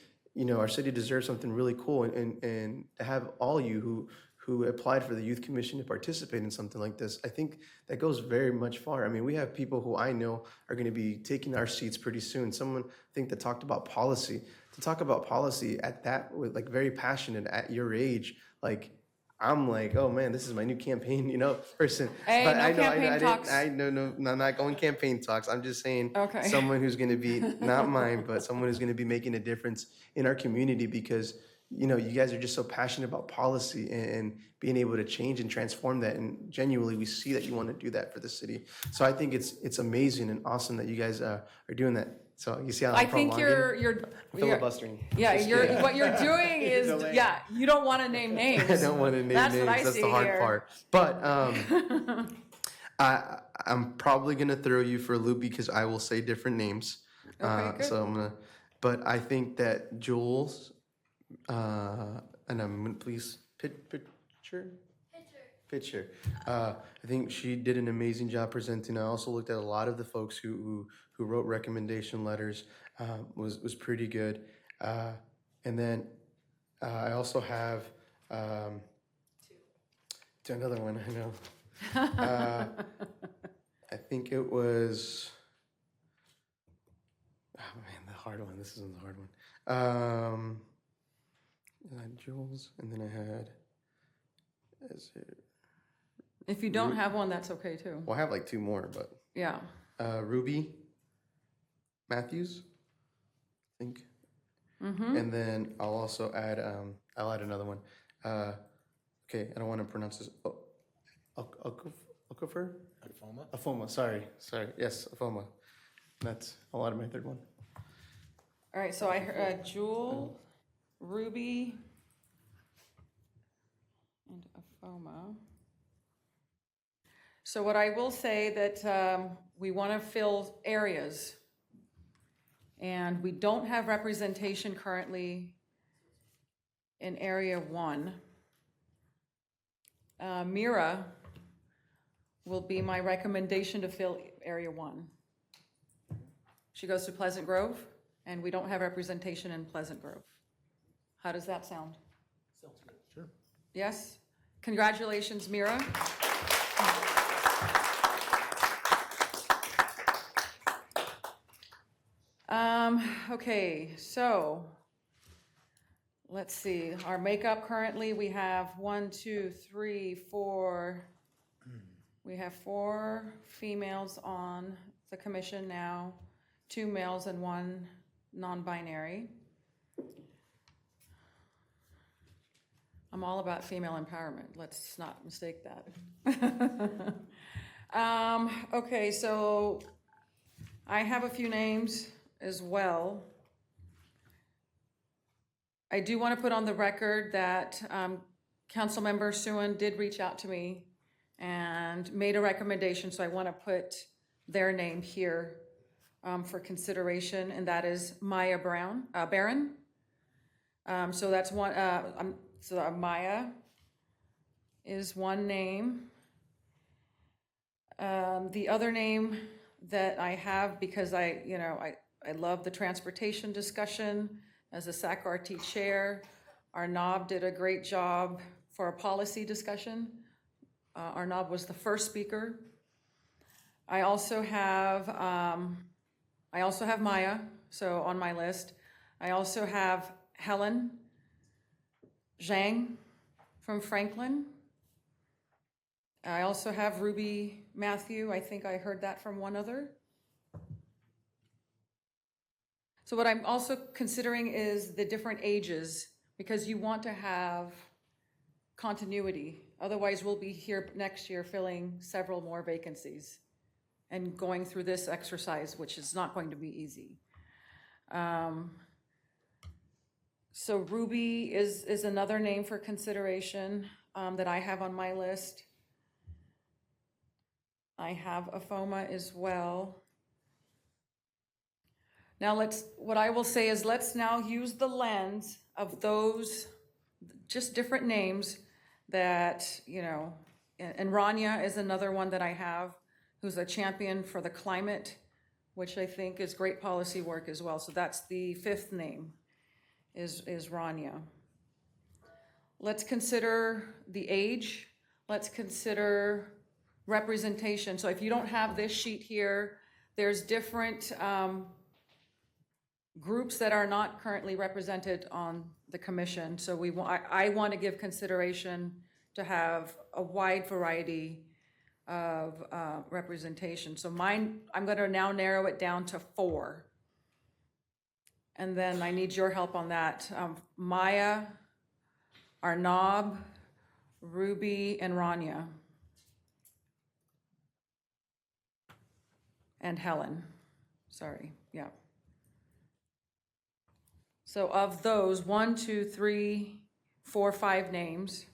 our city deserves something really cool, and to have all you who applied for the Youth Commission to participate in something like this, I think that goes very much far. I mean, we have people who I know are gonna be taking our seats pretty soon. Someone, I think, that talked about policy. To talk about policy at that, with like very passionate at your age, like, I'm like, oh man, this is my new campaign, person. Hey, but no campaign talks. No, I'm not going campaign talks. I'm just saying Okay. someone who's gonna be, not mine, but someone who's gonna be making a difference in our community, because you guys are just so passionate about policy and being able to change and transform that. And genuinely, we see that you want to do that for the city. So I think it's amazing and awesome that you guys are doing that. So you see how I I'm think you're filibustering. Yeah, Just you're kidding. what you're doing is Delay. you don't want to name names. I don't want to name That's names. what I That's see the hard here. part. But I'm probably gonna throw you for a loop because I will say different names. Okay, good. So but I think that Jules, and I'm gonna please Pitcher. I think she did an amazing job presenting. I also looked at a lot of the folks who wrote recommendation letters. Was pretty good. And then I also have to another one, I know. I think it was, oh man, the hard one. This isn't the hard one. I had Jules, and then I had, is it, If you don't have one, that's okay too. well, I have like two more, but Yeah. Ruby Matthews, I think. Mm-hmm. And then I'll also add, I'll add another one. Okay, I don't want to pronounce this. Okafor? Afoma, sorry. Yes, Afoma. I'll add my third one. All right, so I heard Jewel, Ruby, and Afoma. So what I will say that we want to fill areas, and we don't have representation currently in Area 1. Mira will be my recommendation to fill Area 1. She goes to Pleasant Grove, and we don't have representation in Pleasant Grove. How does that sound? Sounds good. Sure. Yes? Congratulations, Mira. Okay, so let's see. Our makeup currently, we have 1, 2, 3, 4. We have 4 females on the commission now, 2 males and 1 non-binary. I'm all about female empowerment. Let's not mistake that. Okay, so I have a few names as well. I do want to put on the record that Councilmember Suen did reach out to me and made a recommendation, so I want to put their name here for consideration, and that is Maya Barron. So that's one. So Maya is one name. The other name that I have, because I love the transportation discussion as a SAC-RT chair. Arnab did a great job for a policy discussion. Arnab was the first speaker. I also have Maya, so on my list. I also have Helen Zhang from Franklin. I also have Ruby Matthew. I think I heard that from one other. So what I'm also considering is the different ages, because you want to have continuity. Otherwise, we'll be here next year filling several more vacancies and going through this exercise, which is not going to be easy. So Ruby is another name for consideration that I have on my list. I have Afoma as well. Now what I will say is let's now use the lens of those just different names that, and Rania is another one that I have, who's a champion for the climate, which I think is great policy work as well. So that's the 5th name, is Rania. Let's consider the age. Let's consider representation. So if you don't have this sheet here, there's different groups that are not currently represented on the commission. So I want to give consideration to have a wide variety of representation. So mine, I'm going to now narrow it down to 4. And then I need your help on that. Maya, Arnab, Ruby, and Rania. And Helen. Sorry, yeah. So of those 1, 2, 3, 4, 5 names,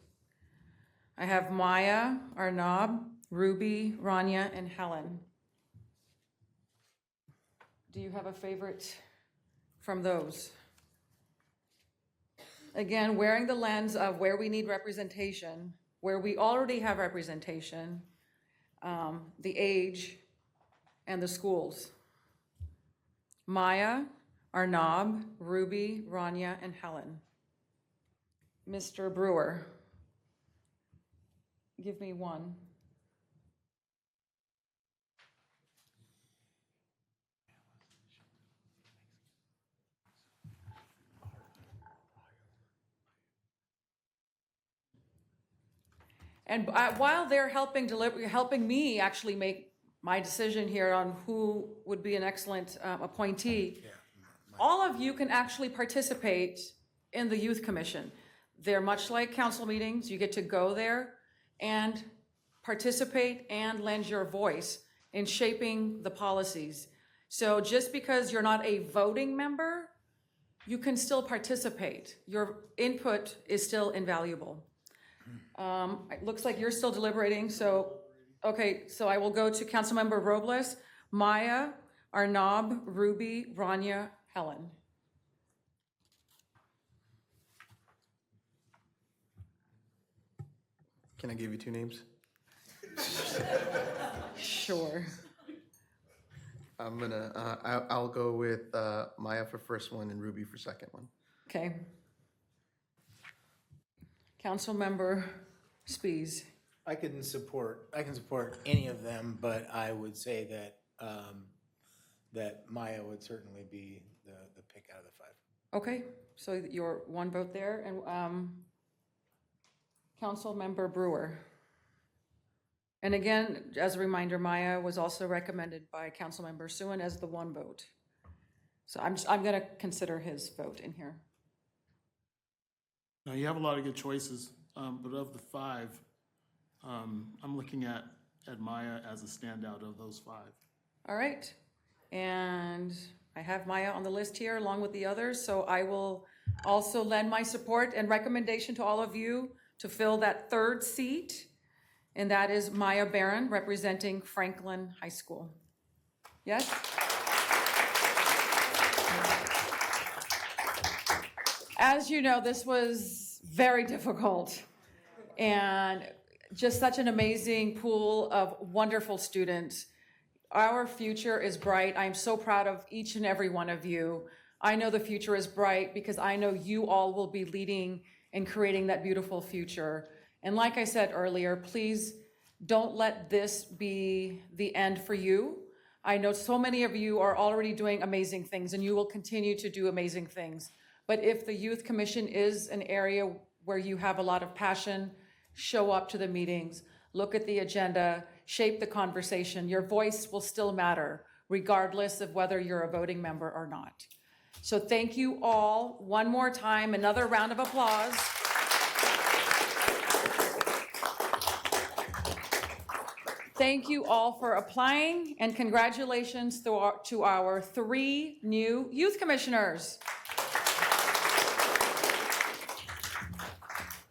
I have Maya, Arnab, Ruby, Rania, and Helen. Do you have a favorite from those? Again, wearing the lens of where we need representation, where we already have representation, the age, and the schools. Maya, Arnab, Ruby, Rania, and Helen. Mr. Brewer, give me one. And while they're helping me actually make my decision here on who would be an excellent appointee, all of you can actually participate in the Youth Commission. They're much like council meetings. You get to go there and participate and lend your voice in shaping the policies. So just because you're not a voting member, you can still participate. Your input is still invaluable. It looks like you're still deliberating, so, okay, so I will go to Councilmember Robles, Maya, Arnab, Ruby, Rania, Helen. Can I give you two names? Sure. I'll go with Maya for first one and Ruby for second one. Okay. Councilmember Spies. I can support any of them, but I would say that that Maya would certainly be the pick out of the five. Okay, so your one vote there, and Councilmember Brewer. And again, as a reminder, Maya was also recommended by Councilmember Suen as the one vote. So I'm going to consider his vote in here. Now, you have a lot of good choices, but of the five, I'm looking at Maya as a standout of those five. All right, and I have Maya on the list here along with the others, so I will also lend my support and recommendation to all of you to fill that third seat, and that is Maya Barron representing Franklin High School. Yes? As you know, this was very difficult and just such an amazing pool of wonderful students. Our future is bright. I'm so proud of each and every one of you. I know the future is bright because I know you all will be leading and creating that beautiful future. And like I said earlier, please don't let this be the end for you. I know so many of you are already doing amazing things and you will continue to do amazing things. But if the Youth Commission is an area where you have a lot of passion, show up to the meetings, look at the agenda, shape the conversation. Your voice will still matter, regardless of whether you're a voting member or not. So thank you all one more time, another round of applause. Thank you all for applying, and congratulations to our 3 new youth commissioners.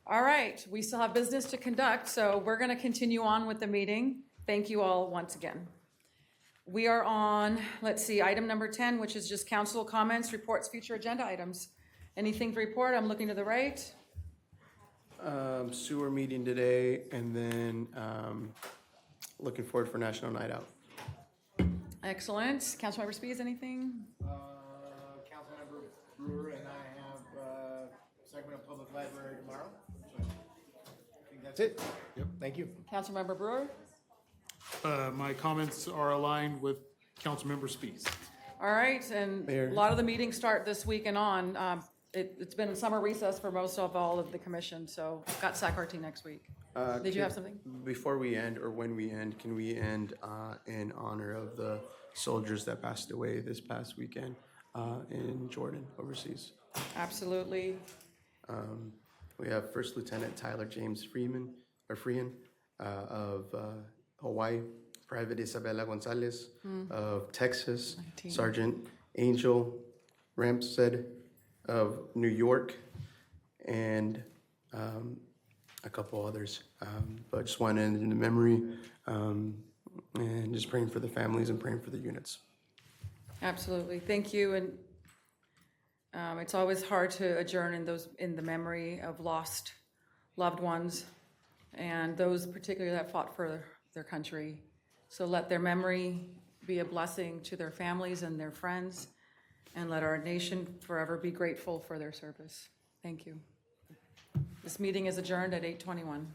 All right, we still have business to conduct, so we're going to continue on with the meeting. Thank you all once again. We are on, let's see, item number 10, which is just council comments, reports, future agenda items. Anything to report? I'm looking to the right. Sewer meeting today, and then looking forward for National Night Out. Excellent. Councilmember Spies, anything? Councilmember Brewer and I have Sacramento Public Library tomorrow. So I think that's it. Yep, thank you. Councilmember Brewer? My comments are aligned with Councilmember Spies. All right, and Mayor. a lot of the meetings start this week and on. It's been summer recess for most of all of the commission, so I've got SAC-RT next week. Did you have something? Before we end, or when we end, can we end in honor of the soldiers that passed away this past weekend in Jordan, overseas? Absolutely. We have First Lieutenant Tyler James Freeman of Hawaii, Private Isabella Gonzalez of Texas, 19. Sergeant Angel Ramsed of New York, and a couple others. But just want to end in the memory and just praying for the families and praying for the units. Absolutely. Thank you. And it's always hard to adjourn in the memory of lost loved ones and those particularly that fought for their country. So let their memory be a blessing to their families and their friends, and let our nation forever be grateful for their service. Thank you. This meeting is adjourned at 8:21.